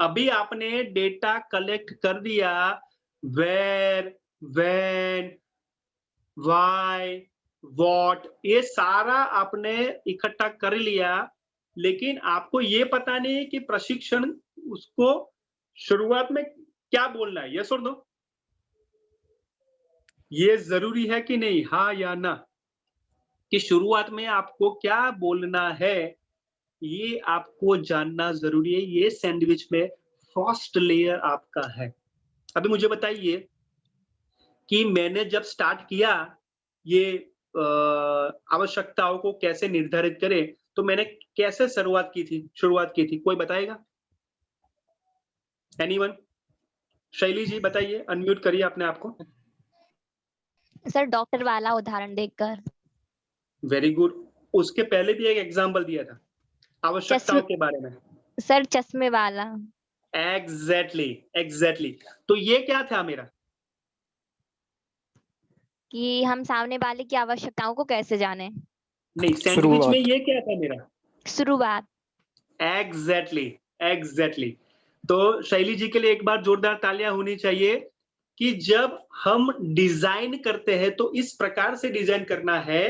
अभी आपने डेटा कलेक्ट कर दिया, वेयर, व्हेन, व्हाई, व्हाट, ये सारा आपने इकट्ठा कर लिया, लेकिन आपको ये पता नहीं है कि प्रशिक्षण उसको शुरुआत में क्या बोलना है। यस और नो? ये जरूरी है कि नहीं, हाँ या ना, कि शुरुआत में आपको क्या बोलना है, ये आपको जानना जरूरी है। ये सैंडविच में फर्स्ट लेयर आपका है। अभी मुझे बताइए कि मैंने जब स्टार्ट किया ये आवश्यकताओं को कैसे निर्धारित करें, तो मैंने कैसे शुरुआत की थी, कोई बताएगा? एनीवन? शैली जी बताइए, अनम्यूट करिए अपने आप को। सर डॉक्टर वाला उदाहरण देकर। Very good. उसके पहले भी एक एग्जांपल दिया था आवश्यकताओं के बारे में। सर चश्मे वाला। एग्जैक्टली। तो ये क्या था मेरा? कि हम सामने वाले की आवश्यकताओं को कैसे जाने। नहीं, सैंडविच में ये क्या था मेरा? शुरुआत। एग्जैक्टली। तो शैली जी के लिए एक बार जोरदार तालियां होनी चाहिए कि जब हम डिजाइन करते हैं तो इस प्रकार से डिजाइन करना है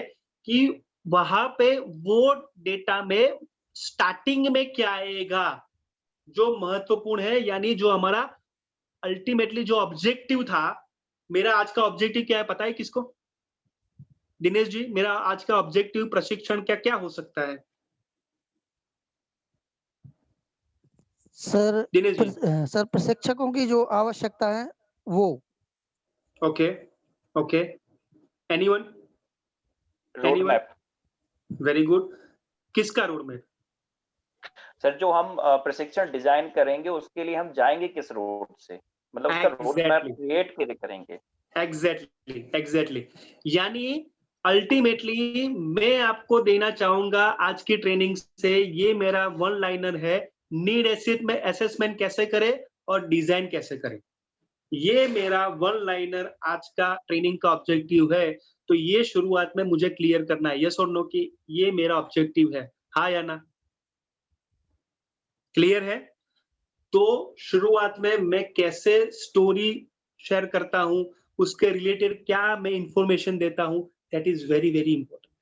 कि वहां पे वो डेटा में स्टार्टिंग में क्या आएगा जो महत्वपूर्ण है, यानी जो हमारा अल्टीमेटली जो ऑब्जेक्टिव था। मेरा आज का ऑब्जेक्टिव क्या है पता है किसको? दिनेश जी, मेरा आज का ऑब्जेक्टिव प्रशिक्षण क्या हो सकता है? सर दिनेश जी। सर प्रशिक्षकों की जो आवश्यकता है वो। Okay. Anyone? Road map. Very good. किसका रोड मैप? सर जो हम प्रशिक्षण डिजाइन करेंगे उसके लिए हम जाएंगे किस रोड से, मतलब उसका रोड मैप क्रिएट कैसे करेंगे। एग्जैक्टली। यानी अल्टीमेटली मैं आपको देना चाहूंगा आज की ट्रेनिंग से, ये मेरा वन लाइनर है, नीड असेसमेंट कैसे करें और डिजाइन कैसे करें। ये मेरा वन लाइनर आज का ट्रेनिंग का ऑब्जेक्टिव है। तो ये शुरुआत में मुझे क्लियर करना है, यस और नो, कि ये मेरा ऑब्जेक्टिव है, हाँ या ना? क्लियर है? तो शुरुआत में मैं कैसे स्टोरी शेयर करता हूं, उसके रिलेटेड क्या मैं इंफॉर्मेशन देता हूं, that is very very important.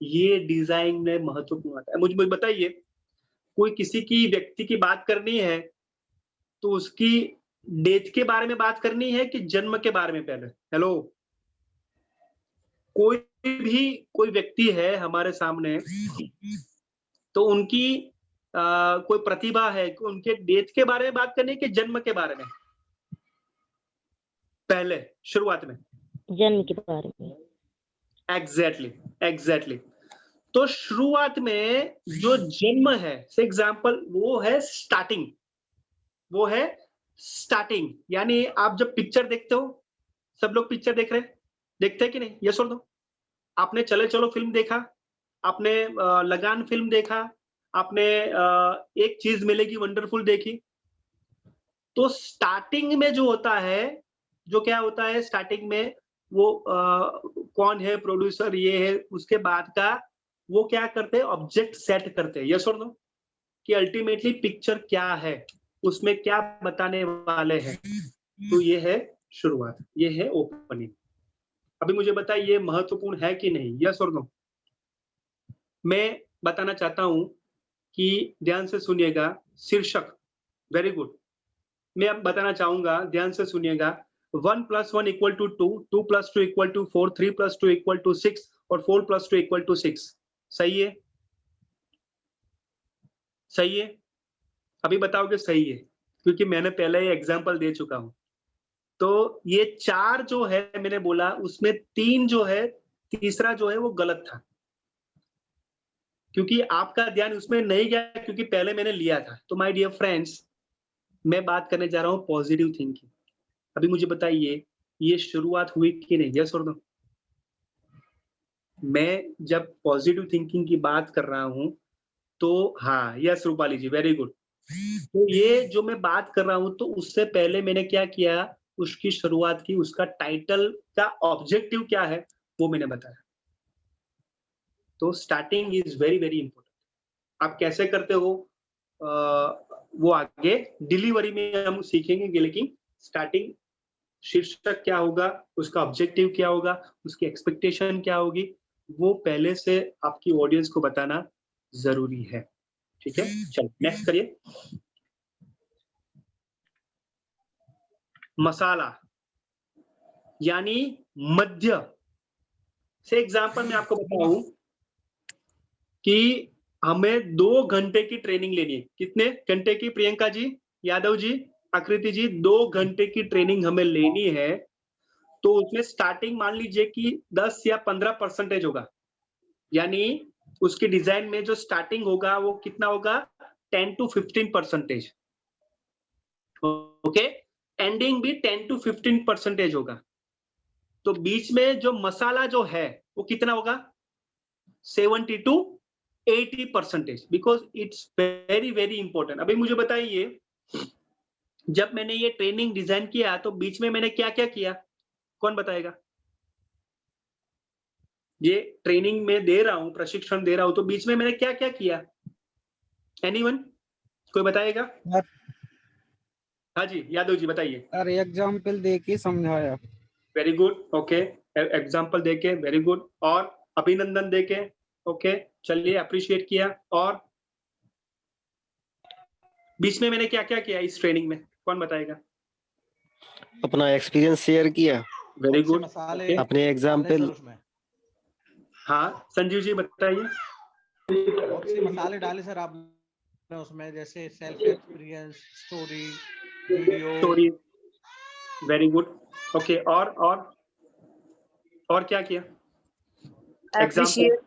ये डिजाइन में महत्वपूर्ण आता है। मुझे बताइए, कोई किसी की व्यक्ति की बात करनी है तो उसकी डेथ के बारे में बात करनी है कि जन्म के बारे में? पहले हेलो, कोई व्यक्ति है हमारे सामने, तो उनकी कोई प्रतिभा है, उनके डेथ के बारे में बात करनी है कि जन्म के बारे में? पहले शुरुआत में जन्म के बारे में। एग्जैक्टली। तो शुरुआत में जो जन्म है, फॉर एग्जांपल, वो है स्टार्टिंग। यानी आप जब पिक्चर देखते हो, सब लोग पिक्चर देखते हैं कि नहीं? यस और नो? आपने चले चलो फिल्म देखा, आपने लगान फिल्म देखा, आपने एक चीज मिलेगी वंडरफुल देखी। तो स्टार्टिंग में जो होता है, जो क्या होता है स्टार्टिंग में, वो कौन है प्रोड्यूसर, ये है, उसके बाद का वो क्या करते हैं, ऑब्जेक्ट सेट करते हैं। यस और नो? कि अल्टीमेटली पिक्चर क्या है, उसमें क्या बताने वाले हैं। तो ये है शुरुआत, ये है ओपनिंग। अभी मुझे बताइए ये महत्वपूर्ण है कि नहीं, यस और नो? मैं बताना चाहता हूं कि ध्यान से सुनिएगा। शीर्षक, वेरी गुड। मैं अब बताना चाहूंगा, ध्यान से सुनिएगा। 1 + 1 = 2, 2 + 2 = 4, 3 + 2 = 6 और 4 + 2 = 6। सही है? सही है? अभी बताओगे सही है, क्योंकि मैंने पहले ही एग्जाम्पल दे चुका हूं। तो ये 4 जो है मैंने बोला, उसमें 3 जो है, तीसरा जो है वो गलत था, क्योंकि आपका ध्यान उसमें नहीं गया, क्योंकि पहले मैंने लिया था। तो माय डियर फ्रेंड्स, मैं बात करने जा रहा हूं पॉजिटिव थिंकिंग। अभी मुझे बताइए, ये शुरुआत हुई कि नहीं? यस और नो? मैं जब पॉजिटिव थिंकिंग की बात कर रहा हूं तो हाँ, यस रूपाली जी, वेरी गुड। तो ये जो मैं बात कर रहा हूं, तो उससे पहले मैंने क्या किया, उसकी शुरुआत की, उसका टाइटल का ऑब्जेक्टिव क्या है वो मैंने बताया। तो starting is very very important. आप कैसे करते हो वो आगे डिलीवरी में हम सीखेंगे, लेकिन स्टार्टिंग शीर्षक क्या होगा, उसका ऑब्जेक्टिव क्या होगा, उसकी एक्सपेक्टेशन क्या होगी, वो पहले से आपकी ऑडियंस को बताना जरूरी है। ठीक है, चलो नेक्स्ट करिए। मसाला यानी मध्य से एग्जांपल मैं आपको बताऊं कि हमें 2 घंटे की ट्रेनिंग लेनी है। कितने घंटे की प्रियंका जी, यादव जी, आकृति जी? 2 घंटे की ट्रेनिंग हमें लेनी है। तो उसमें स्टार्टिंग मान लीजिए कि 10 या 15% होगा, यानी उसकी डिजाइन में जो स्टार्टिंग होगा वो कितना होगा, 10 to 15%। ओके, एंडिंग भी 10 to 15% होगा। तो बीच में जो मसाला जो है वो कितना होगा, 70 to 80%, because it's very very important. अभी मुझे बताइए, जब मैंने ये ट्रेनिंग डिजाइन किया तो बीच में मैंने क्या क्या किया, कौन बताएगा? ये ट्रेनिंग में दे रहा हूं, प्रशिक्षण दे रहा हूं, तो बीच में मैंने क्या क्या किया? एनीवन, कोई बताएगा? हाँ जी, यादव जी बताइए। अरे एग्जाम्पल दे के समझाया। वेरी गुड, ओके, एग्जाम्पल देके, वेरी गुड। और अभिनंदन देके, ओके, चलिए, अप्रिशिएट किया। और बीच में मैंने क्या क्या किया इस ट्रेनिंग में, कौन बताएगा? अपना एक्सपीरियंस शेयर किया। वेरी गुड, मसाले अपने एग्जाम्पल। उसमें हाँ संजीव जी बताइए। बहुत से मसाले डाले सर आपने उसमें, जैसे self experience, story, video. Story, very good, okay. और क्या किया? Example,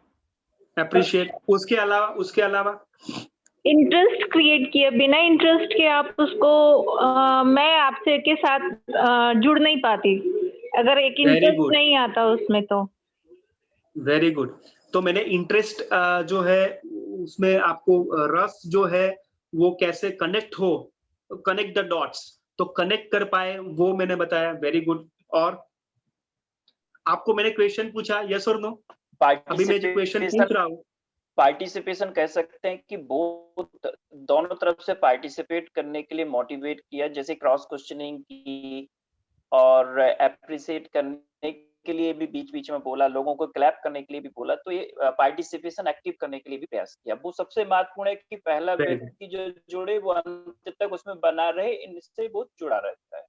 appreciate. उसके अलावा इंटरेस्ट क्रिएट किया। बिना इंटरेस्ट के आप उसको मैं आपसे के साथ जुड़ नहीं पाती, अगर एक इंटरेस्ट नहीं आता उसमें तो। Very good. तो मैंने इंटरेस्ट जो है उसमें आपको रस जो है वो कैसे कनेक्ट हो, कनेक्ट द डॉट्स, तो कनेक्ट कर पाए वो मैंने बताया। Very good. और आपको मैंने क्वेश्चन पूछा, यस और नो? अभी मैं जो क्वेश्चन पूछ रहा हूँ, पार्टिसिपेशन कह सकते हैं कि बहुत दोनों तरफ से पार्टिसिपेट करने के लिए मोटिवेट किया, जैसे क्रॉस क्वेश्चनिंग की और एप्रिशिएट करने के लिए भी बीच बीच में बोला, लोगों को क्लैप करने के लिए भी बोला। तो ये पार्टिसिपेशन एक्टिव करने के लिए भी प्रयास किया। वो सबसे महत्वपूर्ण है कि पहला व्यक्ति जो जुड़े वो अंत तक उसमें बना रहे, इनसे बहुत जुड़ा रहता है।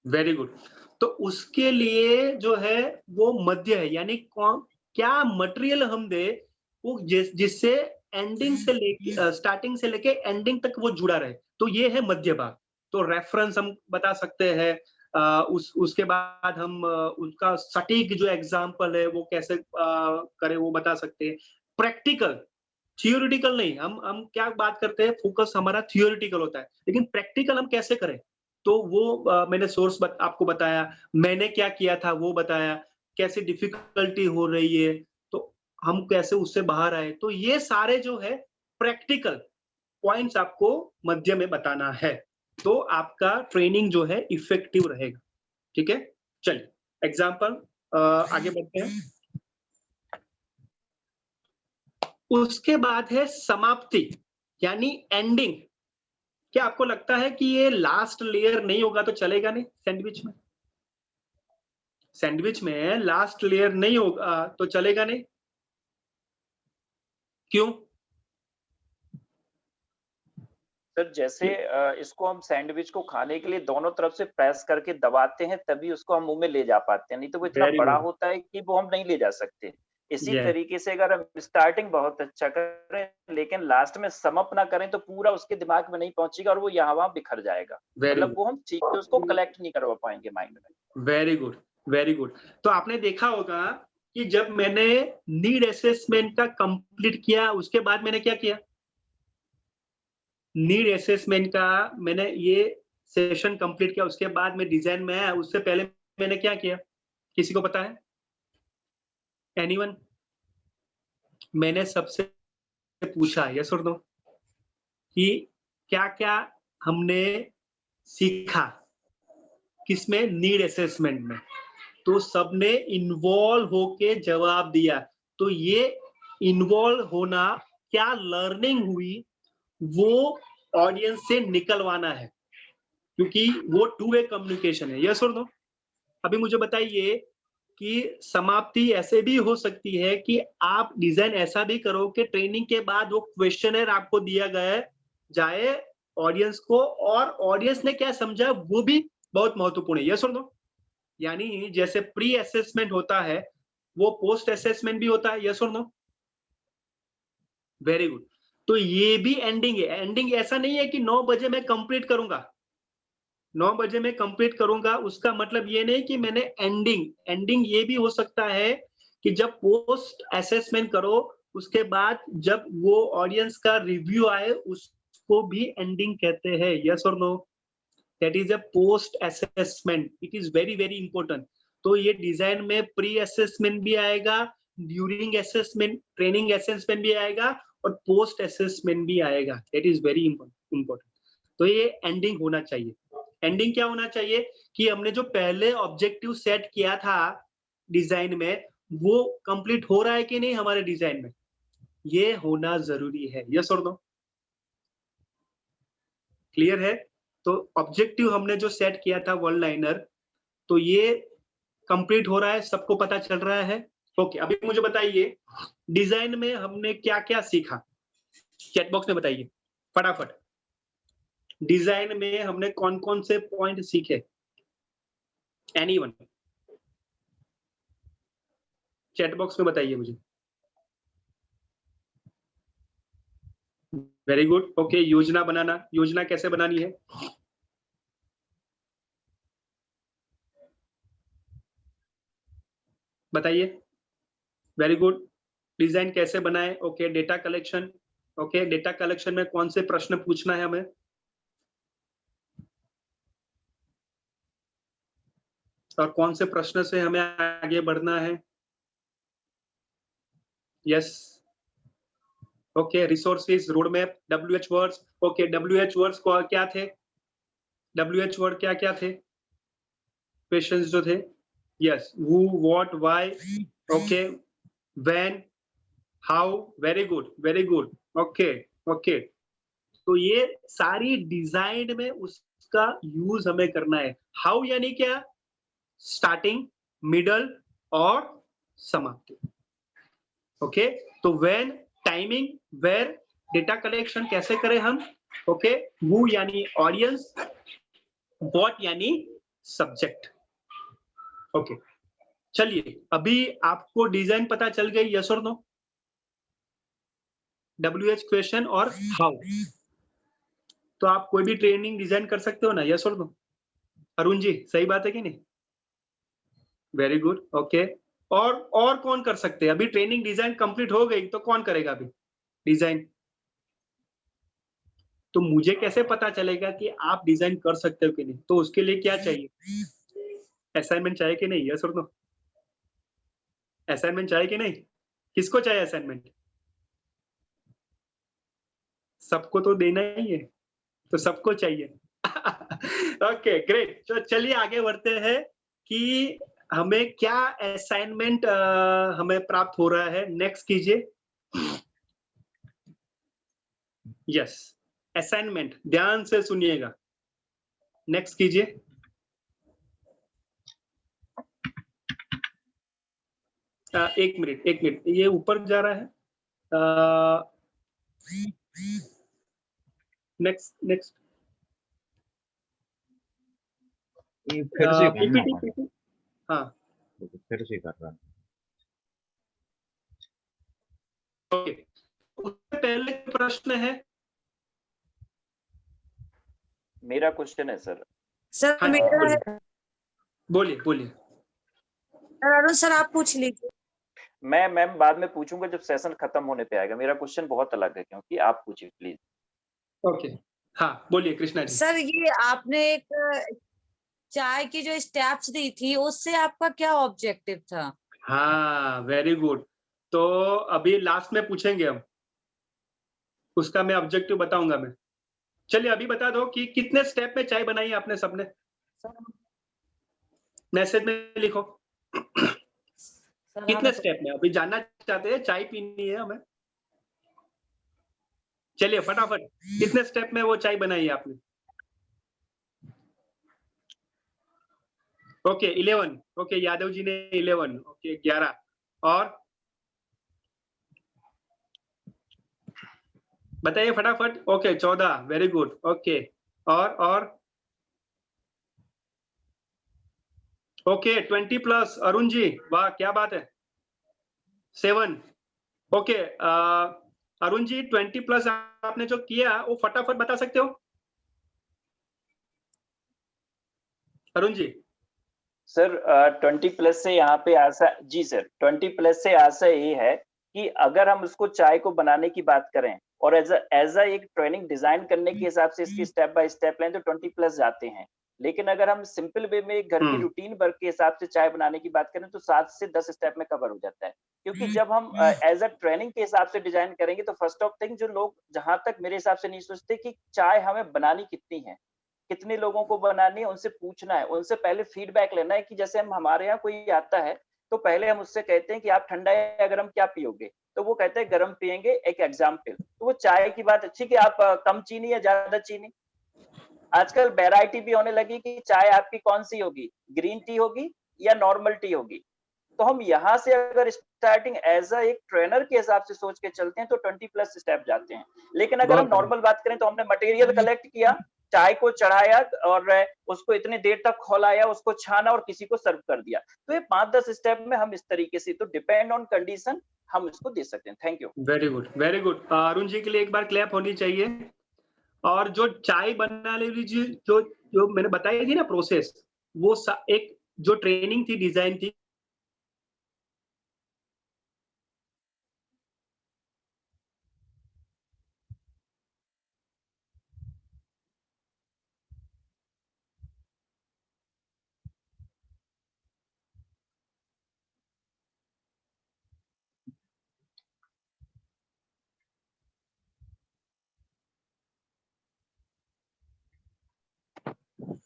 Very good. तो उसके लिए जो है वो मध्य है, यानी क्या मटेरियल हम दे वो जिससे एंडिंग से लेके स्टार्टिंग से लेके एंडिंग तक वो जुड़ा रहे, तो ये है मध्य भाग। तो रेफरेंस हम बता सकते हैं, उसके बाद हम उसका सटीक जो एग्जांपल है वो कैसे करें वो बता सकते हैं। प्रैक्टिकल, थियोरिटिकल नहीं, हम क्या बात करते हैं, फोकस हमारा थियोरिटिकल होता है, लेकिन प्रैक्टिकल हम कैसे करें, तो वो मैंने सोर्स आपको बताया, मैंने क्या किया था वो बताया, कैसे डिफिकल्टी हो रही है तो हम कैसे उससे बाहर आए। तो ये सारे जो है प्रैक्टिकल पॉइंट्स आपको मध्य में बताना है, तो आपका ट्रेनिंग जो है इफेक्टिव रहेगा। ठीक है, चलिए एग्जाम्पल आगे बढ़ते हैं। उसके बाद है समाप्ति यानी एंडिंग। क्या आपको लगता है कि ये लास्ट लेयर नहीं होगा तो चलेगा नहीं? सैंडविच में लास्ट लेयर नहीं होगा तो चलेगा नहीं, क्यों? सर जैसे इसको हम सैंडविच को खाने के लिए दोनों तरफ से प्रेस करके दबाते हैं तभी उसको हम मुंह में ले जा पाते हैं, नहीं तो वो इतना Very बड़ा good. होता है कि वो हम नहीं ले जा सकते। इसी Yeah. तरीके से अगर हम स्टार्टिंग बहुत अच्छा करें लेकिन लास्ट में सम अप ना करें तो पूरा उसके दिमाग में नहीं पहुंचेगा और वो यहाँ वहां बिखर जाएगा, Very मतलब good. वो हम ठीक से उसको कलेक्ट नहीं करवा पाएंगे माइंड में। Very good, very good. तो आपने देखा होगा कि जब मैंने नीड असेसमेंट का कंप्लीट किया उसके बाद मैंने क्या किया, नीड असेसमेंट का मैंने ये सेशन कंप्लीट किया उसके बाद मैं डिजाइन में आया, उससे पहले मैंने क्या किया, किसी को पता है? एनीवन? मैंने सबसे पूछा यस और नो कि क्या क्या हमने सीखा किसमें, नीड असेसमेंट में। तो सबने इन्वॉल्व होके जवाब दिया। तो ये इन्वॉल्व होना, क्या लर्निंग हुई वो ऑडियंस से निकलवाना है, क्योंकि वो टू वे कम्युनिकेशन है। यस और नो? अभी मुझे बताइए कि समाप्ति ऐसे भी हो सकती है कि आप डिजाइन ऐसा भी करो कि ट्रेनिंग के बाद वो क्वेश्चनर आपको दिया गया जाए ऑडियंस को, और ऑडियंस ने क्या समझा वो भी बहुत महत्वपूर्ण है। यस और नो? यानी जैसे प्री असेसमेंट होता है वो पोस्ट असेसमेंट भी होता है। यस और नो? Very good. तो ये भी एंडिंग है। एंडिंग ऐसा नहीं है कि 9 बजे मैं कंप्लीट करूंगा, 9 बजे मैं कंप्लीट करूंगा, उसका मतलब ये नहीं कि मैंने एंडिंग ये भी हो सकता है कि जब पोस्ट असेसमेंट करो उसके बाद जब वो ऑडियंस का रिव्यू आए उसको भी एंडिंग कहते हैं। यस और no? That is a post assessment, it is very very important. तो ये डिजाइन में प्री असेसमेंट भी आएगा, ड्यूरिंग असेसमेंट, ट्रेनिंग असेसमेंट भी आएगा और पोस्ट असेसमेंट भी आएगा। That is very important. तो ये एंडिंग होना चाहिए। एंडिंग क्या होना चाहिए कि हमने जो पहले ऑब्जेक्टिव सेट किया था डिजाइन में वो कंप्लीट हो रहा है कि नहीं हमारे डिजाइन में, ये होना जरूरी है। यस और नो? क्लियर है? तो ऑब्जेक्टिव हमने जो सेट किया था वन लाइनर, तो ये कंप्लीट हो रहा है, सबको पता चल रहा है? ओके, अभी मुझे बताइए डिजाइन में हमने क्या क्या सीखा, चैट बॉक्स में बताइए फटाफट। डिजाइन में हमने कौन कौन से पॉइंट सीखे? एनीवन? चैट बॉक्स में बताइए मुझे। Very good. ओके, योजना बनाना, योजना कैसे बनानी है? बताइए। Very good. डिजाइन कैसे बनाए? Okay, data collection. Okay, data collection में कौन से प्रश्न पूछना है हमें? और कौन से प्रश्न से हमें आगे बढ़ना है? Yes. Okay, resources, roadmap, WH words. Okay, WH words को क्या थे? WH वर्ड क्या क्या थे? क्वेश्चंस जो थे? Yes, who, what, why, okay, when, how, very good, very good. Okay, okay. तो ये सारी डिजाइन में उसका यूज हमें करना है। हाउ यानी क्या? स्टार्टिंग, मिडल और समाप्ति। ओके, तो when, timing, where, data collection कैसे करें हम? ओके, हु यानी ऑडियंस, व्हाट यानी सब्जेक्ट। ओके, चलिए अभी आपको डिजाइन पता चल गई। यस और नो? WH क्वेश्चन और हाउ। तो आप कोई भी ट्रेनिंग डिजाइन कर सकते हो ना? यस और नो? अरुण जी, सही बात है कि नहीं? Very good. ओके, और कौन कर सकते हैं? अभी ट्रेनिंग डिजाइन कंप्लीट हो गई तो कौन करेगा अभी डिजाइन? तो मुझे कैसे पता चलेगा कि आप डिजाइन कर सकते हो कि नहीं? तो उसके लिए क्या चाहिए? असाइनमेंट चाहिए कि नहीं? यस और नो? असाइनमेंट चाहिए कि नहीं? किसको चाहिए असाइनमेंट? सबको तो देना ही है, तो सबको चाहिए। Okay, great. तो चलिए आगे बढ़ते हैं कि हमें क्या असाइनमेंट हमें प्राप्त हो रहा है। नेक्स्ट कीजिए। यस, असाइनमेंट, ध्यान से सुनिएगा। नेक्स्ट कीजिए। एक मिनट, ये ऊपर जा रहा है। नेक्स्ट ये फिर से करना पीपीटी पड़ेगा। हाँ फिर से कर रहा हूं। ओके, उससे पहले प्रश्न है। मेरा क्वेश्चन है सर। सर हाँ जी, मेरा है। बोलिए बोलिए। सर अरुण सर आप पूछ लीजिए। मैं मैम बाद में पूछूंगा जब सेशन खत्म होने पे आएगा। मेरा क्वेश्चन बहुत अलग है, क्योंकि आप पूछिए प्लीज। ओके हाँ बोलिए कृष्णा जी। सर ये आपने एक चाय की जो स्टेप्स दी थी उससे आपका क्या ऑब्जेक्टिव था? हाँ वेरी गुड। तो अभी लास्ट में पूछेंगे हम, उसका मैं ऑब्जेक्टिव बताऊंगा मैं। चलिए अभी बता दो कि कितने स्टेप में चाय बनाई आपने सबने, मैसेज में लिखो। कितने स्टेप में अभी जानना चाहते हैं, चाय पीनी है हमें। चलिए फटाफट, कितने स्टेप में वो चाय बनाई है आपने? ओके 11। ओके यादव जी ने 11। ओके 11 और बताइए फटाफट। Okay 14 very good. ओके और ओके 20 प्लस अरुण जी, वाह क्या बात है। 7 ओके अरुण जी 20 प्लस आपने जो किया वो फटाफट बता सकते हो अरुण जी? सर 20 प्लस से यहाँ पे आशा जी सर 20 प्लस से आशा ये है कि अगर हम उसको चाय को बनाने की बात करें और एज अ एक ट्रेनिंग डिजाइन करने के हिसाब से इसकी स्टेप बाय स्टेप लें तो 20 प्लस जाते हैं। लेकिन अगर हम सिंपल वे में घर की रूटीन वर्क के हिसाब से चाय बनाने की बात करें तो 7 से 10 स्टेप में कवर हो जाता है। क्योंकि जब हम एज अ ट्रेनिंग के हिसाब से डिजाइन करेंगे तो फर्स्ट ऑफ थिंग जो लोग जहां तक मेरे हिसाब से नहीं सोचते कि चाय हमें बनानी कितनी है, कितने लोगों को बनानी है, उनसे पूछना है, उनसे पहले फीडबैक लेना है। कि जैसे हम हमारे यहाँ कोई आता है तो पहले हम उससे कहते हैं कि आप ठंडा या गर्म क्या पियोगे, तो वो कहते हैं गर्म पियेंगे एक एग्जाम्पल। तो वो चाय की बात अच्छी कि आप कम चीनी या ज्यादा चीनी। आजकल वैरायटी भी होने लगी कि चाय आपकी कौन सी होगी, ग्रीन टी होगी या नॉर्मल टी होगी। तो हम यहाँ से अगर स्टार्टिंग एज अ एक ट्रेनर के हिसाब से सोच के चलते हैं तो 20 प्लस स्टेप जाते हैं। लेकिन अगर हम नॉर्मल बात करें तो हमने मटेरियल कलेक्ट किया, चाय को चढ़ाया और उसको इतने देर तक खौलाया, उसको छाना और किसी को सर्व कर दिया। तो ये 5-10 स्टेप में हम इस तरीके से, तो डिपेंड ऑन कंडीशन हम इसको दे सकते हैं। Thank you. Very good very good. Arun ji के लिए एक बार क्लैप होनी चाहिए। और जो चाय बनाने वाली जो मैंने बताई थी ना प्रोसेस, वो एक जो ट्रेनिंग थी, डिजाइन थी,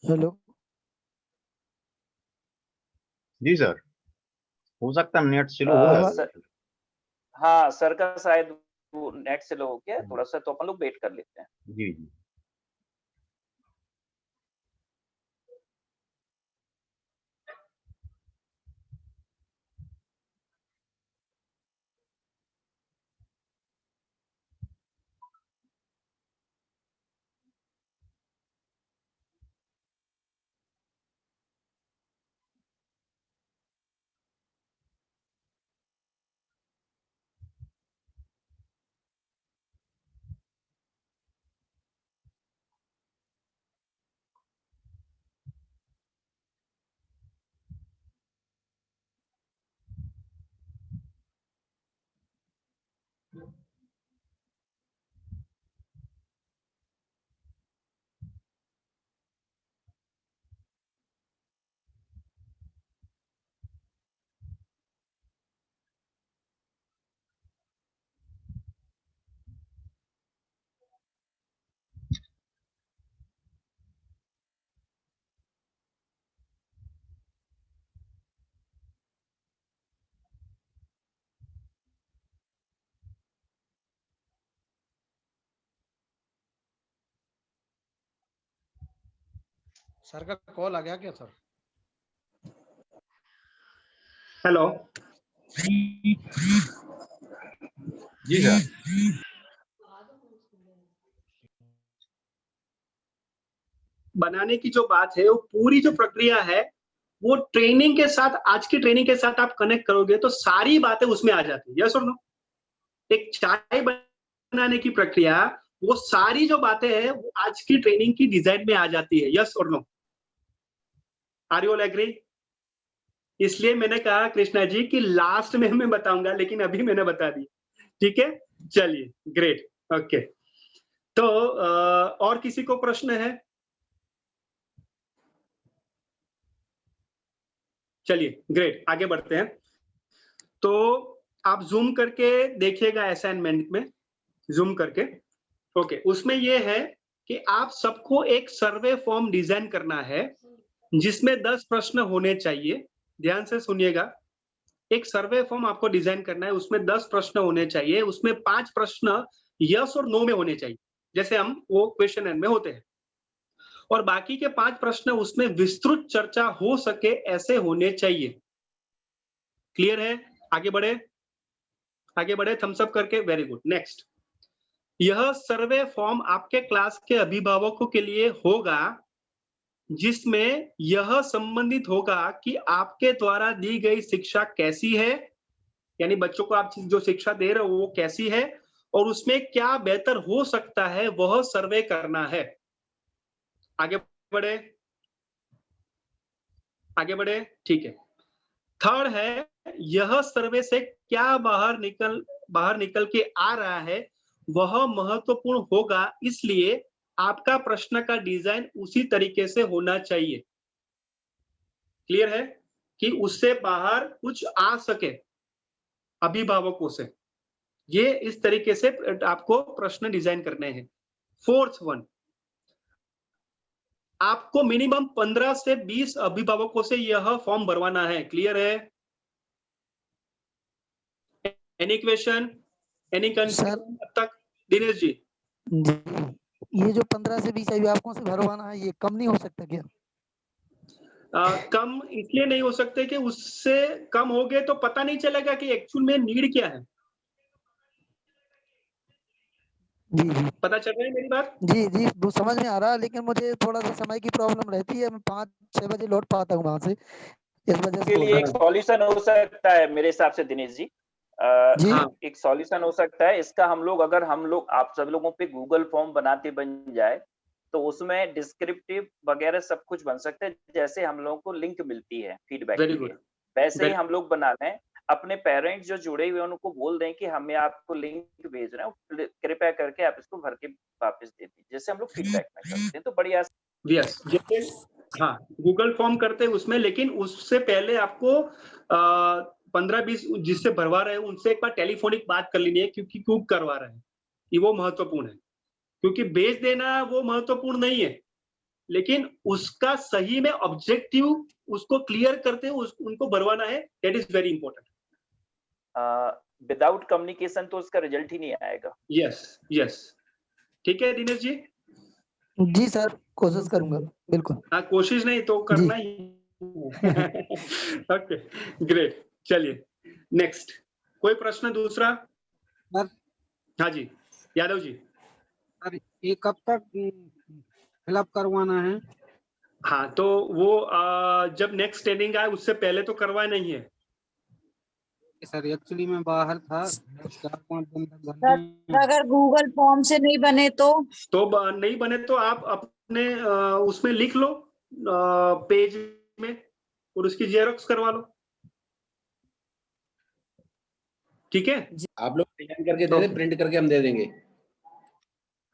हेलो जी सर, हो सकता है नेट स्लो हो जाए। हाँ सर का शायद वो नेट स्लो हो गया थोड़ा सा, तो अपन लोग वेट कर लेते हैं। जी जी सर का कॉल आ गया क्या सर? हेलो जी सर। बनाने की जो बात है, वो पूरी जो प्रक्रिया है, वो ट्रेनिंग के साथ, आज की ट्रेनिंग के साथ आप कनेक्ट करोगे तो सारी बातें उसमें आ जाती है। यस और नो? एक चाय बनाने की प्रक्रिया, वो सारी जो बातें हैं वो आज की ट्रेनिंग की डिजाइन में आ जाती है। यस और no? Are you all agree? इसलिए मैंने कहा कृष्णा जी कि लास्ट में मैं बताऊंगा, लेकिन अभी मैंने बता दी। ठीक है, चलिए, ग्रेट, ओके। तो और किसी को प्रश्न है? चलिए, ग्रेट, आगे बढ़ते हैं। तो आप जूम करके देखिएगा असाइनमेंट में, जूम करके, ओके। उसमें ये है कि आप सबको एक सर्वे फॉर्म डिजाइन करना है जिसमें 10 प्रश्न होने चाहिए। ध्यान से सुनिएगा, एक सर्वे फॉर्म आपको डिजाइन करना है, उसमें 10 प्रश्न होने चाहिए, उसमें 5 प्रश्न यस और नो में होने चाहिए, जैसे हम वो क्वेश्चन में होते हैं, और बाकी के 5 प्रश्न उसमें विस्तृत चर्चा हो सके ऐसे होने चाहिए। क्लियर है? आगे बढ़े, आगे बढ़े, थम्स अप करके, वेरी गुड। नेक्स्ट, यह सर्वे फॉर्म आपके क्लास के अभिभावकों के लिए होगा, जिसमें यह संबंधित होगा कि आपके द्वारा दी गई शिक्षा कैसी है, यानी बच्चों को आप जो शिक्षा दे रहे हो वो कैसी है, और उसमें क्या बेहतर हो सकता है, वह सर्वे करना है। आगे बढ़े, आगे बढ़े, ठीक है। थर्ड है, यह सर्वे से क्या बाहर निकल के आ रहा है वह महत्वपूर्ण होगा, इसलिए आपका प्रश्न का डिजाइन उसी तरीके से होना चाहिए। क्लियर है? कि उससे बाहर कुछ आ सके अभिभावकों से, ये इस तरीके से आपको प्रश्न डिजाइन करने हैं। फोर्थ वन, आपको मिनिमम 15 से 20 अभिभावकों से यह फॉर्म भरवाना है। क्लियर है? एनी क्वेश्चन, एनी कंसर्न अब तक? दिनेश जी, ये जो 15 से 20 अभिभावकों से भरवाना है, ये कम नहीं हो सकता क्या? कम इसलिए नहीं हो सकते कि उससे कम हो गए तो पता नहीं चलेगा कि एक्चुअल में नीड क्या है। जी जी, पता चल रहा है मेरी बात? जी जी, वो समझ में आ रहा है, लेकिन मुझे थोड़ा सा समय की प्रॉब्लम रहती है, मैं 5-6 बजे लौट पाता हूँ वहां से, इस वजह से के लिए एक सॉल्यूशन हो सकता है मेरे हिसाब से दिनेश जी। एक सॉल्यूशन हो सकता है इसका, अगर हम लोग आप सब लोगों पे गूगल फॉर्म बनाते बन जाए तो उसमें डिस्क्रिप्टिव वगैरह सब कुछ बन सकता है, जैसे हम लोगों को लिंक मिलती है फीडबैक के लिए, वैसे ही हम लोग बना लें। अपने पेरेंट्स जो जुड़े हुए हैं उनको बोल दें कि हमें आपको लिंक भेज रहे हैं, कृपया करके आप इसको भर के वापस दे दीजिए, जैसे हम लोग फीडबैक में करते हैं। तो बढ़िया। यस, जैसे हाँ गूगल फॉर्म करते हैं उसमें, लेकिन उससे पहले आपको 15-20 जिससे भरवा रहे हैं उनसे एक बार टेलीफोनिक बात कर लेनी है, क्योंकि क्यों करवा रहे हैं ये वो महत्वपूर्ण है। क्योंकि भेज देना वो महत्वपूर्ण नहीं है, लेकिन उसका सही में ऑब्जेक्टिव उसको क्लियर करते हुए उनको भरवाना है, that is very important. Without communication तो उसका रिजल्ट ही नहीं आएगा। यस यस, ठीक है दिनेश जी? जी सर, कोशिश करूंगा, बिल्कुल। हाँ, कोशिश नहीं तो करना ही। ओके, ग्रेट, चलिए नेक्स्ट। कोई प्रश्न दूसरा? हाँ जी, यादव जी। सर, ये कब तक फिलअप करवाना है? हाँ, तो वो जब नेक्स्ट ट्रेनिंग आए उससे पहले तो करवाए नहीं है सर। एक्चुअली मैं बाहर था 4-5 दिन तक। सर, अगर गूगल फॉर्म से नहीं बने तो नहीं बने तो आप अपने उसमें लिख लो पेज में, और उसकी जेरोक्स करवा लो। ठीक है, आप लोग डिजाइन करके दे दें, प्रिंट करके हम दे देंगे।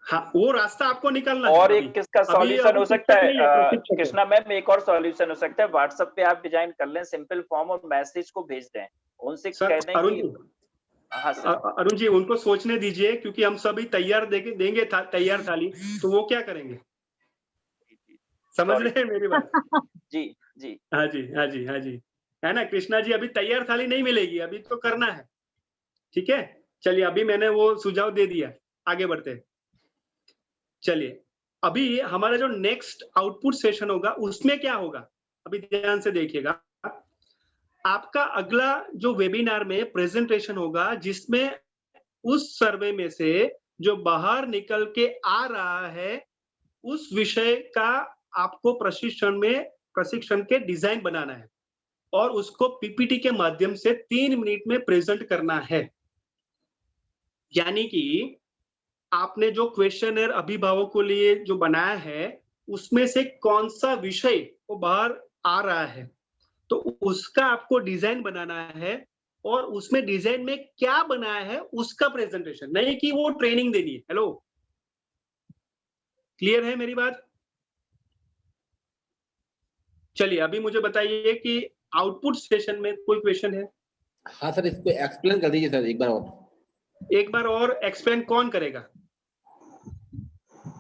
हाँ, वो रास्ता आपको निकालना और है। एक किसका सॉल्यूशन हो सकता है कृष्णा मैम, एक और सॉल्यूशन हो सकता है, व्हाट्सएप पे आप डिजाइन कर लें सिंपल फॉर्म और मैसेज को भेज दें, उनसे कह दें कि हाँ सर। अरुण जी, उनको सोचने दीजिए, क्योंकि हम सभी तैयार देंगे तैयार थाली, तो वो क्या करेंगे? समझ रहे हैं मेरी बात? जी जी, हाँ जी, हाँ जी, हाँ जी, है ना कृष्णा जी? अभी तैयार थाली नहीं मिलेगी, अभी तो करना है। ठीक है, चलिए, अभी मैंने वो सुझाव दे दिया, आगे बढ़ते हैं। चलिए, अभी हमारा जो नेक्स्ट आउटपुट सेशन होगा उसमें क्या होगा, अभी ध्यान से देखिएगा। आपका अगला जो वेबिनार में प्रेजेंटेशन होगा, जिसमें उस सर्वे में से जो बाहर निकल के आ रहा है उस विषय का आपको प्रशिक्षण के डिजाइन बनाना है और उसको पीपीटी के माध्यम से 3 मिनट में प्रेजेंट करना है। यानी कि आपने जो क्वेश्चनर अभिभावक को लिए जो बनाया है उसमें से कौन सा विषय वो बाहर आ रहा है, तो उसका आपको डिजाइन बनाना है और उसमें डिजाइन में क्या बनाया है उसका प्रेजेंटेशन, नहीं कि वो ट्रेनिंग देनी है। हेलो, क्लियर है मेरी बात? चलिए अभी मुझे बताइए कि आउटपुट सेशन में कोई क्वेश्चन है? हाँ सर, इसको एक्सप्लेन कर दीजिए सर एक बार और एक्सप्लेन कौन करेगा?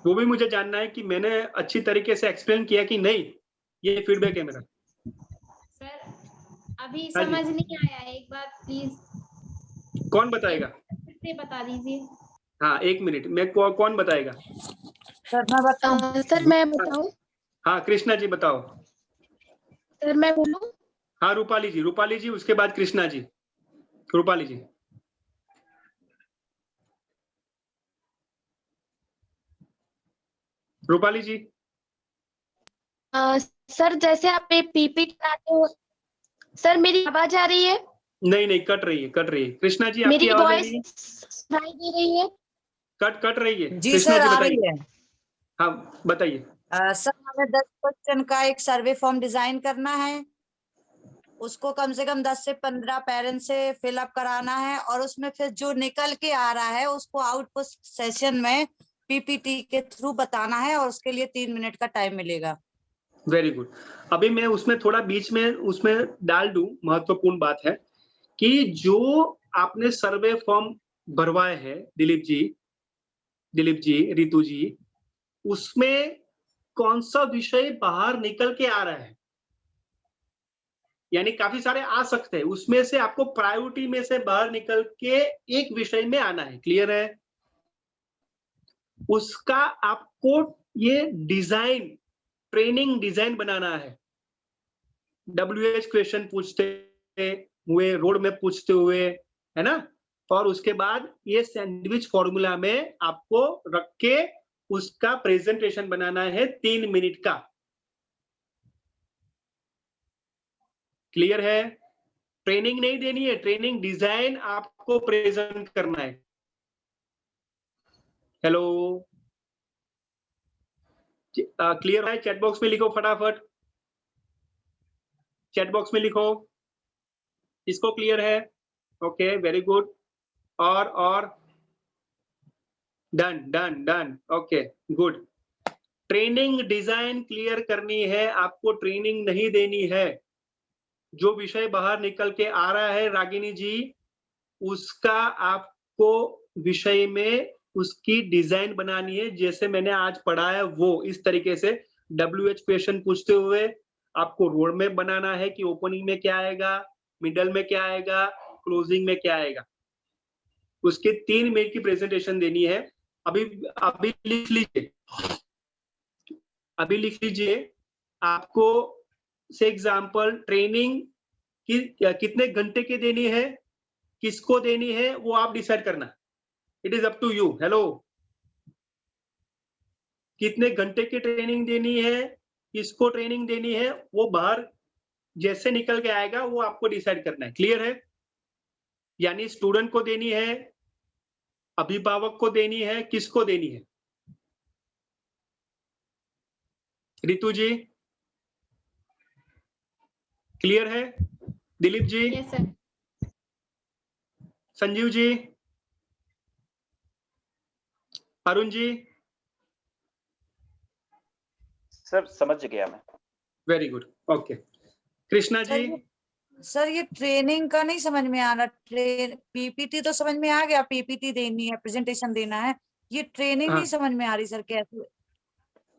वो भी मुझे जानना है कि मैंने अच्छी तरीके से एक्सप्लेन किया कि नहीं, ये फीडबैक है मेरा। सर अभी समझ नहीं आया, एक बार प्लीज। कौन बताएगा? फिर से बता दीजिए। हाँ 1 मिनट में कौन बताएगा? सर मैं बताऊं? सर मैं बताऊं? हाँ कृष्णा जी बताओ। सर मैं बोलूं? हाँ रूपाली जी, उसके बाद कृष्णा जी। रूपाली जी। रूपाली जी। सर जैसे आप पीपीटी बनाते हो, सर मेरी आवाज आ रही है? नहीं कट रही है। कृष्णा जी मेरी आपकी आवाज आ वॉइस रही है? सुनाई दे रही है? कट रही है। जी कृष्णा सर, जी आ बताइए। रही है। हाँ बताइए। सर हमें 10 क्वेश्चन का एक सर्वे फॉर्म डिजाइन करना है, उसको कम से कम 10 से 15 पेरेंट्स से फिलअप कराना है और उसमें फिर जो निकल के आ रहा है उसको आउटपुट सेशन में पीपीटी के थ्रू बताना है और उसके लिए 3 मिनट का टाइम मिलेगा। Very good. अभी मैं उसमें थोड़ा बीच में उसमें डाल दूं, महत्वपूर्ण बात है कि जो आपने सर्वे फॉर्म भरवाए हैं दिलीप जी, रितु जी, उसमें कौन सा विषय बाहर निकल के आ रहा है? यानी काफी सारे आ सकते हैं, उसमें से आपको प्रायोरिटी में से बाहर निकल के एक विषय में आना है। क्लियर है? उसका आपको ये डिजाइन, ट्रेनिंग डिजाइन बनाना है। WH क्वेश्चन पूछते हुए, रोड में पूछते हुए, है ना? और उसके बाद ये सैंडविच फॉर्मूला में आपको रख के उसका प्रेजेंटेशन बनाना है 3 मिनट का। क्लियर है? ट्रेनिंग नहीं देनी है, ट्रेनिंग डिजाइन आपको प्रेजेंट करना है। हेलो, क्लियर है? चैट बॉक्स में लिखो फटाफट, चैट बॉक्स में लिखो इसको क्लियर है? Okay very good. और done okay good. Training design clear करनी है, आपको ट्रेनिंग नहीं देनी है। जो विषय बाहर निकल के आ रहा है रागिनी जी, उसका आपको विषय में उसकी डिजाइन बनानी है, जैसे मैंने आज पढ़ाया वो इस तरीके से WH क्वेश्चन पूछते हुए आपको रोड मैप बनाना है कि ओपनिंग में क्या आएगा, मिडल में क्या आएगा, क्लोजिंग में क्या आएगा। उसके 3 मिनट की प्रेजेंटेशन देनी है। अभी लिख लीजिए आपको से एग्जांपल ट्रेनिंग की कितने घंटे की देनी है, किसको देनी है, वो आप डिसाइड करना। It is up to you. Hello, कितने घंटे की ट्रेनिंग देनी है, किसको ट्रेनिंग देनी है, वो बाहर जैसे निकल के आएगा वो आपको डिसाइड करना है। क्लियर है? यानी स्टूडेंट को देनी है, अभिभावक को देनी है, किसको देनी है? रितु जी क्लियर है? Dilip ji? Yes sir. Sanjeev ji? Arun ji? Sir समझ गया मैं। Very good okay. Krishna ji? Sir ये ट्रेनिंग का नहीं समझ में आ रहा। पीपीटी तो समझ में आ गया, पीपीटी देनी है, प्रेजेंटेशन देना है, ये ट्रेनिंग नहीं समझ में आ रही सर कैसे।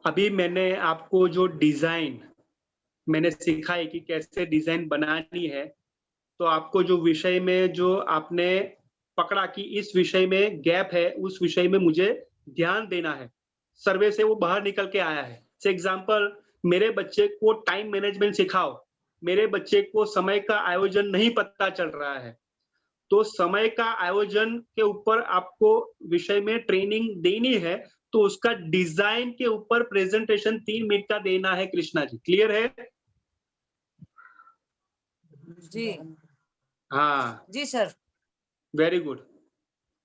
अभी मैंने आपको जो डिजाइन मैंने सिखाई कि कैसे डिजाइन बनानी है, तो आपको जो विषय में जो आपने पकड़ा कि इस विषय में गैप है, उस विषय में मुझे ध्यान देना है, सर्वे से वो बाहर निकल के आया है। फॉर एग्जांपल, मेरे बच्चे को टाइम मैनेजमेंट सिखाओ, मेरे बच्चे को समय का आयोजन नहीं पता चल रहा है, तो समय का आयोजन के ऊपर आपको विषय में ट्रेनिंग देनी है, तो उसका डिजाइन के ऊपर प्रेजेंटेशन 3 मिनट का देना है। कृष्णा जी, क्लियर है? जी हाँ जी sir. Very good.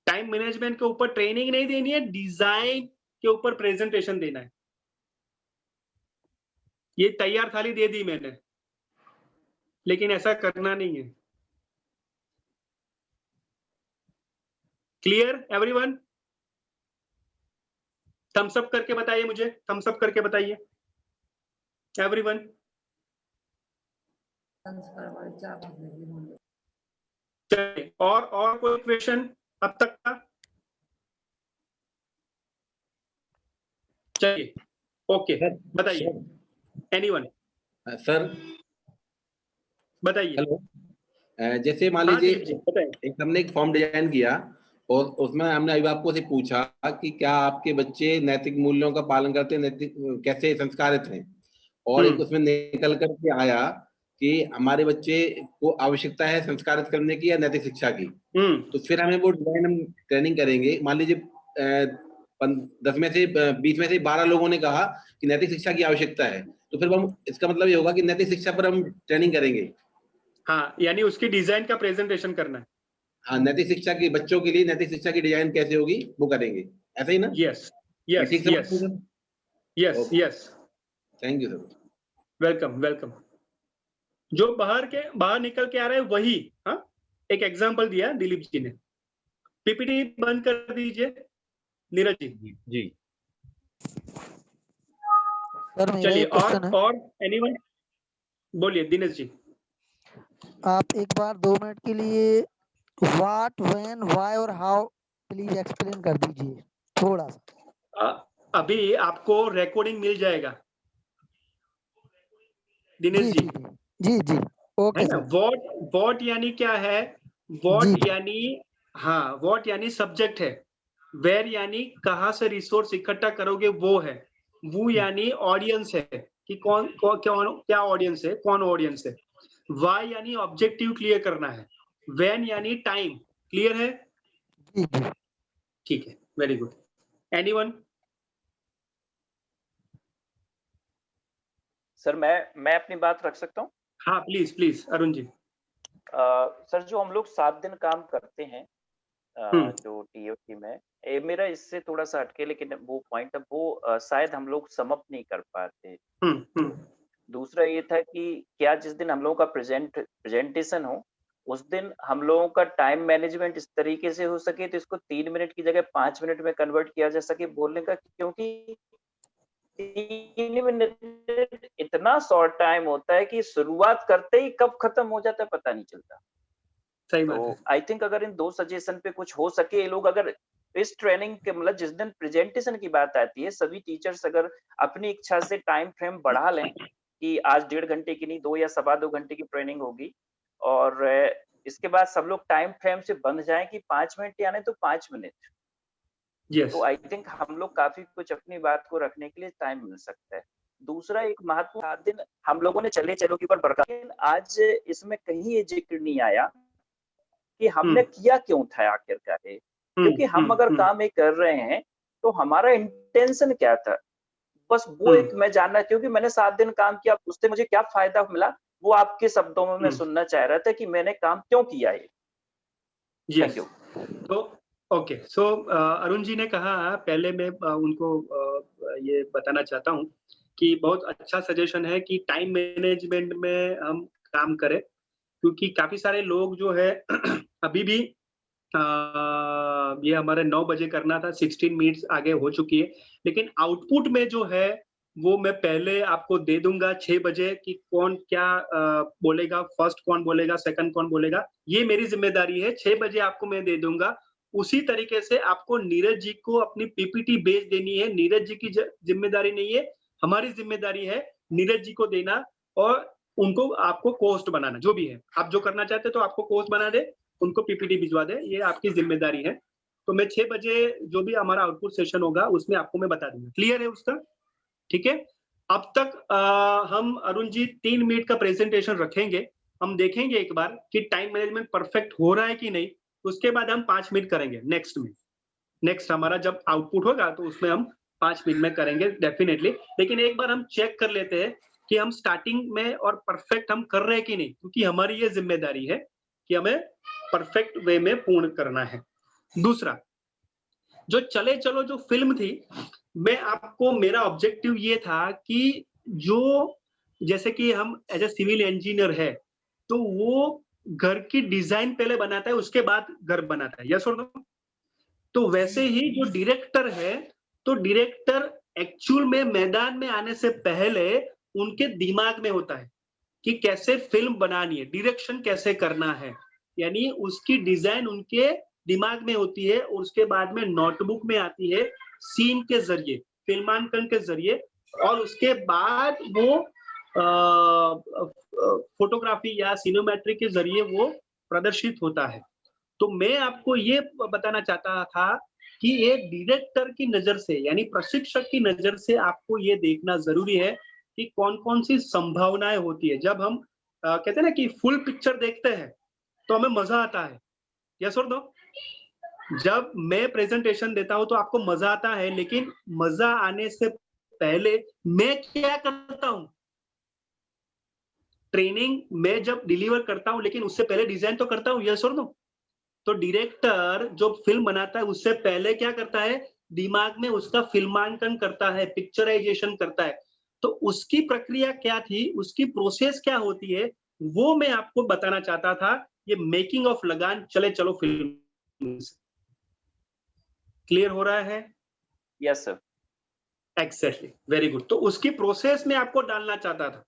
Time management के ऊपर ट्रेनिंग नहीं देनी है, डिजाइन के ऊपर प्रेजेंटेशन देना है। ये तैयार थाली दे दी मैंने, लेकिन ऐसा करना नहीं है। Clear everyone? थम्स अप करके बताइए मुझे, थम्स अप करके बताइए एवरीवन। चलिए, और कोई क्वेश्चन अब तक का? चलिए ओके, बताइए एनीवन। सर बताइए। हेलो, जैसे मान हाँ जी, लीजिए हमने एक फॉर्म डिजाइन किया और उसमें हमने अभिभावकों से पूछा कि क्या आपके बच्चे नैतिक मूल्यों का पालन करते हैं, नैतिक कैसे संस्कारित हैं, और एक उसमें निकल कर के आया कि हमारे बच्चे को आवश्यकता है संस्कारित करने की या नैतिक शिक्षा की। तो फिर हमें वो डिजाइन हम ट्रेनिंग करेंगे। मान लीजिए 10 में से 20 में से 12 लोगों ने कहा कि नैतिक शिक्षा की आवश्यकता है, तो फिर हम इसका मतलब ये होगा कि नैतिक शिक्षा पर हम ट्रेनिंग करेंगे। हाँ, यानी उसकी डिजाइन का प्रेजेंटेशन करना है। हाँ, नैतिक शिक्षा की बच्चों के लिए नैतिक शिक्षा की डिजाइन कैसे होगी वो करेंगे, ऐसा ही ना? Yes yes yes yes yes. Thank you sir. Welcome welcome. जो बाहर निकल के आ रहे हैं वही, हाँ, एक एग्जांपल दिया दिलीप जी ने। पीपीटी बंद कर दीजिए नीरज जी। जी सर चलिए, और एनीवन? बोलिए दिनेश जी। आप एक बार 2 मिनट के लिए व्हाट, व्हेन, व्हाई और हाउ प्लीज एक्सप्लेन कर दीजिए थोड़ा सा। अभी आपको रिकॉर्डिंग मिल जाएगा दिनेश जी। जी जी ओके है ना? वॉट यानी क्या है? वॉट यानी, हाँ, वॉट यानी सब्जेक्ट है। वेयर यानी कहाँ से रिसोर्स इकट्ठा करोगे वो है। वो यानी ऑडियंस है कि कौन क्या ऑडियंस है, कौन ऑडियंस है। वाई यानी ऑब्जेक्टिव क्लियर करना है। व्हेन यानी टाइम। क्लियर है? ठीक है, वेरी गुड। एनीवन? सर मैं अपनी बात रख सकता हूँ? हाँ please please Arun ji. Sir जो हम लोग 7 दिन काम करते हैं जो टीओटी में, मेरा इससे थोड़ा सा हटके, लेकिन वो पॉइंट है वो शायद हम लोग समअप नहीं कर पाते। दूसरा ये था कि क्या जिस दिन हम लोगों का प्रेजेंटेशन हो उस दिन हम लोगों का टाइम मैनेजमेंट इस तरीके से हो सके तो इसको 3 मिनट की जगह 5 मिनट में कन्वर्ट किया जा सके बोलने का, क्योंकि 3 मिनट इतना शॉर्ट टाइम होता है कि शुरुआत करते ही कब खत्म हो जाता है पता नहीं चलता। सही बात है। आई थिंक अगर इन 2 सजेशन पे कुछ हो सके, ये लोग अगर इस ट्रेनिंग के मतलब जिस दिन प्रेजेंटेशन की बात आती है सभी टीचर्स अगर अपनी इच्छा से टाइम फ्रेम बढ़ा लें कि आज 1.5 घंटे की नहीं 2 या 2.25 घंटे की ट्रेनिंग होगी, और इसके बाद सब लोग टाइम फ्रेम से बंध जाएं कि 5 मिनट यानी तो 5 मिनट। तो आई थिंक हम लोग काफी कुछ अपनी बात को रखने के लिए टाइम मिल सकता है। दूसरा एक महत्वपूर्ण 7 दिन हम लोगों ने चलो के ऊपर बरकरार, लेकिन आज इसमें कहीं ये जिक्र नहीं आया कि हमने किया क्यों था आखिरकार, क्योंकि हम अगर काम एक कर रहे हैं तो हमारा इंटेंशन क्या था, बस वो एक मैं जानना, क्योंकि मैंने 7 दिन काम किया उससे मुझे क्या फायदा मिला वो आपके शब्दों में मैं सुनना चाह रहा था कि मैंने काम क्यों किया है। Thank you. तो ओके, सो अरुण जी ने कहा, पहले मैं उनको ये बताना चाहता हूँ कि बहुत अच्छा सजेशन है कि टाइम मैनेजमेंट में हम काम करें, क्योंकि काफी सारे लोग जो है अभी भी ये हमारे 9 बजे करना था, 16 मिनट्स आगे हो चुकी है, लेकिन आउटपुट में जो है वो मैं पहले आपको दे दूंगा 6 बजे कि कौन क्या बोलेगा, फर्स्ट कौन बोलेगा, सेकंड कौन बोलेगा, ये मेरी जिम्मेदारी है। 6 बजे आपको मैं दे दूंगा। उसी तरीके से आपको नीरज जी को अपनी पीपीटी भेज देनी है। नीरज जी की जिम्मेदारी नहीं है, हमारी जिम्मेदारी है नीरज जी को देना, और उनको आपको कोस्ट बनाना, जो भी है आप जो करना चाहते तो आपको कोस्ट बना दे, उनको पीपीटी भिजवा दे, ये आपकी जिम्मेदारी है। तो मैं 6 बजे जो भी हमारा आउटपुट सेशन होगा उसमें आपको मैं बता दूंगा। क्लियर है उसका? ठीक है। अब तक हम अरुण जी 3 मिनट का प्रेजेंटेशन रखेंगे, हम देखेंगे एक बार कि टाइम मैनेजमेंट परफेक्ट हो रहा है कि नहीं, उसके बाद हम 5 मिनट करेंगे नेक्स्ट में। नेक्स्ट हमारा जब आउटपुट होगा तो उसमें हम 5 मिनट में करेंगे डेफिनेटली। लेकिन एक बार हम चेक कर लेते हैं कि हम स्टार्टिंग में और परफेक्ट हम कर रहे हैं कि नहीं, क्योंकि हमारी ये जिम्मेदारी है कि हमें परफेक्ट वे में पूर्ण करना है। दूसरा, जो चले चलो जो फिल्म थी, मैं आपको, मेरा ऑब्जेक्टिव ये था कि जो जैसे कि हम एज ए सिविल इंजीनियर है तो वो घर की डिजाइन पहले बनाता है, उसके बाद घर बनाता है, यस और नो? तो वैसे ही जो डायरेक्टर है, तो डायरेक्टर एक्चुअल में मैदान में आने से पहले उनके दिमाग में होता है कि कैसे फिल्म बनानी है, डायरेक्शन कैसे करना है, यानी उसकी डिजाइन उनके दिमाग में होती है और उसके बाद में नोटबुक में आती है सीन के जरिए, फिल्मांकन के जरिए, और उसके बाद वो फोटोग्राफी या सिनेमैट्री के जरिए वो प्रदर्शित होता है। तो मैं आपको ये बताना चाहता था कि एक डायरेक्टर की नजर से, यानी प्रशिक्षक की नजर से आपको ये देखना जरूरी है कि कौन कौन सी संभावनाएं होती है। जब हम कहते हैं ना कि फुल पिक्चर देखते हैं तो हमें मजा आता है, यस और नो? जब मैं प्रेजेंटेशन देता हूं तो आपको मजा आता है, लेकिन मजा आने से पहले मैं क्या करता हूं? ट्रेनिंग मैं जब डिलीवर करता हूं, लेकिन उससे पहले डिजाइन तो करता हूं, यस और नो? तो डायरेक्टर जो फिल्म बनाता है उससे पहले क्या करता है? दिमाग में उसका फिल्मांकन करता है, पिक्चराइजेशन करता है। तो उसकी प्रक्रिया क्या थी, उसकी प्रोसेस क्या होती है, वो मैं आपको बताना चाहता था। ये मेकिंग ऑफ लगान चले चलो फिल्म क्लियर हो रहा है? Yes sir. Exactly, very good. तो उसकी प्रोसेस में आपको डालना चाहता था।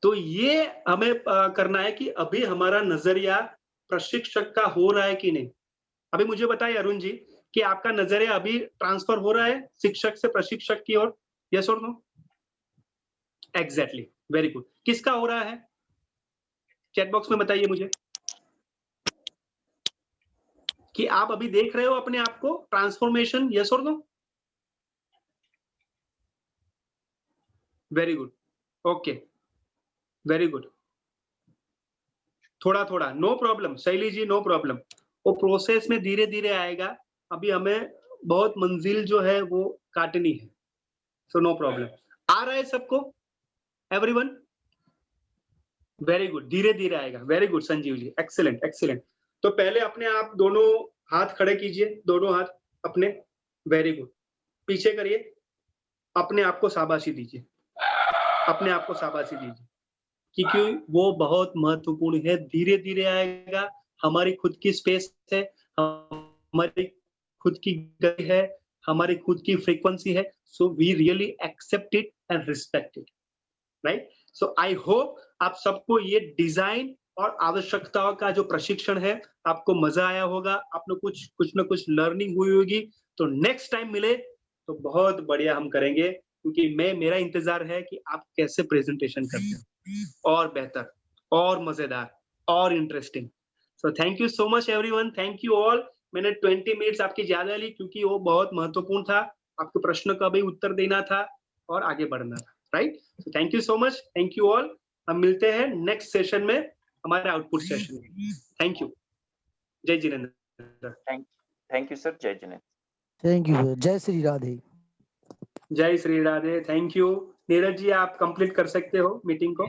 तो ये हमें करना है कि अभी हमारा नजरिया प्रशिक्षक का हो रहा है कि नहीं। अभी मुझे बताइए अरुण जी कि आपका नजरिया अभी ट्रांसफर हो रहा है शिक्षक से प्रशिक्षक की ओर, यस और नो? Exactly, very good. किसका हो रहा है? चैट बॉक्स में बताइए मुझे कि आप अभी देख रहे हो अपने आप को ट्रांसफॉर्मेशन, यस और no? Very good, okay, very good. थोड़ा थोड़ा, no problem Shaili ji, no problem. वो प्रोसेस में धीरे धीरे आएगा। अभी हमें बहुत मंजिल जो है वो काटनी है, सो नो प्रॉब्लम। आ रहा है सबको, एवरीवन? वेरी गुड, धीरे धीरे आएगा। Very good Sanjeev ji, excellent excellent. तो पहले अपने आप दोनों हाथ खड़े कीजिए, दोनों हाथ अपने, वेरी गुड। पीछे करिए, अपने आप को शाबाशी दीजिए, अपने आप को शाबाशी दीजिए, क्योंकि वो बहुत महत्वपूर्ण है। धीरे धीरे आएगा। हमारी खुद की स्पेस है, हमारी खुद की गति है, हमारी खुद की फ्रीक्वेंसी है। So we really accept it and respect it, right? So I hope आप सबको ये डिजाइन और आवश्यकताओं का जो प्रशिक्षण है आपको मजा आया होगा, आपने कुछ ना कुछ लर्निंग हुई होगी। तो नेक्स्ट टाइम मिले तो बहुत बढ़िया हम करेंगे, क्योंकि मेरा इंतजार है कि आप कैसे प्रेजेंटेशन करते हो, और बेहतर और मजेदार और interesting. So thank you so much everyone, thank you all. मैंने 20 मिनट्स आपकी ज्यादा ली क्योंकि वो बहुत महत्वपूर्ण था, आपके प्रश्न का भी उत्तर देना था और आगे बढ़ना था, right? So thank you so much, thank you all. हम मिलते हैं नेक्स्ट सेशन में, हमारे आउटपुट सेशन में। थैंक यू, जय जिनेंद्र। थैंक यू सर, जय जिनेंद्र। थैंक यू, जय श्री राधे। जय श्री राधे, थैंक यू। नीरज जी आप कंप्लीट कर सकते हो मीटिंग को।